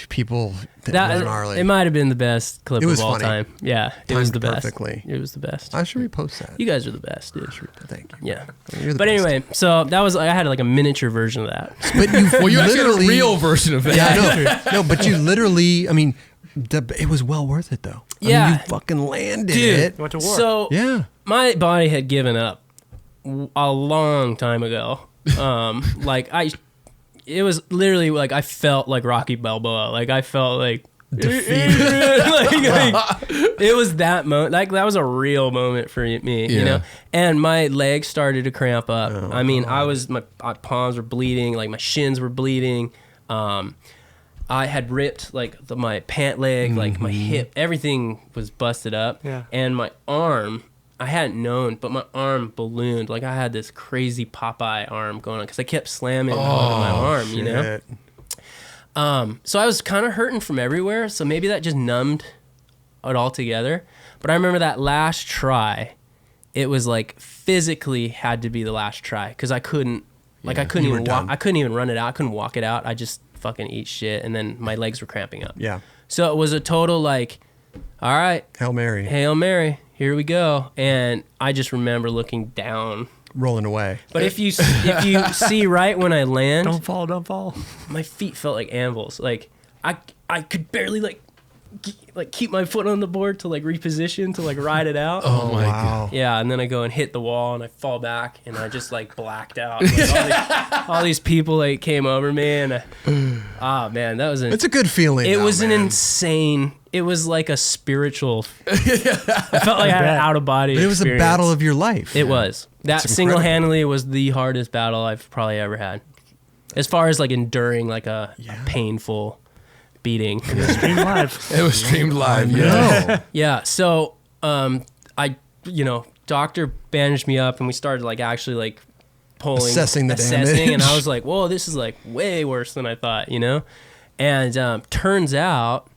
people, that went that gnarly. it might have been the best clip It was of all funny. time. Yeah, it was Timed the best. perfectly. It was the best. I should repost that. You guys are the best, dude. Thank you. Yeah. You're the But best. anyway, so that was I had like a miniature version of that. But you well, you actually literally had a real version of that. Yeah, no, but you literally, I mean, it was well worth it though. Yeah. I mean, you fucking landed Dude. it. You went to war. So Yeah. my body had given up a long time ago. It was literally like I felt like Rocky Balboa. Like I felt like Defeated. it was that moment. Like that was a real moment for me, you know. And my legs started to cramp up. I mean, my palms were bleeding. Like my shins were bleeding. I had ripped like my pant leg, like my hip. Everything was busted up. Yeah. And my arm. I hadn't known, but my arm ballooned. Like I had this crazy Popeye arm going on because I kept slamming onto my arm, you know? So I was kind of hurting from everywhere. So maybe that just numbed it all together. But I remember that last try, it was like physically had to be the last try because I couldn't even walk. I couldn't even run it out. I couldn't walk it out. I just fucking eat shit. And then my legs were cramping up. Yeah. So it was a total like, all right. Hail Mary. Hail Mary. Here we go. And I just remember looking down, rolling away. but if you see right when I land, Don't fall. my feet felt like anvils. Like I could barely like keep my foot on the board to like reposition to like ride it out. Oh my God. Yeah, and then I go and hit the wall and I fall back and I just like blacked out. Like, all these people like came over me and man, that was It's a good feeling. it though, was man. an insane. It was like a spiritual. I felt like I had an out of body. But it was a battle of your life. It was. That It's incredible. single-handedly was the hardest battle I've probably ever had. As far as like enduring like a painful beating. Stream live. It was streamed live. No. Yeah. So doctor bandaged me up and we started like actually like Assessing the and damage. I was like, whoa, this is like way worse than I thought, you know? And turns out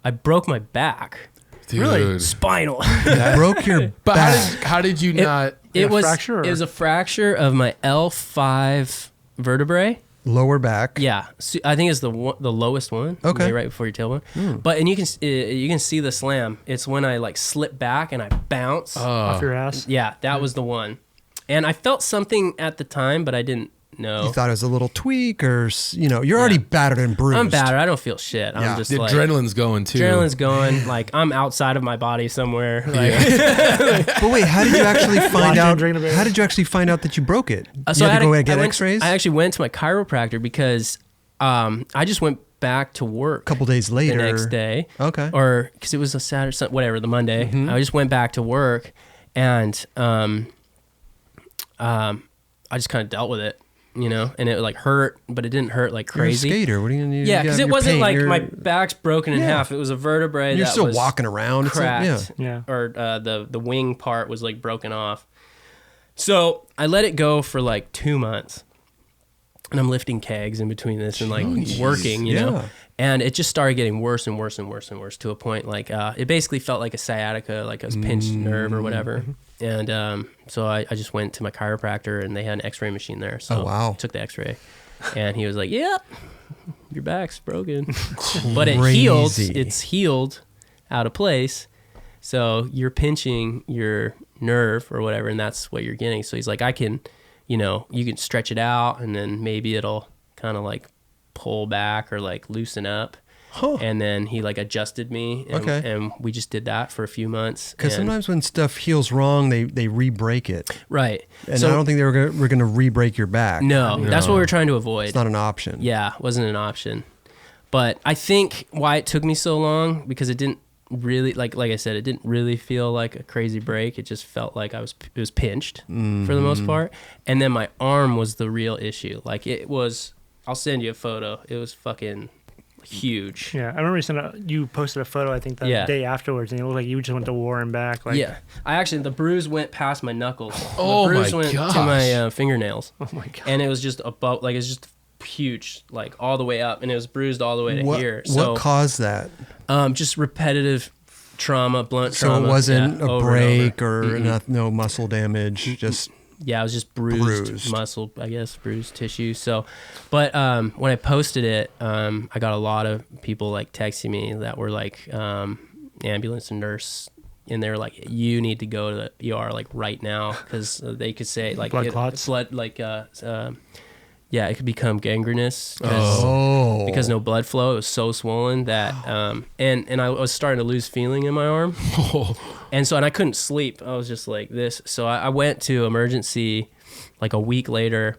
I broke my back. Dude. Really? Spinal. Broke your But back. how did you not? It was fracture, or- it was a fracture of my L5 vertebrae. Lower back. Yeah, so I think it's the lowest one. Okay. Maybe right before your tailbone. But and you can see the slam. It's when I like slip back and I bounce. Off your ass. Yeah, that was the one. And I felt something at the time, but I didn't know. You thought it was a little tweak or, you're already battered and bruised. I'm battered. I don't feel shit. Yeah. I'm just The like adrenaline's going too. adrenaline's going. Like I'm outside of my body somewhere. Like, But wait, how did you actually find Watching out? Drink a Bear. How did you actually find out that you broke it? So you had to go I get went- X-rays. I actually went to my chiropractor because I just went back to work a couple days later. the next day. Okay. Or because it was a Saturday, whatever, the Monday. I just went back to work and I just kind of dealt with it, and it like hurt, but it didn't hurt like crazy. You're a skater. What are you gonna do? Yeah, because it wasn't pain. like my back's broken in half. It was a vertebrae You're that still was walking around. It's like- cracked. Yeah. Or the wing part was like broken off. So I let it go for like 2 months. And I'm lifting kegs in between this and like working, you know? And it just started getting worse and worse and worse and worse to a point like it basically felt like a sciatica, like a pinched nerve or whatever. And so I just went to my chiropractor and they had an x-ray machine there. So Oh, wow. I took the x-ray and he was like, yep, your back's broken. But it healed. Crazy. It's healed out of place. So you're pinching your nerve or whatever, and that's what you're getting. So he's like, I can, you can stretch it out and then maybe it'll kind of like pull back or like loosen up. Huh. And then he like adjusted me and we just did that for a few months. Because And- sometimes when stuff heals wrong, they re-break it. Right. And So I don't think we're going to re-break your back. no, that's what we were trying to avoid. It's not an option. Yeah, wasn't an option. But I think why it took me so long, because it didn't really, like I said, it didn't really feel like a crazy break. It just felt like it was pinched for the most part. And then my arm was the real issue. Like it was, I'll send you a photo. It was fucking huge. Yeah, I remember you posted a photo, I think, the day afterwards, and it looked like you just went to war and back. Like, Yeah. The bruise went past my knuckles. Oh the bruise my went gosh. to my fingernails. Oh my god. And it was just about, like, it's just huge, like all the way up. And it was bruised all the way to here. So, What caused that? just repetitive trauma, blunt So trauma. it wasn't yeah, a over and break over. or no muscle damage. Just Yeah, it was just bruised muscle, I guess, bruised tissue. So, but when I posted it, I got a lot of people like texting me that were like ambulance and nurse, and they were like, "You need to go to the ER like right now," because they could say like Blood clots? blood like it could become gangrenous because no blood flow. It was so swollen that, and I was starting to lose feeling in my arm. And I couldn't sleep. I was just like this. So I went to emergency like a week later.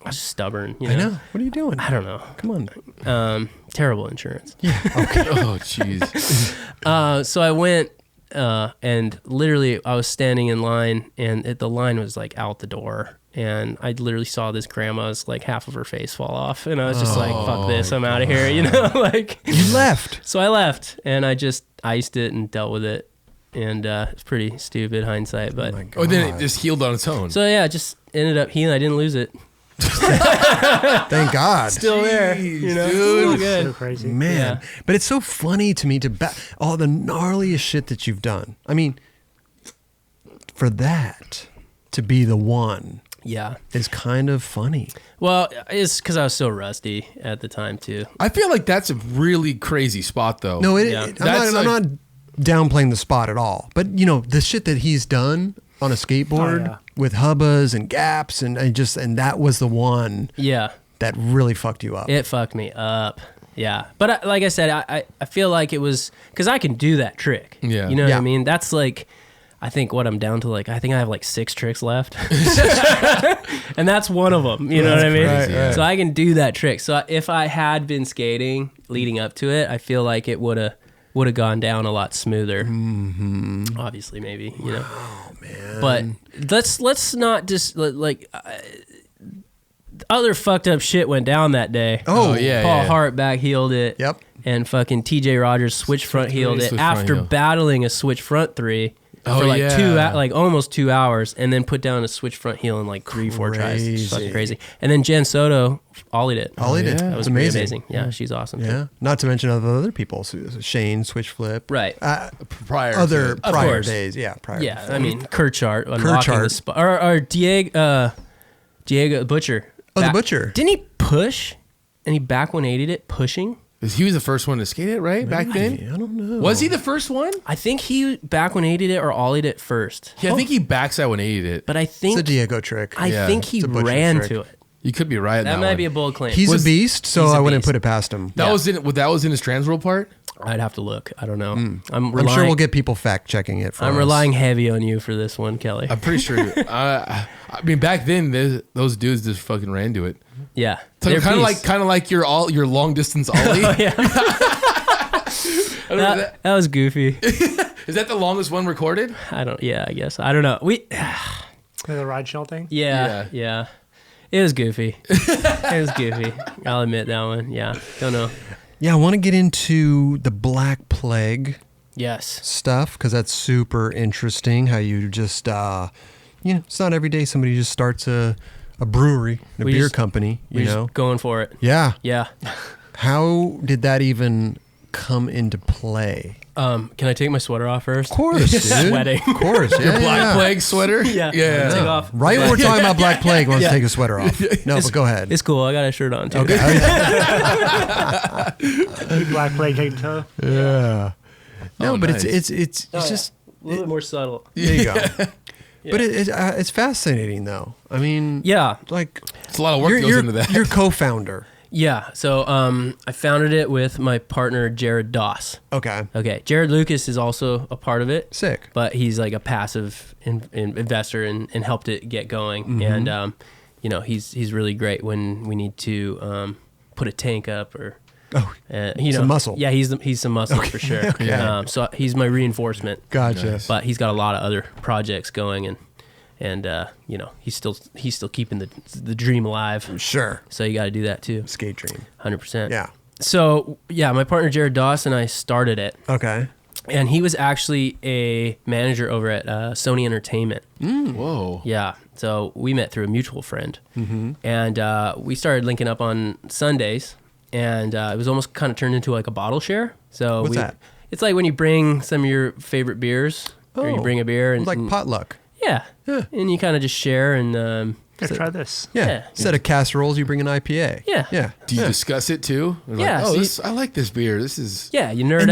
I was stubborn. You know? I know. What are you doing? I don't know. Come on. Terrible insurance. Yeah. Okay. Oh, jeez. So I went, and literally I was standing in line, and the line was like out the door. And I literally saw this grandma's like half of her face fall off, and I was just like, "Fuck this, I'm out of here," you know. Like You left. So I left, and I just iced it and dealt with it, and it's pretty stupid hindsight, but Then it just healed on its own. so yeah, it just ended up healing. I didn't lose it. Thank God. Still there, you know. dude. Still So good. crazy. Man. Yeah. But it's so funny to me all the gnarliest shit that you've done. I mean, for that to be the one Yeah. is kind of funny. Well, it's because I was so rusty at the time too. I feel like that's a really crazy spot, though. No, Yeah. I'm not downplaying the spot at all. But, the shit that he's done on a skateboard yeah. with hubbas and gaps and that was the one Yeah. that really fucked you up. It fucked me up. Yeah. But like I said, I feel like it was because I can do that trick. Yeah. You know what Yeah. I mean? That's like, I think what I'm down to, like, I think I have like 6 tricks left. And that's one of them. You know what I mean? crazy, yeah. So I can do that trick. So if I had been skating leading up to it, I feel like it would have gone down a lot smoother. Mm-hmm. Obviously, maybe, you know. Oh, man. But let's not just other fucked up shit went down that day. Oh, yeah. Paul Hart back heeled it. Yep. And fucking TJ Rogers switch front heeled it Switch front after heel. battling a switch front 3 Oh, for like yeah. almost 2 hours, and then put down a switch front heel in like 3-4 tries. It's fucking Crazy. crazy. And then Jen Soto ollied it. Ollied it. yeah. That was It's pretty amazing. Yeah, she's awesome. too. Yeah. Not to mention other people. So Shane, switch flip. Right. Prior Other to- prior course. days. Yeah. Prior. Yeah, I mean Kirchart unlocking Kirchart. the spot, or Diego Butcher. Oh, the Butcher. Didn't he push? And he back 180'd it pushing. He was the first one to skate it, right? Back then? I don't know. Was he the first one? I think he back 180'd it or ollied it first. Yeah, I think he backside 180'd it. But I It's a think Diego trick. I think he It's a Butcher ran trick. to it. You could be right. on That that might one. be a bold claim. He's Was- a beast, so he's a I wouldn't beast. put it past him. That was in his transworld part. I'd have to look. I don't know. I'm sure we'll get people fact checking it for I'm us. relying heavy on you for this one, Kelly. I'm pretty sure. I mean, back then, those dudes just fucking ran to it. Yeah, So they're kind beasts. of like your long distance ollie. Yeah, that was goofy. Is that the longest one recorded? I don't. Yeah, I guess. I don't know. The ride shell thing. Yeah. It was goofy. It was goofy. I'll admit that one. Yeah. Don't know. Yeah, I want to get into the Black Plague Yes. stuff because that's super interesting. How you just, it's not every day somebody just starts a brewery, a We beer just- company. We're You know, just going for it. yeah. Yeah. How did that even come into play? Can I take my sweater off first? Of course, dude. Sweating. Of course, yeah. Black Plague sweater. Yeah. Yeah. Take off. Right when we're talking about Black Plague, wants Yeah. to take his sweater off. No, but go ahead. It's cool. I got a shirt on too. Okay. Black Plague head to toe. Yeah. No, Oh, but nice. it's Oh, yeah. just A little bit more subtle. there you go. But it's fascinating though. I mean, Yeah. like It's a lot of work goes into that. You're co-founder. Yeah. So I founded it with my partner Jared Doss. Okay. Okay. Jared Lucas is also a part of it. Sick. But he's like a passive investor and helped it get going. Mm-hmm. And he's really great when we need to put a tank up or Oh, some muscle. Yeah, he's some muscle for sure. Okay. Yeah. So he's my reinforcement. gotcha. Nice. But he's got a lot of other projects going and he's still keeping the dream alive. Sure. So you got to do that too. Skate dream. 100%. Yeah. So yeah, my partner Jared Doss and I started it. Okay. And he was actually a manager over at Sony Entertainment. Whoa. Yeah. So we met through a mutual friend. Mm-hmm. And we started linking up on Sundays. And it was almost kind of turned into like a bottle share. So What's that? It's like when you bring some of your favorite beers, or you Oh. bring a beer. And Like potluck. Yeah. Yeah. And you kind of just share and... Yeah, try this. Yeah. Yeah. Instead of casseroles, you bring an IPA. Yeah. Yeah. Do you discuss it too? You're Yeah, Like, so I like this beer. This is. yeah, you nerd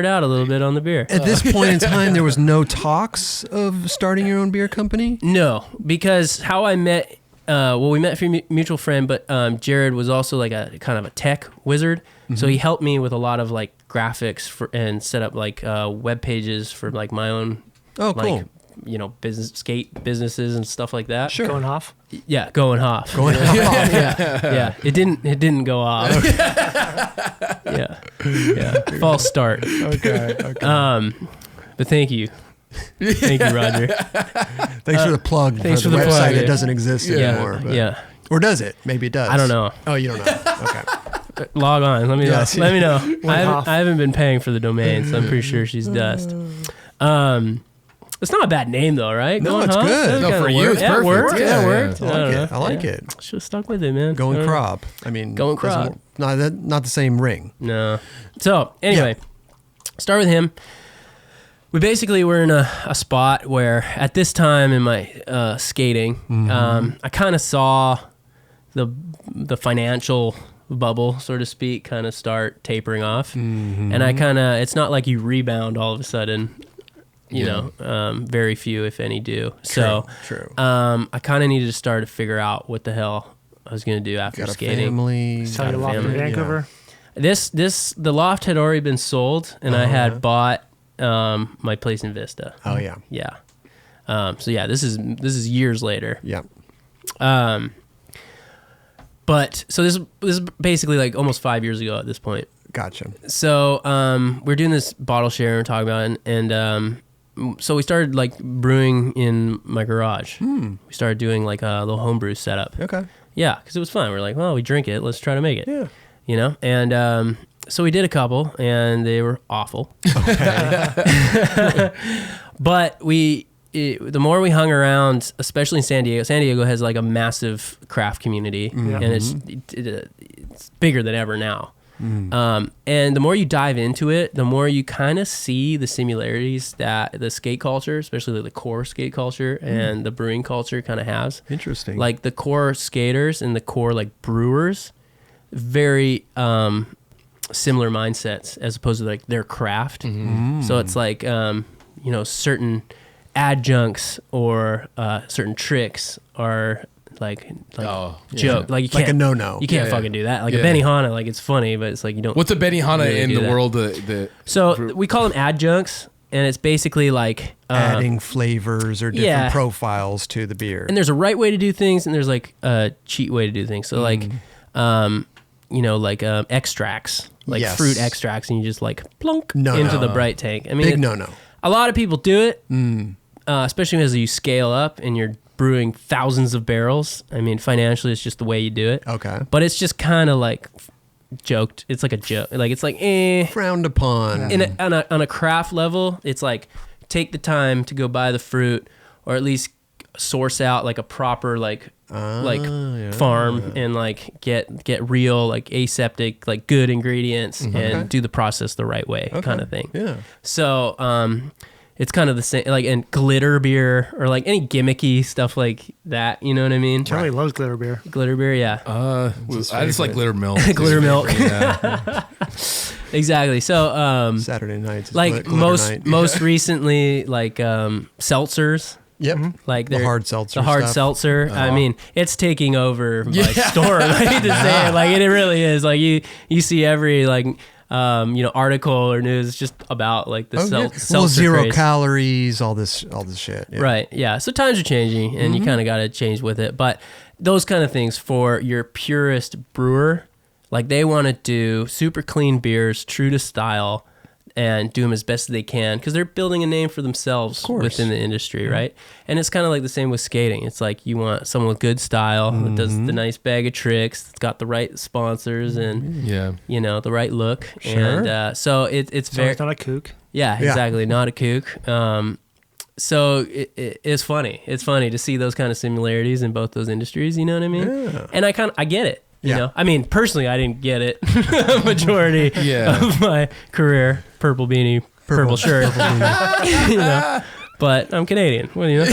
out a little bit on the beer. At this point in time, there was no talks of starting your own beer company. No, because how I met well, we met through a mutual friend, but Jared was also like a kind of a tech wizard. So he helped me with a lot of like graphics and set up like web pages for like my own, like, you know, skate businesses and stuff like that. Sure. Going off? Yeah, going off. Yeah. It didn't go off. Yeah. False start. Okay. But thank you. Thank you, Roger. Thanks for the plug. Thanks for the website plug, that doesn't exist anymore. But. Yeah. Or does it? Maybe it does. I don't know. Oh, you don't know. Okay. Log on. Let me know. Yes. Let me know. I haven't been paying for the domain, so I'm pretty sure she's dust. It's not a bad name though, right? No, it's good. No, for you, it's perfect. It worked. Yeah, It worked. I like it. Should have stuck with it, man. Going crop. I mean, Going crop. Not the same ring. No. So anyway, start with him. We basically were in a spot where at this time in my skating, I kind of saw the financial bubble, so to speak, kind of start tapering off. And I kind of, it's not like you rebound all of a sudden, you know, very few, if any, do. True. I kind of needed to start to figure out what the hell I was going to do after skating. Family. Sell your loft in Vancouver? The loft had already been sold, and I had bought my place in Vista. Oh yeah. Yeah. So yeah, this is years later. Yeah. But so this is basically like almost 5 years ago at this point. Gotcha. So we're doing this bottle share and talking about it, and so we started like brewing in my garage. We started doing like a little homebrew setup. Okay. Yeah, because it was fun. We're like, well, we drink it. Let's try to make it. Yeah. You know, and so we did a couple, and they were awful. But the more we hung around, especially in San Diego has like a massive craft community, and it's bigger than ever now. And the more you dive into it, the more you kind of see the similarities that the skate culture, especially the core skate culture and the brewing culture kind of has. Interesting. Like the core skaters and the core like brewers, very similar mindsets as opposed to like their craft. So it's like, you know, certain adjuncts or certain tricks are like joke. Like you can't, like a no-no. You can't fucking do that. Like a Benihana, like it's funny, but it's like you don't. What's a Benihana really in do the that. world? So we call them adjuncts, and it's basically like adding flavors or different profiles to the beer. And there's a right way to do things, and there's like a cheat way to do things. So like, you know, like extracts, like fruit extracts, and you just like plunk into the bright tank. I mean, big no-no. A lot of people do it, especially as you scale up and you're brewing thousands of barrels. I mean, financially, it's just the way you do it. Okay. But it's just kind of like joked. It's like a joke. Like it's like frowned upon. On a craft level, it's like take the time to go buy the fruit, or at least source out like a proper farm and like get real like aseptic like good ingredients and do the process the right way kind of thing. Yeah. So it's kind of the same, like, and glitter beer or like any gimmicky stuff like that. You know what I mean? Charlie loves glitter beer. Glitter beer, yeah. I just like glitter milk. Glitter milk. Yeah. Exactly. So Saturday nights, like most recently, like seltzers. Yep. Like the hard seltzer. The hard stuff. seltzer. I mean, it's taking over my store. I hate to say it. Like it really is. Like you see every like you know, article or news just about like the seltzer. Well, 0 craze. calories, all this shit. Yeah. Right. Yeah. So times are changing, and you kind of got to change with it. But those kind of things for your purist brewer, like they want to do super clean beers, true to style, and do them as best as they can because they're building a name for themselves within the industry, right? And it's kind of like the same with skating. It's like you want someone with good style that does the nice bag of tricks, that's got the right sponsors and you know, the right look. Sure. And so it's So very it's not a kook. Yeah, exactly, not a kook. So it's funny. It's funny to see those kind of similarities in both those industries. You know what I mean? Yeah. And I get it. You know, I mean, personally, I didn't get it majority of my career. Purple beanie, purple shirt. You know, but I'm Canadian. What do you know?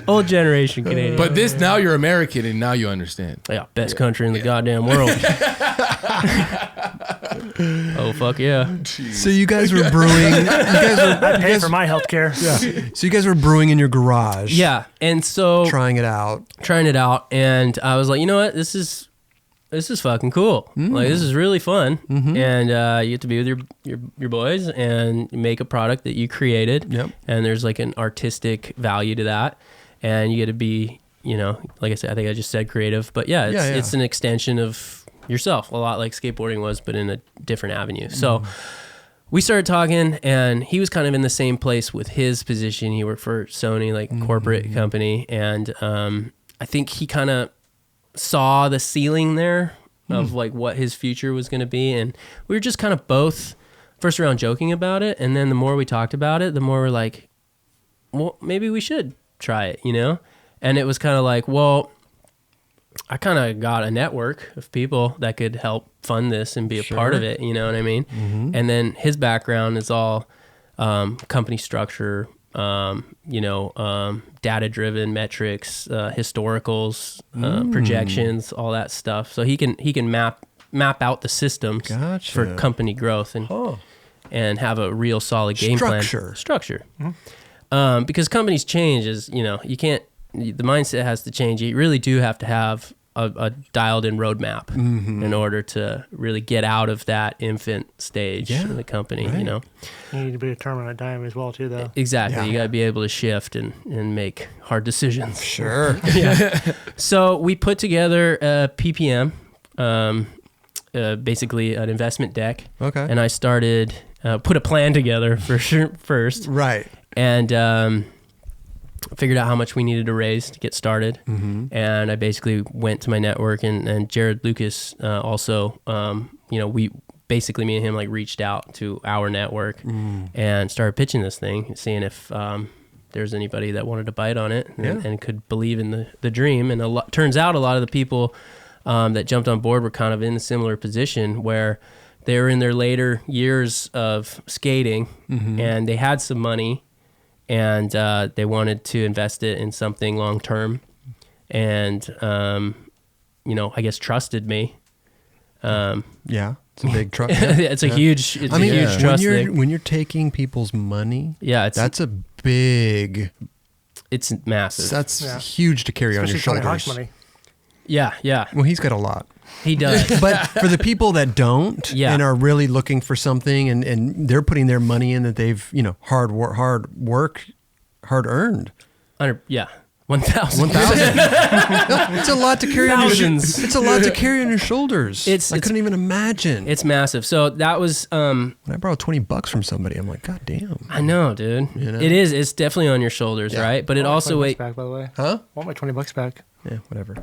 Old generation Canadian. But this, now you're American and now you understand. Yeah, best country in the goddamn world. Oh, fuck yeah. So you guys were brewing. I pay for my health care. Yeah. So you guys were brewing in your garage. Yeah, and so Trying it out. and I was like, you know what, this is fucking cool. Like, this is really fun. And you get to be with your boys and make a product that you created. Yep. And there's like an artistic value to that, and you get to be, you know, like I said, I think I just said creative, but yeah, it's an extension of yourself, a lot like skateboarding was, but in a different avenue. So we started talking, and he was kind of in the same place with his position. He worked for Sony, like corporate company, and I think he kind of saw the ceiling there of like what his future was going to be, and we were just kind of both first around joking about it, and then the more we talked about it, the more we're like, well, maybe we should try it, you know? And it was kind of like, well, I kind of got a network of people that could help fund this and be a part of it, you know what I mean? And then his background is all company structure, data-driven metrics, historicals, projections, all that stuff. So he can map out the systems for company growth and have a real solid game plan. Structure. Because companies change, you can't. The mindset has to change. You really do have to have a dialed-in roadmap in order to really get out of that infant stage in the company. Right. You know, You need to be determined at time as well, too, though. exactly. Yeah. You got to be able to shift and make hard decisions. Sure. So we put together a PPM, basically an investment deck. Okay. And I started put a plan together for sure first, Right. and figured out how much we needed to raise to get started. And I basically went to my network, and Jared Lucas also, we basically, me and him, like, reached out to our network and started pitching this thing, seeing if there's anybody that wanted to bite on it and could believe in the dream. And turns out a lot of the people that jumped on board were kind of in a similar position where they were in their later years of skating and they had some money, and they wanted to invest it in something long term, and I guess trusted me. Yeah. It's a big trust. It's a huge trust thing. When you're taking people's money, That's a big. It's massive. That's huge to carry on your Especially Tony Hawk's shoulders. money. Yeah. Well, he's got a lot. He does. But for the people that don't and are really looking for something, and they're putting their money in that they've hard earned. 1,000. 1,000. It's a lot to carry on your Thousands. It's a lot to carry on your shoulders. I couldn't even imagine. It's massive. So that was when I borrowed $20 from somebody, I'm like, God damn. I know, dude. It is. It's definitely on your shoulders, right? But it also $20 back, by the way. Huh? I want my $20 back. Yeah, whatever.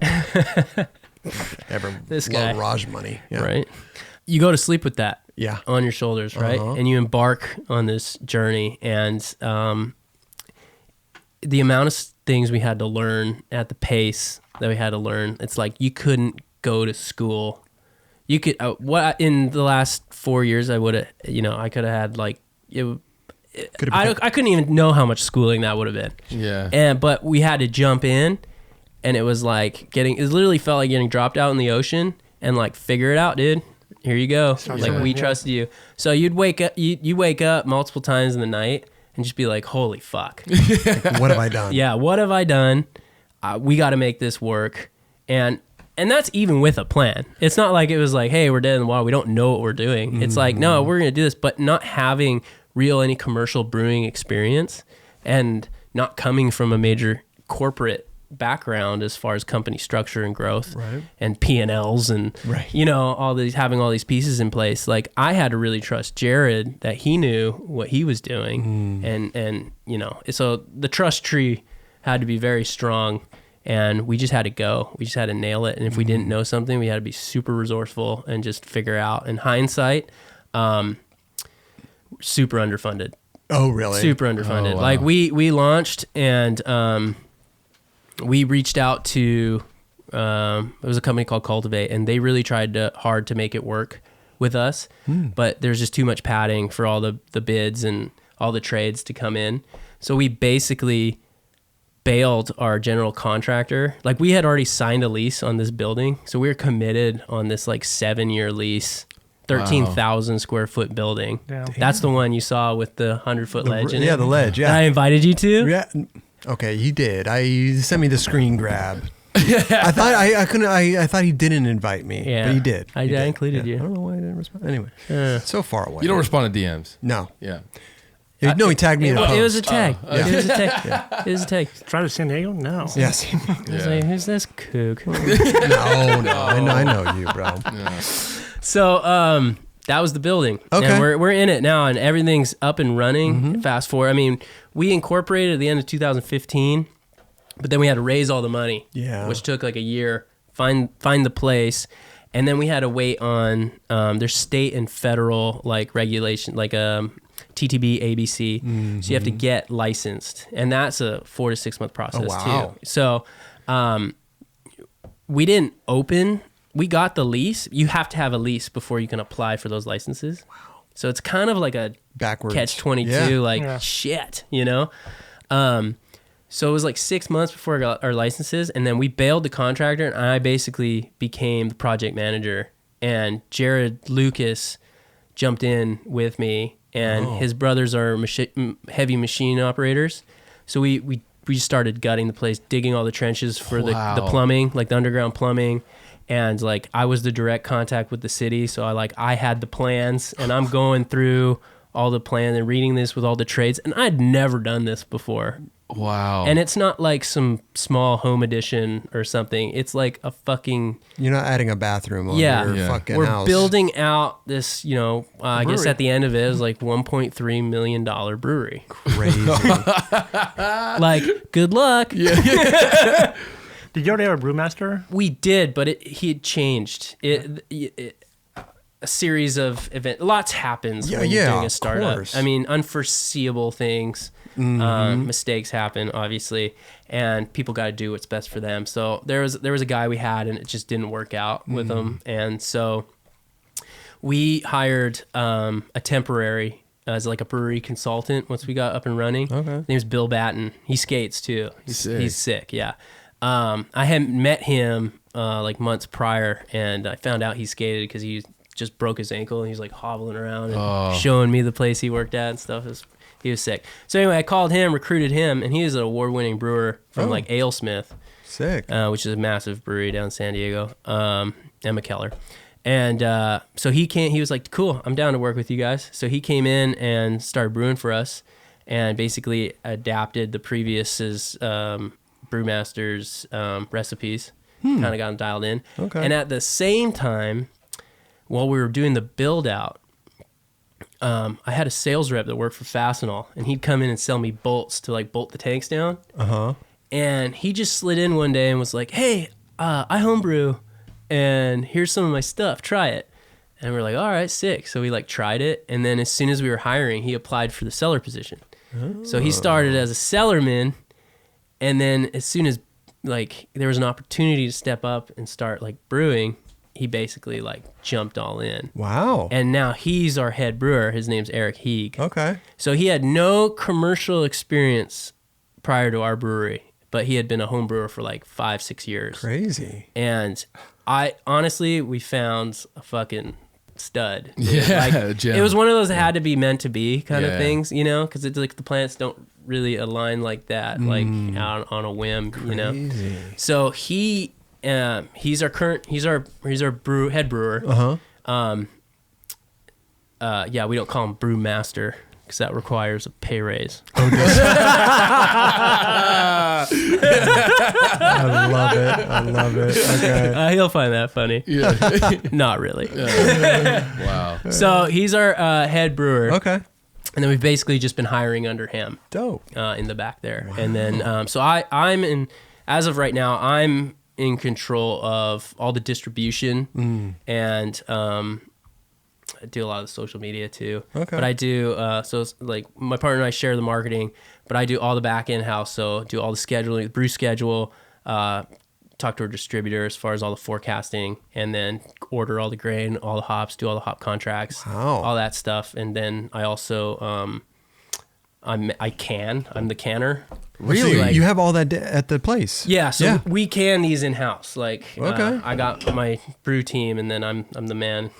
This guy. Raj money. Yeah. Right? You go to sleep with that on your shoulders, right? Uh-huh. And you embark on this journey, and the amount of things we had to learn at the pace that we had to learn, it's like you couldn't go to school. You could in the last 4 years I would have, I could have had like I couldn't even know how much schooling that would have been. Yeah. But we had to jump in, and it was like it literally felt like getting dropped out in the ocean and like, figure it out, dude. Here you go. We trusted you. So you'd wake up, you wake up multiple times in the night and just be like, holy fuck. What have I done? Yeah, what have I done? We got to make this work. And that's even with a plan. It's not like it was like, hey, we're dead in the water, we don't know what we're doing. It's like, no, we're going to do this, but not having any commercial brewing experience and not coming from a major corporate background as far as company structure and growth and P&Ls and having all these pieces in place. Like, I had to really trust Jared that he knew what he was doing, and so the trust tree had to be very strong, and we just had to go. We just had to nail it. And if we didn't know something, we had to be super resourceful and just figure out. In hindsight, super underfunded. Oh, really? Super underfunded. Oh, wow. Like, we launched, and we reached out to it was a company called Cultivate, and they really tried hard to make it work with us, but there's just too much padding for all the bids and all the trades to come in. So we basically bailed our general contractor. Like we had already signed a lease on this building, so we were committed on this like 7-year lease, 13,000 square foot building. Damn. That's the one you saw with the 100-foot ledge in it. Yeah, the ledge. Yeah, that I invited you to. Yeah. Okay, he did. You sent me the screen grab. I thought I couldn't. I thought he didn't invite me. Yeah, but he did. I included you. I don't know why he didn't respond. Anyway, so far away. You don't respond to DMs. No. Yeah. No, he tagged me in a post. It was a tag. Yeah. It was a tag. It was a tag. Drive to San Diego? No. Yes. I was like, who's this kook? No. I know you, bro. Yeah. So that was the building. Okay. And we're in it now, and everything's up and running. Fast forward. I mean, we incorporated at the end of 2015, but then we had to raise all the money. Yeah. Which took like a year. Find the place, and then we had to wait on there's state and federal like regulation, like TTB, ABC. So you have to get licensed, and that's a 4 to 6 month process wow. too. So we didn't open. We got the lease. You have to have a lease before you can apply for those licenses. Wow. So it's kind of like a Backwards catch-22, shit, you know? So it was like 6 months before I got our licenses, and then we bailed the contractor, and I basically became the project manager. And Jared Lucas jumped in with me, and his brothers are heavy machine operators. So we just started gutting the place, digging all the trenches for the plumbing, like the underground plumbing. And like I was the direct contact with the city, so I had the plans, and I'm going through all the plans and reading this with all the trades, and I'd never done this before. Wow. And it's not like some small home addition or something. It's like a fucking... You're not adding a bathroom on your fucking We're house. building out this, I guess at the end of it, it was like $1.3 million brewery. Crazy. Like, good luck. Did you already have a brewmaster? We did, but he had changed. A series of events. Lots happens when you're doing a startup. Course. I mean, unforeseeable things, mistakes happen, obviously, and people got to do what's best for them. So there was a guy we had, and it just didn't work out with him, and so we hired a temporary as like a brewery consultant once we got up and running. Okay. His name's Bill Batten. He skates too. He's sick. Yeah. I had met him like months prior, and I found out he skated because he just broke his ankle, and he's like hobbling around and showing me the place he worked at and stuff. He was sick. So anyway, I called him, recruited him, and he is an award-winning brewer from like AleSmith, Sick. which is a massive brewery down in San Diego, Emma Keller. And so he came. He was like, "Cool, I'm down to work with you guys." So he came in and started brewing for us, and basically adapted the previous brewmaster's recipes. Kind of got them dialed in. Okay. And at the same time, while we were doing the build out, I had a sales rep that worked for Fastenal, and he'd come in and sell me bolts to like bolt the tanks down. And he just slid in one day and was like, "Hey, I homebrew, and here's some of my stuff. Try it." And we're like, "All right, sick." So we like tried it, and then as soon as we were hiring, he applied for the seller position. So he started as a cellarman, and then as soon as like there was an opportunity to step up and start like brewing, he basically like jumped all in. Wow. And now he's our head brewer. His name's Eric Heeg. Okay. So he had no commercial experience prior to our brewery, but he had been a home brewer for like 5-6 years. Crazy. And we found a fucking stud. Yeah, Like, it was one of those that had to be meant to be kind of things, because it's like the planets don't really align like that, like out on a whim, Crazy. So he's our head brewer. Yeah, we don't call him brewmaster because that requires a pay raise. I love it. Okay. He'll find that funny. Yeah. Not really. Wow. So he's our head brewer. Okay. And then we've basically just been hiring under him. Dope. In the back there. Wow. And then, so I'm in, as of right now, I'm in control of all the distribution and I do a lot of the social media too. Okay. But I do, so it's like my partner and I share the marketing, but I do all the back end house. So do all the scheduling, the brew schedule, talk to our distributor as far as all the forecasting, and then order all the grain, all the hops, do all the hop contracts, all that stuff. And then I also, I'm the canner. Really? Like- You have all that at the place? Yeah, so we can these in house. Like, Okay. I got my brew team, and then I'm the man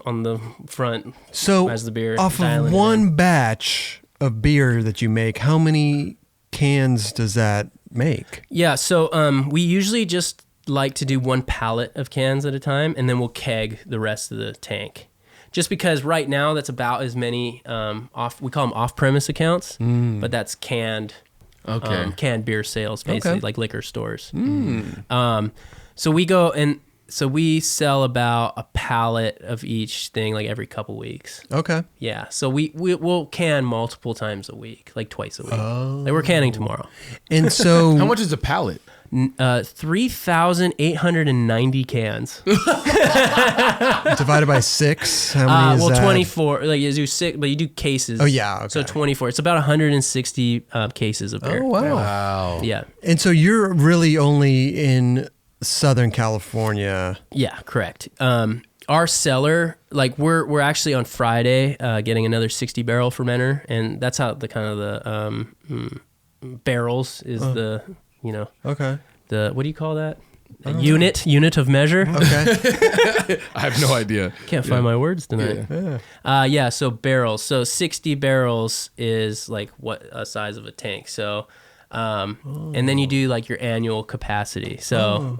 on the front. So as the beer off dialing of it one in. batch of beer that you make, how many cans does that make? Yeah, so we usually just like to do one pallet of cans at a time, and then we'll keg the rest of the tank. Just because right now that's about as many we call them off-premise accounts, but that's canned canned beer sales, basically, like liquor stores. So we go and so we sell about a pallet of each thing like every couple weeks. Okay. Yeah, so we'll can multiple times a week, like twice a week. Like we're canning tomorrow. And so How much is a pallet? 3,890 cans. divided by 6, how many is Well, that? 24. Like you do 6, but you do cases. Oh, yeah, okay. So 24. It's about 160 cases of beer. Oh, wow. Wow. Yeah. And so you're really only in Southern California. Yeah, correct. Our cellar, like we're actually on Friday getting another 60 barrel fermenter, and that's how the kind of the barrels is the Okay. the what do you call that? A unit of measure. Okay. I have no idea. Can't find my words tonight. Yeah. So barrels. So 60 barrels is like what a size of a tank. So and then you do like your annual capacity. So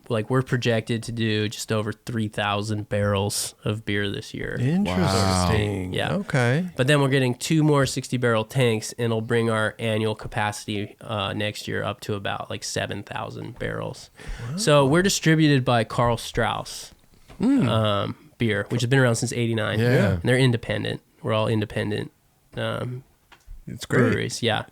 like we're projected to do just over 3,000 barrels of beer this year. Interesting. Yeah. Okay. But then we're getting 2 more 60 barrel tanks, and it'll bring our annual capacity next year up to about like 7,000 barrels. So we're distributed by Carl Strauss beer, which has been around since '89. Yeah. And they're independent. We're all independent It's great. breweries. Yeah.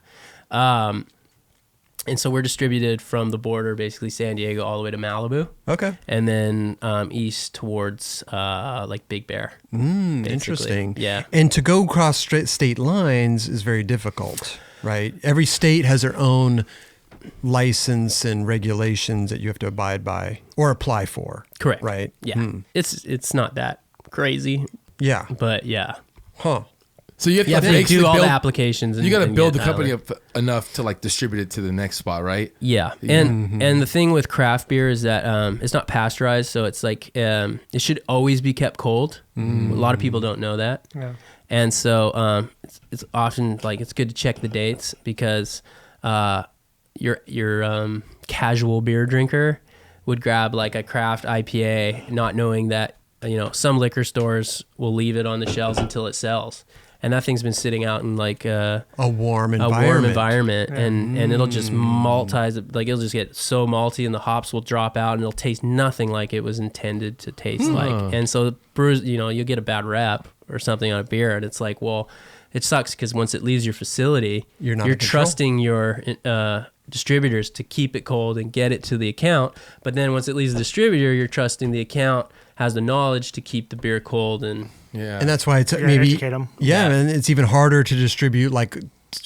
And so we're distributed from the border, basically San Diego, all the way to Malibu. Okay. And then east towards like Big Bear. basically. Interesting. Yeah. And to go across state lines is very difficult, right? Every state has their own license and regulations that you have to abide by or apply for. Correct. Right? Yeah. It's not that crazy, Yeah. but yeah. Huh. So you have You have to basically do all the build- applications. You got to and build get the company out. up enough to like distribute it to the next spot, right? Yeah, and the thing with craft beer is that it's not pasteurized, so it's like it should always be kept cold. A lot of people don't know that, and so it's often like it's good to check the dates because your casual beer drinker would grab like a craft IPA, not knowing that some liquor stores will leave it on the shelves until it sells. And that thing's been sitting out in like A warm environment. and it'll just maltize it. Like it'll just get so malty, and the hops will drop out, and it'll taste nothing like it was intended to taste like. And so the brewers, you'll get a bad rep or something on a beer, and it's like, well, it sucks because once it leaves your facility, You're not in you're control. trusting your distributors to keep it cold and get it to the account. But then once it leaves the distributor, you're trusting the account has the knowledge to keep the beer cold and. Yeah. And that's why it's You gotta maybe educate 'em. Yeah, Yeah. and it's even harder to distribute like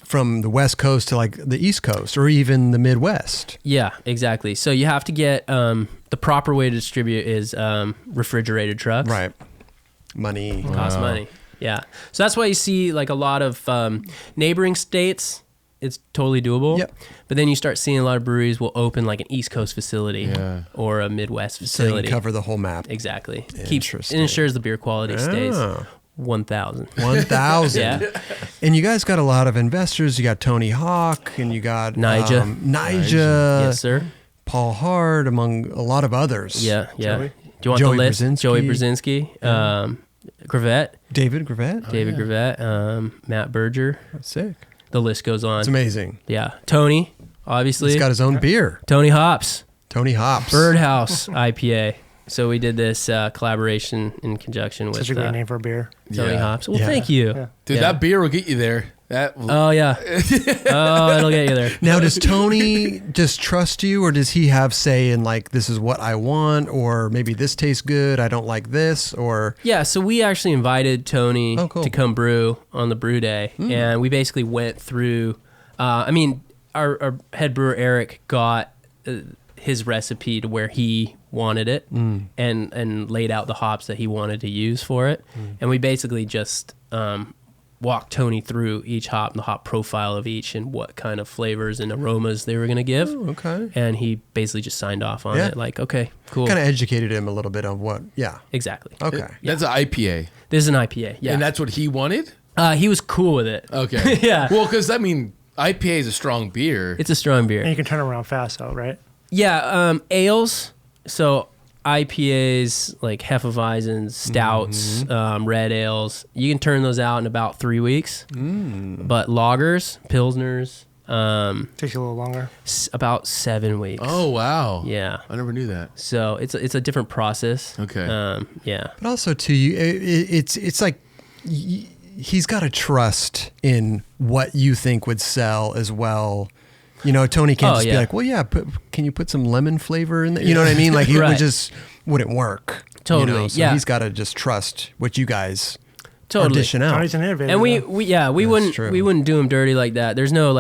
from the West Coast to like the East Coast or even the Midwest. Yeah, exactly. So you have to get the proper way to distribute is refrigerated trucks. Right. Money. Costs money. Yeah. So that's why you see like a lot of neighboring states. It's totally doable. Yep. But then you start seeing a lot of breweries will open like an East Coast facility Yeah. or a Midwest So you facility. can cover the whole map. Exactly. Interesting. It ensures the beer quality stays Ah. 1,000. 1,000. Yeah. And you guys got a lot of investors. You got Tony Hawk and you got Nija. Nija, Yes, sir. Paul Hart, among a lot of others. Yeah, yeah. Joey? Do you want Joey the list? Brzezinski. Joey Brzezinski, Gravette, David Gravett. David Gravette, Matt Berger. Sick. The list goes on. It's amazing. Yeah. Tony, obviously. He's got his own beer. Tony Hops, Tony Hops. Birdhouse IPA. So we did this collaboration in conjunction with Such a great name for a beer. Tony Yeah. Hops. Well, Yeah. thank you. Yeah. Dude, Yeah. that beer will get you there. That Oh, yeah. Oh, it'll get you there. Now, does Tony just trust you, or does he have say in like this is what I want, or maybe this tastes good, I don't like this, or Yeah, so we actually invited Tony Oh, cool. to come brew on the brew day, and we basically went through. Our head brewer Eric got his recipe to where he wanted it, and laid out the hops that he wanted to use for it, and we basically just walked Tony through each hop, the hop profile of each, and what kind of flavors and aromas they were going to give. Oh, okay. And he basically just signed off on it. Like, okay, cool. Kind of educated him a little bit on what. Yeah. Exactly. Okay. That's an IPA. This is an IPA. Yeah. And that's what he wanted? He was cool with it. Okay. Yeah. Well, because, I mean, IPA is a strong beer. It's a strong beer. And you can turn around fast, though, right? Yeah. Ales. So IPAs, like Hefeweizens, stouts, red ales, you can turn those out in about 3 weeks. But lagers, pilsners, Takes you a little longer. about 7 weeks. Oh, wow. Yeah. I never knew that. So it's a different process. Okay. Yeah. But also, too, it's like he's got to trust in what you think would sell as well. You know, Tony can't just be like, well, yeah, can you put some lemon flavor in there? You know what I mean? Like, it Right. would just wouldn't work. Totally, You know? So yeah. he's got to just trust what you guys are Totally. dishing out. Tony's an innovator. And we though. wouldn't true. we wouldn't do them dirty like that. There's no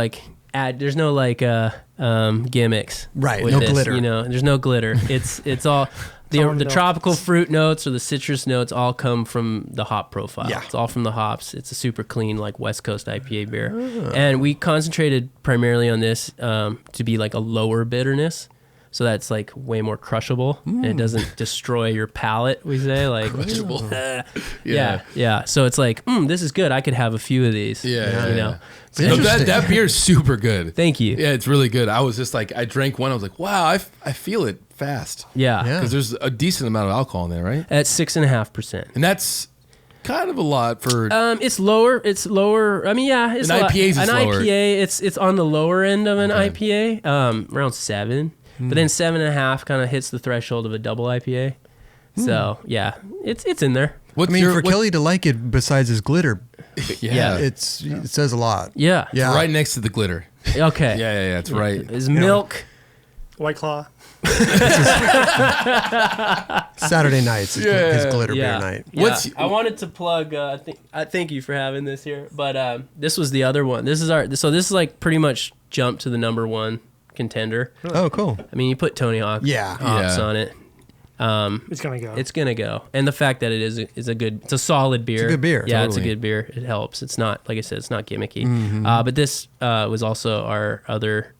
gimmicks. Right, with no this, glitter. You know, there's no glitter. It's all all the milk. tropical fruit notes or the citrus notes all come from the hop profile. Yeah. It's all from the hops. It's a super clean like West Coast IPA beer. And we concentrated primarily on this to be like a lower bitterness. So that's like way more crushable. And it doesn't destroy your palate, we say. Like Crushable. yeah. So it's like, this is good. I could have a few of these. Yeah. You know. No, that beer is super good. Thank you. Yeah, it's really good. I was just like, I drank one. I was like, wow, I feel it fast. Yeah. Yeah. Because there's a decent amount of alcohol in there, right? At 6.5%. And that's kind of a lot for. It's lower. It's lower. I mean, yeah, it's An a lot. IPA is an lower. IPA. It's on the lower end of an Okay. IPA. Around 7, but then 7.5 kind of hits the threshold of a double IPA. So yeah, it's in there. What's I mean, your, for Kelly to like it, besides his glitter, yeah, it says a lot. Yeah. Yeah. right next to the glitter. Okay. Yeah, it's right. Is milk. White Claw. Saturday nights is his glitter Yeah. beer night. Yeah. What's- I wanted to plug. I thank you for having this here, but this was the other one. This is like pretty much jumped to the number one contender. Oh, cool. I mean, you put Tony Hawk Yeah. hops Yeah. on it. It's going to go. It's gonna go, and the fact that it is a good, it's a solid beer. good beer, Yeah, it's a totally. good beer. It helps. It's not, like I said, it's not gimmicky. But this was also our other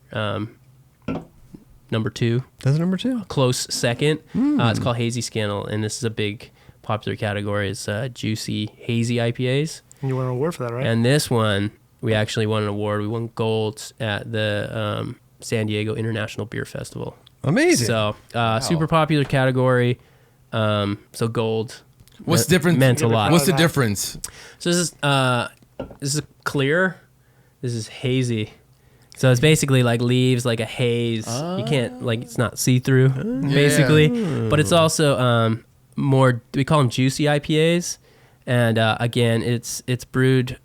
number 2, That's number 2. close second. It's called Hazy Scandal, and this is a big popular category. It's juicy hazy IPAs, And you won an award for that, right? and this one we actually won an award. We won gold at the San Diego International Beer Festival. Amazing. So super popular category. So gold. What's different? Meant a lot. What's the difference? So this is clear. This is hazy. So it's basically like leaves like a haze. You can't like, it's not see through basically, but it's also more. We call them juicy IPAs, and again, it's brewed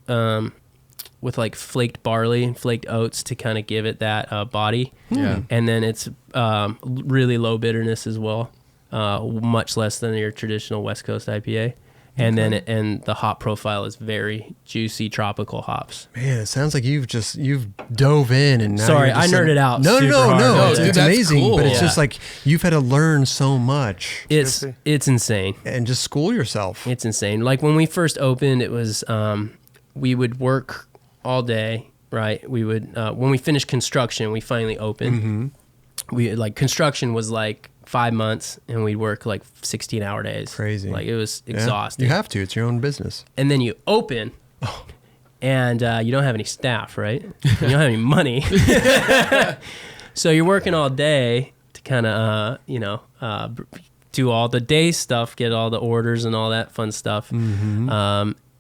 with like flaked barley and flaked oats to kind of give it that body. Yeah. And then it's really low bitterness as well, much less than your traditional West Coast IPA. And then and the hop profile is very juicy tropical hops. Man, it sounds like you've dove in and now Sorry, you're just I nerded out No, super no, hard. no. No, It's, dude, it's that's amazing, cool. but it's Yeah. just like you've had to learn so much It's Seriously. it's insane. and just school yourself. It's insane. Like when we first opened, it was we would work all day, right? We would when we finished construction, we finally opened. We like construction was like 5 months, and we'd work like 16-hour days. Crazy. Like it was Yeah. exhausting. You have to. It's your own business. And then you open, and you don't have any staff, right? You don't have any money, so you're working all day to kind of do all the day stuff, get all the orders and all that fun stuff.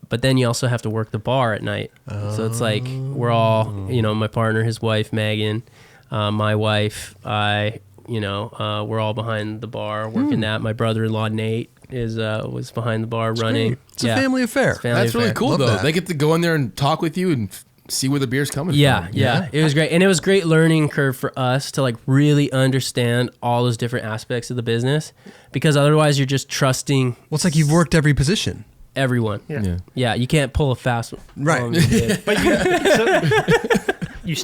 But then you also have to work the bar at night. So it's like we're all, my partner, his wife Megan, my wife, I, we're all behind the bar working that. My brother-in-law Nate was behind the bar running. Great. It's a family affair. It's a family That's really affair. cool, Love though. that. They get to go in there and talk with you and see where the beer's coming Yeah, from. yeah, it was great, and it was great learning curve for us to like really understand all those different aspects of the business, because otherwise you're just trusting Well, it's like you've worked every position. everyone. Yeah. Yeah, you can't pull a fast one. Right. But you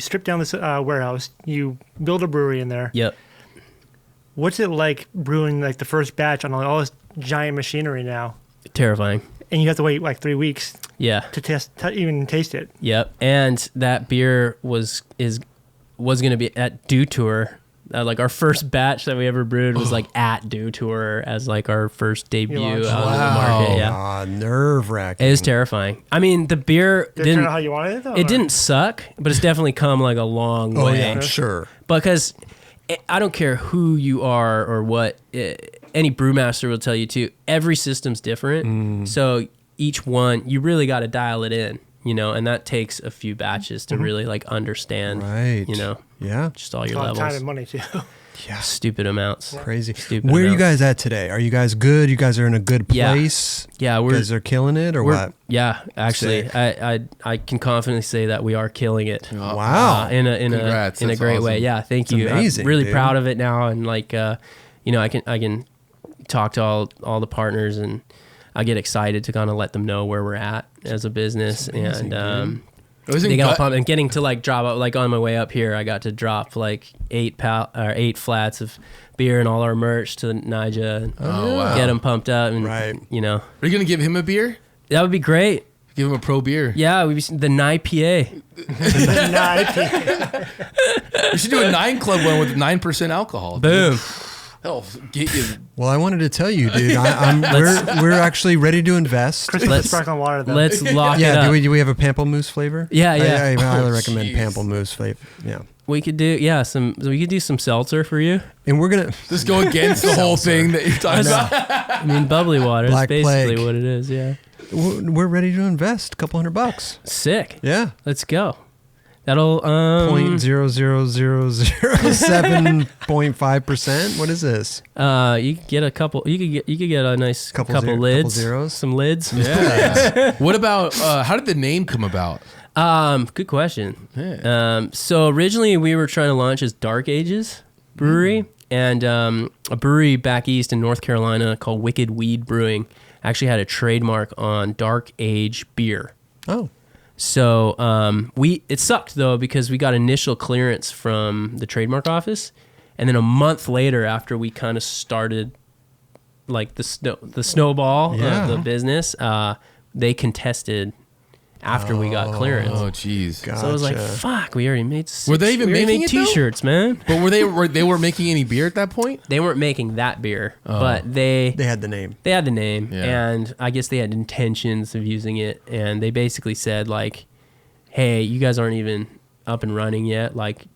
strip down this warehouse, you build a brewery in there. Yep. What's it like brewing like the first batch on all this giant machinery now? Terrifying. and you have to wait like 3 weeks Yeah. to even taste it. Yep. And that beer was going to be at Dew Tour. Like our first batch that we ever brewed was like at Dew Tour as like our first debut out in the market. Yeah. Nerve wracking. It is terrifying. I mean, the beer Did it turn out how you wanted it though? it didn't suck, but it's definitely come like a long way. Oh yeah, I'm sure. Because I don't care who you are or what, any brewmaster will tell you too, every system's different. So each one, you really got to dial it in, you know, and that takes a few batches to really like understand, you know, just all your a lot of levels. time and money too. Yeah. Stupid amounts. Crazy. Stupid Where are you amounts. guys at today? Are you guys good? You guys are in a good place? Yeah, You guys are killing it or what? Yeah, actually, I can confidently say that we are killing it. Wow. In a Congrats, in a that's great way. awesome. Yeah, thank you. amazing, I'm really dude. proud of it now, and like, you know, I can talk to all the partners, and I get excited to kind of let them know where we're at as a business, and they got pumped. And getting to like drop out, like on my way up here, I got to drop like 8 flats of beer and all our merch to Nija, and get them pumped up, and you know, Are you gonna give him a beer? that would be great. Give him a pro beer. Yeah, the NIPA. You should do a 9 Club one with 9% alcohol. Boom. Hell, get you. Well, I wanted to tell you, dude. We're actually ready to invest. Christmas sparkling water though. Let's lock it Yeah, up. do we have a pamplemousse flavor? Yeah. I highly Oh, recommend jeez. pamplemousse flavor. Yeah. We could do we could do some seltzer for you. And we're gonna Just go against the whole thing that you're talking about. I mean, bubbly water is Black basically Plague. what it is. Yeah. we're ready to invest a couple $100. Sick. Yeah. Let's go. That'll 0.00007.5%. What is this? you could get a couple. You could get a nice couple lids, couple zeros? some lids. Yeah. What about, how did the name come about? Good question. Yeah. So originally we were trying to launch as Dark Ages Brewery, and a brewery back east in North Carolina called Wicked Weed Brewing actually had a trademark on dark age beer. Oh. So it sucked though, because we got initial clearance from the trademark office, and then a month later, after we kind of started like the snowball of the business, they contested after we got clearance. Oh, jeez. Gotcha. So I was like, "Fuck, we already made." Were they even making it, though? T-shirts, man? But they weren't making any beer at that point? They weren't making that beer, but they had the name. They had the name, Yeah. and I guess they had intentions of using it, and they basically said like, "Hey, you guys aren't even up and running yet. Like,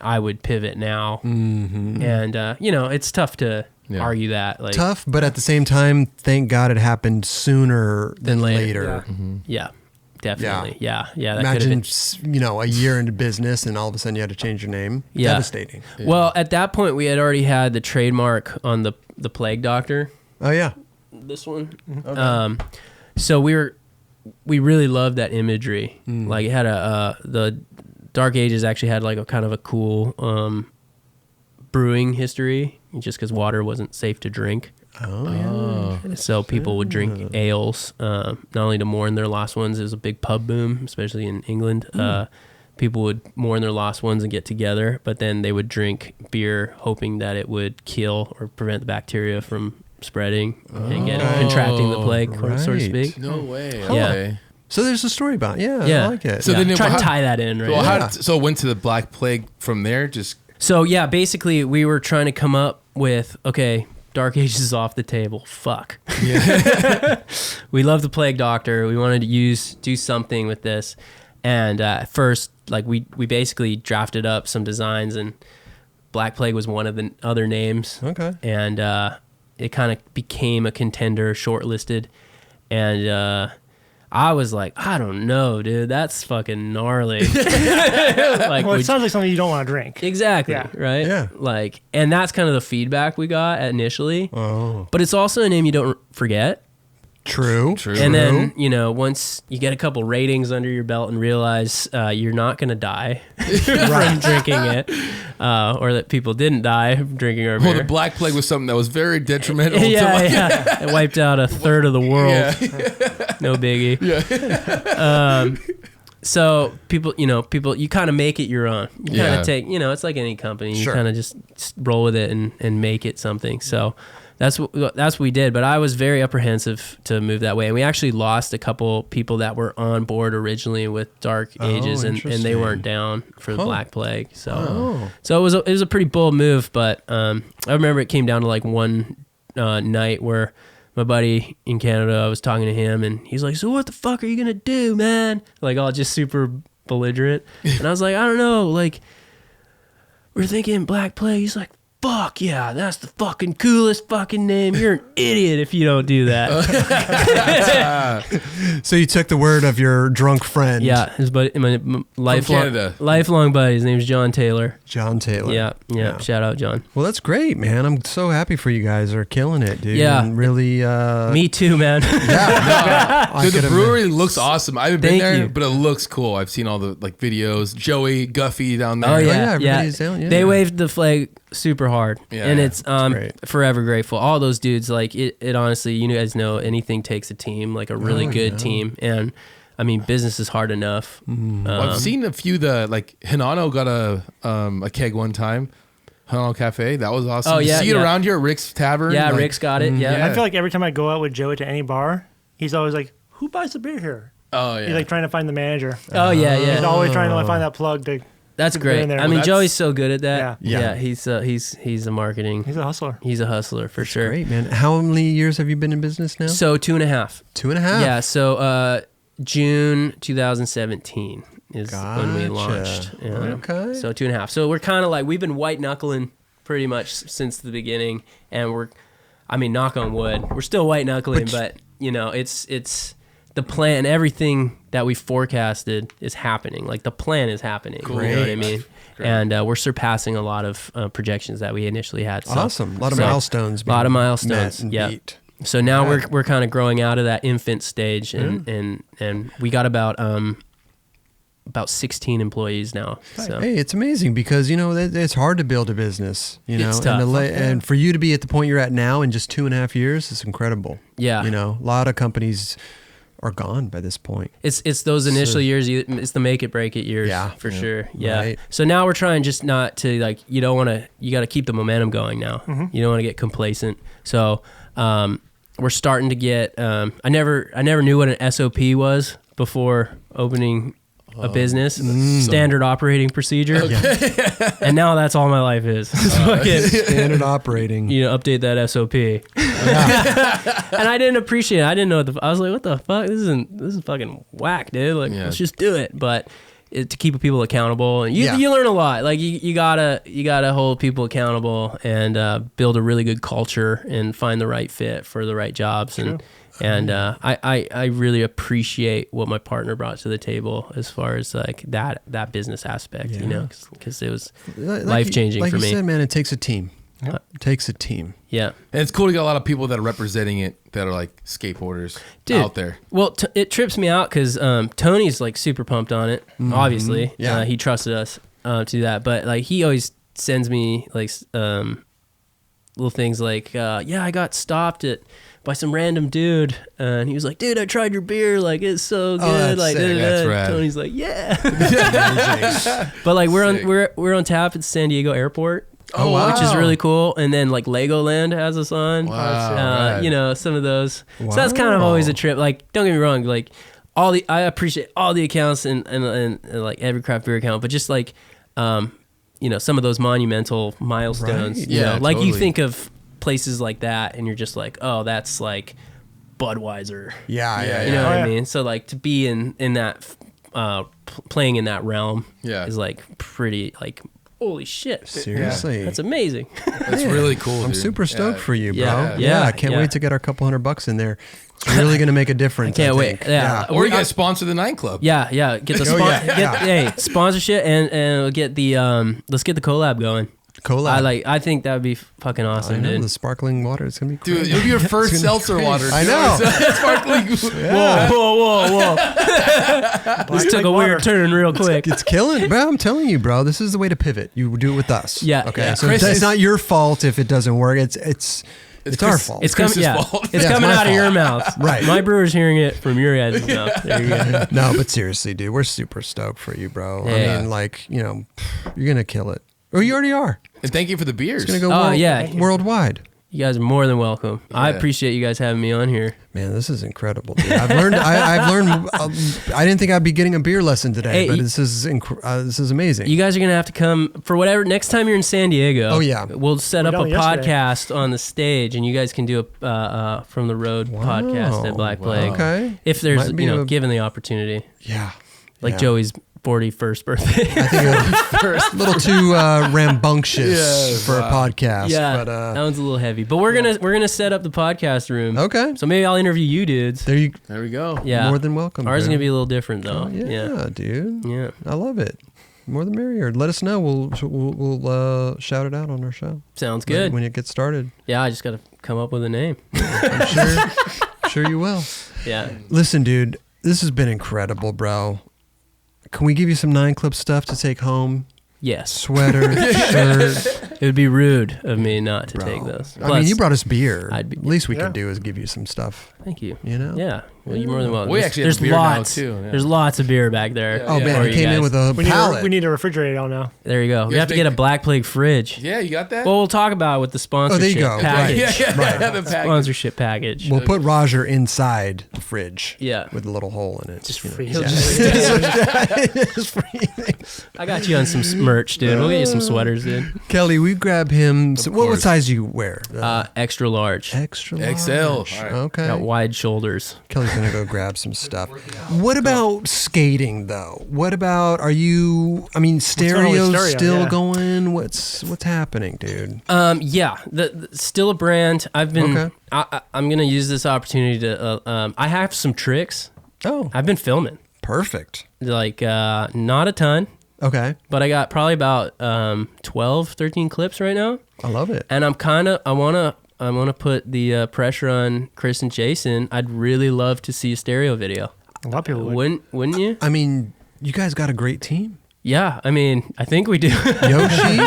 I would pivot now." Mm-hmm. And you know, it's tough to argue that. Like, Tough, but at the same time, thank God it happened sooner than later. Yeah, definitely. Yeah. That Imagine, could've been. a year into business and all of a sudden you had to change your name. Yeah. Devastating. Well, at that point, we had already had the trademark on the Plague Doctor. Oh yeah. This one. Okay. So we really loved that imagery. Like it had the Dark Ages actually had like a kind of a cool brewing history, just because water wasn't safe to drink. Oh yeah. So people would drink ales, not only to mourn their lost ones. It was a big pub boom, especially in England. People would mourn their lost ones and get together, but then they would drink beer, hoping that it would kill or prevent the bacteria from spreading and contracting the plague, so to speak. No way. Yeah. Okay. So there's a story about it. Yeah, Yeah. I like it. So then Try to tie that in, right? Well, so it went to the Black Plague from there? So yeah, basically we were trying to come up with, okay, Dark Ages is off the table. Fuck. Yeah. We love the Plague Doctor. We wanted to do something with this. And at first, like we basically drafted up some designs, and Black Plague was one of the other names. Okay. And it kind of became a contender, shortlisted. And I was like, I don't know, dude. That's fucking gnarly. Like, Well, it sounds like something you don't want to drink. Exactly. Yeah. Right? Yeah. Like, and that's kind of the feedback we got initially. Oh. But it's also a name you don't forget. True. And then, you know, once you get a couple ratings under your belt and realize you're not going to die from drinking it, or that people didn't die from drinking our beer. Well, the Black Plague was something that was very detrimental. Yeah. It wiped out a third of the world. Yeah. No biggie. Yeah. So people, you kind of make it your own. You kind Yeah. of take, it's like any company. You Sure. kind of just roll with it and make it something. So That's what we did. But I was very apprehensive to move that way, and we actually lost a couple people that were on board originally with Dark Ages, and they interesting. weren't down for the Black Plague. So it was a pretty bold move. But I remember it came down to like one night where my buddy in Canada, I was talking to him, and he's like, "So what the fuck are you gonna do, man?" Like all just super belligerent, and I was like, "I don't know, like." We're thinking Black Plague. He's like, fuck yeah, that's the fucking coolest fucking name. You're an idiot if you don't do that. So you took the word of your drunk friend. Yeah, his buddy, my Canada. lifelong buddy. His name's John Taylor. John Taylor. Yeah. Shout out, John. Well, that's great, man. I'm so happy for you guys. Are killing it, dude. Yeah. And really. Me too, man. Dude, the brewery looks awesome. I haven't been Thank there, you. but it looks cool. I've seen all the like videos. Joey, Guffey down there. Oh yeah, yeah, everybody's down, yeah. They waved the flag super hard, Yeah, and yeah. it's great. forever grateful. All those dudes, like it. Honestly, you guys know anything takes a team, like a really good team, and I mean business is hard enough. Well, I've seen a few. Like Hinano got a keg one time. Hinano Cafe, that was awesome. Oh, You yeah, see it yeah. around here at Rick's Tavern. Yeah, like, Rick's got it. Yeah. I feel like every time I go out with Joey to any bar, he's always like, "Who buys the beer here?" Oh yeah. He's like trying to find the manager. Oh yeah, He's yeah. always trying to find that plug to. That's Put it in great. there. I mean, Well, Joey's so good at that. Yeah. Yeah. He's a marketing. He's a hustler. He's a hustler for sure. Great, man. How many years have you been in business now? So 2.5. 2.5. Yeah. So June 2017 is when we Gotcha. launched. Yeah. Okay. So 2.5. So we're kind of like we've been white knuckling pretty much since the beginning, and knock on wood, we're still white knuckling, but you know, it's the plan. Everything that we forecasted is happening. Like the plan is happening. You know what I mean? And we're surpassing a lot of projections that we initially had. So, Awesome. A lot of milestones. A lot of being milestones. met and Yeah. beat. So now we're kind of growing out of that infant stage, and we got about 16 employees now. So Hey, it's amazing because, you know, it's hard to build a business, you know, It's tough. and for you to be at the point you're at now in just 2.5 years is incredible. Yeah. You know, a lot of companies are gone by this point. it's those initial years. It's the make it break it years. Yeah. For Yeah. sure. Yeah. Right. So now we're trying just not to like. You don't want to. You got to keep the momentum going now. You don't want to get complacent. So we're starting to get. I never knew what an SOP was before opening a business. Standard operating procedure. And now that's all my life is. Standard operating. You know, update that SOP. And I didn't appreciate it. I didn't know I was like, what the fuck? This is fucking whack, dude. Like, let's just do it. But to keep people accountable, and you learn a lot. Like you gotta hold people accountable and build a really good culture and find the right fit for the right jobs. And I really appreciate what my partner brought to the table as far as like that business aspect, you know, because it was life changing for me. Like you said, man, it takes a team. It takes a team. Yeah. And it's cool to get a lot of people that are representing it that are like skateboarders out there. Well, it trips me out because Tony's like super pumped on it. Obviously, Yeah. He trusted us to do that, but like he always sends me like little things like, I got stopped by some random dude, and he was like, "Dude, I tried your beer. Like, it's so good." that's Like, sick. That's rad. Tony's like, "Yeah." But like, we're on tap at San Diego Airport. Oh, wow. Which is really cool. And then like Legoland has us on. Wow, rad. You know, some of those. So that's kind of always a trip. Like, don't get me wrong. Like, I appreciate all the accounts and like every craft beer account, but just like, you know, some of those monumental milestones. Right. You know, like you totally. think of places like that, and you're just like, oh, that's like Budweiser. Yeah. You know Oh, what yeah. I mean? So like to be in that playing in that realm is like pretty like holy shit. Seriously. That's amazing. That's really cool. I'm dude. super stoked for you, bro. Yeah. Yeah. I Yeah. can't Yeah. wait to get our couple $100 in there. It's really going to make a difference. I can't think. wait. Yeah. Or you guys sponsor the Nightclub. Yeah, get the hey, sponsorship and we'll get the let's get the collab going. Collab. I think that would be fucking awesome, I know, dude. the sparkling water is going to be cool. Dude, it'll be your first It's gonna be seltzer great. water. I dude. know. Sparkling. Whoa. This took a weird turn real quick. It's killing, bro. I'm telling you, bro. This is the way to pivot. You do it with us. Yeah. Okay. Yeah. So Chris it's is- not your fault if it doesn't work. It's our Chris- fault. It's coming. Chris's Yeah, fault. it's Yeah, it's coming my out of your fault. mouth. Right. My brewer's hearing it from your guys' mouth. There you go. No, but seriously, dude, we're super stoked for you, bro. Yeah. I mean, like, you know, you're gonna kill it. Or you already are. And thank you for the beers. It's gonna go Oh, yeah. worldwide. You guys are more than welcome. I appreciate you guys having me on here. Man, this is incredible, dude. I've learned. I've learned. I didn't think I'd be getting a beer lesson today, but this is amazing. You guys are gonna have to come for whatever next time you're in San Diego. Oh yeah, we'll set up a podcast on the stage, and you guys can do a from the road podcast at Black Plague. Okay, if there's given the opportunity. Yeah, like Joey's 41st birthday. I think a little too rambunctious for a podcast. Yeah, but, that one's a little heavy. But we're gonna set up the podcast room. Okay. So maybe I'll interview you dudes. There we go. Yeah. More than welcome. Ours is gonna be a little different though. Oh, yeah, dude. Yeah. I love it. More the merrier. Let us know. We'll shout it out on our show. Sounds good. When it gets started. Yeah, I just gotta come up with a name. I'm sure you will. Yeah. Listen, dude, this has been incredible, bro. Can we give you some 9 Clip stuff to take home? Yes. Sweater, shirt. It would be rude of me not to take those. Plus, I mean, you brought us beer. I'd be, least we could do is give you some stuff. Thank you. You know? Yeah. Well, you're more than welcome. We actually have beer lots, now, too. Yeah. There's lots of beer back there. Oh, man. We came in with a pallet. We need a refrigerator now. There you go. We have to get a Black Plague fridge. Yeah, you got that? Well, we'll talk about it with the sponsorship package. Right. The package. Sponsorship package. We'll put Roger inside the fridge. Yeah. With a little hole in it. Just freeze I got you on some merch, dude. We'll get you some sweaters, dude. Kelly, we grab him. What size do you wear? Extra large. Extra large. XL. All right. Okay. Got wide shoulders. Kelly's gonna go grab some stuff. What about skating though? What about Stereo's still going? What's happening, dude? Yeah, the still a brand. I've been I'm gonna use this opportunity to I have some tricks. Oh. I've been filming. Perfect. Like not a ton. Okay. But I got probably about 12, 13 clips right now. I love it. And I wanna put the pressure on Chris and Jason. I'd really love to see a stereo video. A lot of people wouldn't you? I mean, you guys got a great team. Yeah, I mean, I think we do. Yoshi,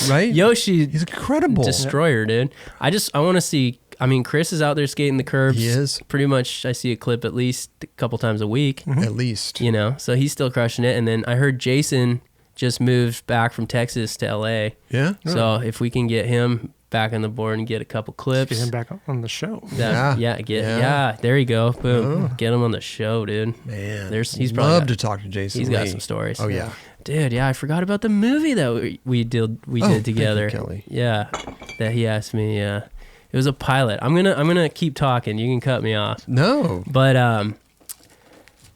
right? Yoshi, he's incredible. Destroyer, dude. I want to see. I mean, Chris is out there skating the curbs. He is. Pretty much, I see a clip at least a couple times a week. Mm-hmm. At least. You know, so he's still crushing it. And then I heard Jason just moved back from Texas to LA. Yeah. So if we can get him back on the board and get a couple clips. Get him back on the show. There you go. Boom. Get him on the show, dude. Man. He's love to talk to Jason. He's Lee. got some stories. Oh yeah. Dude, I forgot about the movie that we did together. Thank you, Kelly. Yeah. That he asked me it was a pilot. I'm gonna keep talking. You can cut me off. No. But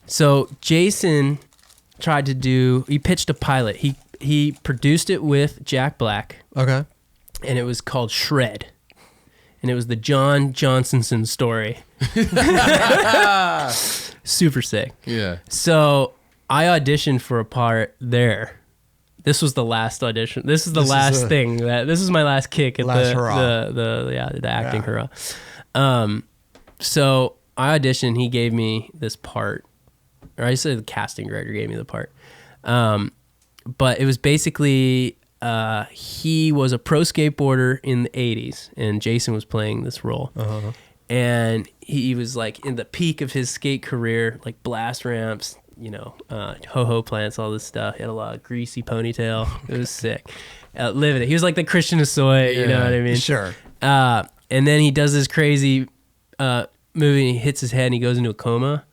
so Jason he pitched a pilot. He produced it with Jack Black. Okay. And it was called Shred. And it was the John Johnsonson story. Super sick. Yeah. So I auditioned for a part there. This was the last audition. This is my last kick at the acting hurrah. So I auditioned. He gave me this part, or I said the casting director gave me the part. But it was basically he was a pro skateboarder in the 80s, and Jason was playing this role. Uh-huh. And he was like in the peak of his skate career, like blast ramps, ho-ho plants, all this stuff. He had a lot of greasy ponytail. It was sick. Living it. He was like the Christian Hosoi, you know what I mean? Sure. And then he does this crazy movie, and he hits his head, and he goes into a coma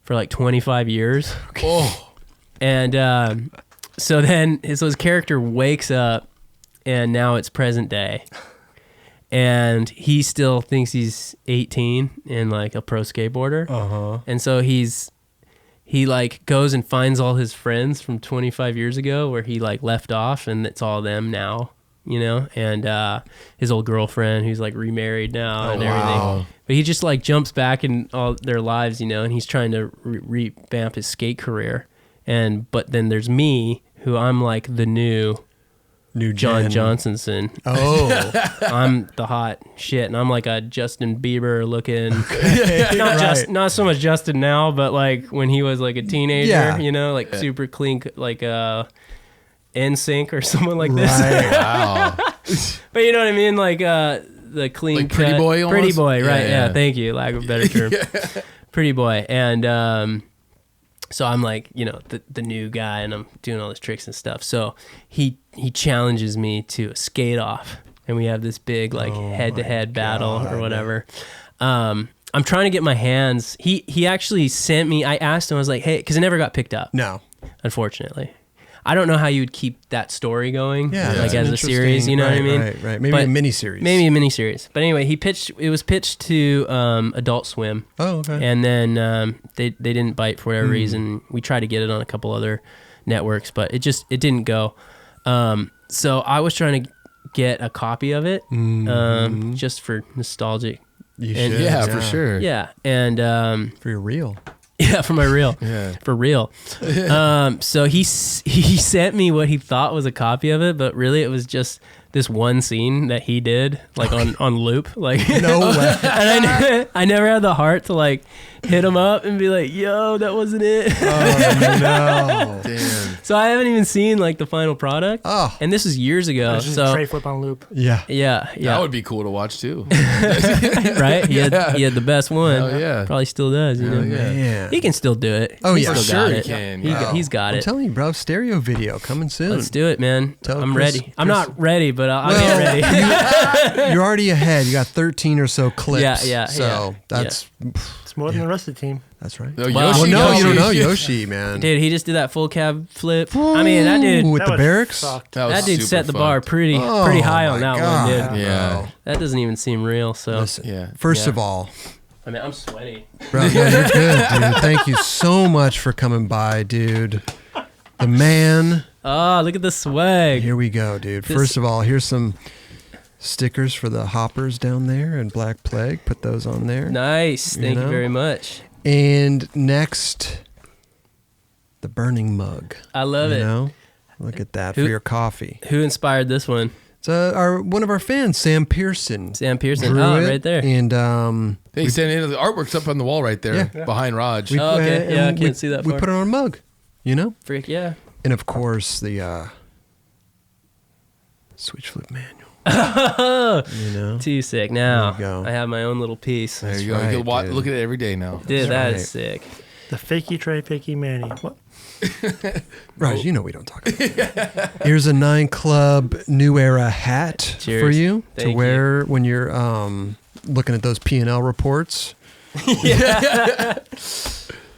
for like 25 years. Oh. And so his character wakes up, and now it's present day. And he still thinks he's 18 and like a pro skateboarder. Uh-huh. And so he like goes and finds all his friends from 25 years ago where he like left off, and it's all them now, and his old girlfriend who's like remarried now and everything. Wow. But he just like jumps back in all their lives, and he's trying to revamp his skate career. But then there's me, who I'm like the new John Johnsonson. Oh. I'm the hot shit, and I'm like a Justin Bieber looking. Not so much Justin now, but like when he was like a teenager, like super clean, like NSYNC or someone like this. Right. Wow. But you know what I mean, like the clean like Pretty Boy almost? Pretty Boy, right? Yeah. Thank you, lack of a better term. Pretty Boy. And so I'm like, the new guy, and I'm doing all these tricks and stuff. So he challenges me to a skate off. and we have this big like head-to-head battle God. or whatever. I'm trying to get my hands. He actually sent me. I asked him. I was like, hey, because it never got picked up. No. Unfortunately, I don't know how you would keep that story going. Yeah, like that's as a series. You know what I mean? Right. Maybe But a mini series. Maybe a miniseries. But anyway, it was pitched to Adult Swim. Oh, okay. And then they didn't bite for whatever reason. We tried to get it on a couple other networks, but it didn't go. So I was trying to get a copy of it just for nostalgic. You and- should. Yeah, for sure. Yeah, and For your reel. yeah, for my reel. Yeah. For real. So he sent me what he thought was a copy of it, but really it was just this one scene that he did like on loop. Like No way. and I never had the heart to like hit him up and be like, yo, that wasn't it. Oh, no. Damn. So I haven't even seen like the final product. Oh. And this was years ago. It's just a So tray flip on loop. Yeah. yeah. That would be cool to watch too. Right? He had the best one. Hell yeah. Probably still does, you know. Hell yeah. Man. He can still do it. Oh, He's yeah. still For got sure it. he can. He's got I'm it. telling you, bro, stereo video coming soon. Let's do it, man. Tell I'm Chris- ready. I'm not ready, but I'll get ready. You're already ahead. You got 13 or so clips. Yeah, So that's It's more than the rest of the team. that's right. No, Well, Well, no, Yoshi. you don't know Yoshi, man. Dude, he just did that full cab flip. I mean, that dude, With That the was Berrics? fucked. that dude super set the bar fucked. pretty Oh, high on my that God. one, dude. Yeah. That doesn't even seem real. So, Listen, Yeah. first Yeah. of all, I mean, I'm sweaty. bro, no, you're good, dude. Thank you so much for coming by, dude. The man. Oh, look at the swag. Here we go, dude. This- First of all, here's some stickers for the hoppers down there and Black Plague. Put those on there. Nice. Thank you know? very much. And next, the burning mug. I love you it. know? Look at that Who- for your coffee. Who inspired this one? It's one of our fans, Sam Pearson. Sam Pearson. drew Oh, it, right there. And They sent in the artwork's up on the wall right there Yeah. behind Raj. we, Oh, okay. Yeah, I and can't see that We far. put it on a mug, you know? Freak, yeah. And of course, the switch flip manual. You know? Too sick. Now, There you go. I have my own little piece. there you That's go. You right, can watch, dude. look at it every day now. Dude, That's that right. is sick. The fakey tray, fakey Manny. What? Raj, you know we don't talk about that. Here's a 9 Club New Era hat Cheers. for you to Thank wear when you're looking at those P&L reports.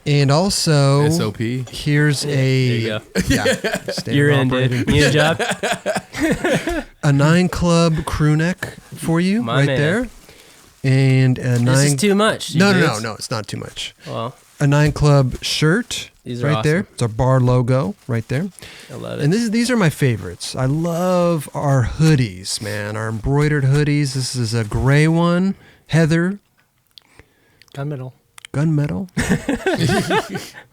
And also, SOP. here's There a you go. standard You're in, operating- dude. You need a job? a 9 Club crew neck for you My right man. there. And a 9 This is too much. No, dudes. no, it's not too much. Well, A 9 Club shirt These are right there. awesome. It's our bar logo right there. I love it. And these are my favorites. I love our hoodies, man. Our embroidered hoodies. This is a gray one, heather, Gunmetal. gunmetal.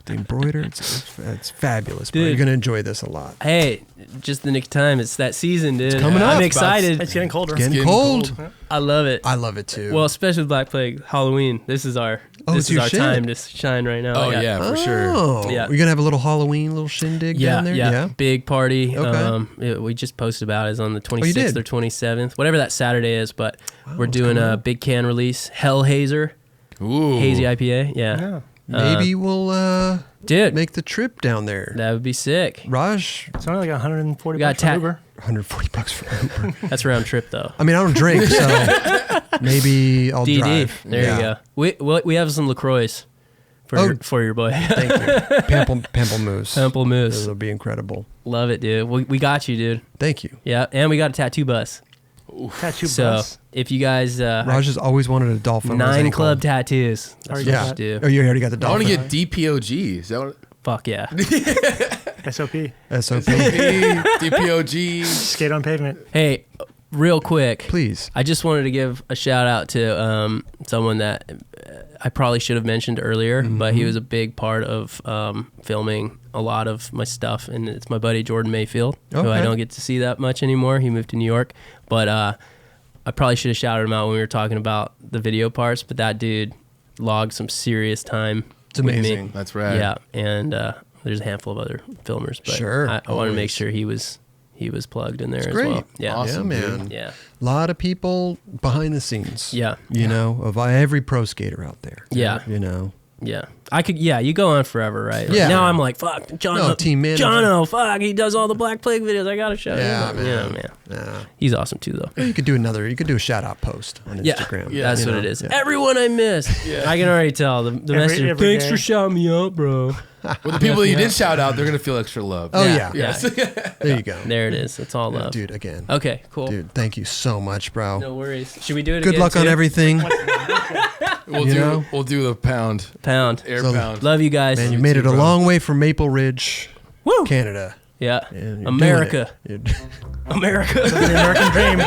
The embroidered. It's fabulous, bro. Dude. You're gonna enjoy this a lot. Hey, just the nick of time. It's that season, dude. coming up. I'm It's excited. It's getting colder. Getting getting cold. I love it. I love it too. Well, especially with Black Plague, Halloween. This is our it's your shit. time to shine right now. Oh, yeah, for sure. Oh, Yeah. You're gonna have a little Halloween, little shindig down there. Yeah, big party. Okay. We just posted about it. It's on the you 26th did? or 27th, whatever that Saturday is. But we're doing cool. a big can release, Hellhazer, Ooh. hazy IPA. Yeah, Yeah. Maybe we'll dude, make the trip down there. that would be sick. Raj, It's only like 140 We got bucks for ta- Uber. $140 for Uber. That's round trip though. I mean, I don't drink, so maybe I'll DD. drive. There Yeah. you go. We have some LaCroix for your boy. Thank you. Pamplemousse. Temple Moose. It'll be incredible. Love it, dude. We got you, dude. Thank you. Yeah, and we got a tattoo bus. Tattoo So bus. if you guys Raj has always wanted a dolphin. on his 9 ankle. Club tattoos, that's Already what got you that. do. Oh, you already got the I want to dolphin. get DPOG. Is that what? Fuck yeah. SOP. SOP. DPOG. Skate on pavement. Hey, real quick, Please. I just wanted to give a shout out to someone that I probably should have mentioned earlier, but he was a big part of filming a lot of my stuff, and it's my buddy Jordan Mayfield, who I Okay. don't get to see that much anymore. He moved to New York, but I probably should have shouted him out when we were talking about the video parts, but that dude logged some serious time. It's with me. amazing. That's right. Yeah, and there's a handful of other filmers, but Sure, I wanted to make always. sure he was plugged in there It's as great. well. Yeah, Awesome, yeah, dude. man. yeah, A lot of people behind the scenes. yeah. You know, of every pro skater out there. Yeah. You know, Yeah. I could, you go on forever, right? Like, Yeah. now I'm like, fuck, team manager. Jono, fuck, he does all the Black Plague videos. I gotta show Yeah, him. man. Yeah, man. Yeah. He's awesome too, though. You could do a shout out post on Instagram. Yeah, that's you what know? it is. Yeah. Everyone I missed. Yeah. I can already tell. The message, every thanks day. for shouting me out, bro. Well, the people that you did shout out, they're gonna feel extra love. Oh yeah. Yeah. There you go. There it is. It's all love. Dude, again. Okay, cool. Dude, thank you so much, bro. No worries. Should we do it Good again? luck on too? everything. We'll do the pound. Air So- pound. Love you guys. Man, you made it a long way from Maple Ridge, Woo! Canada. Yeah. And you're America. doing it. America. The American dream.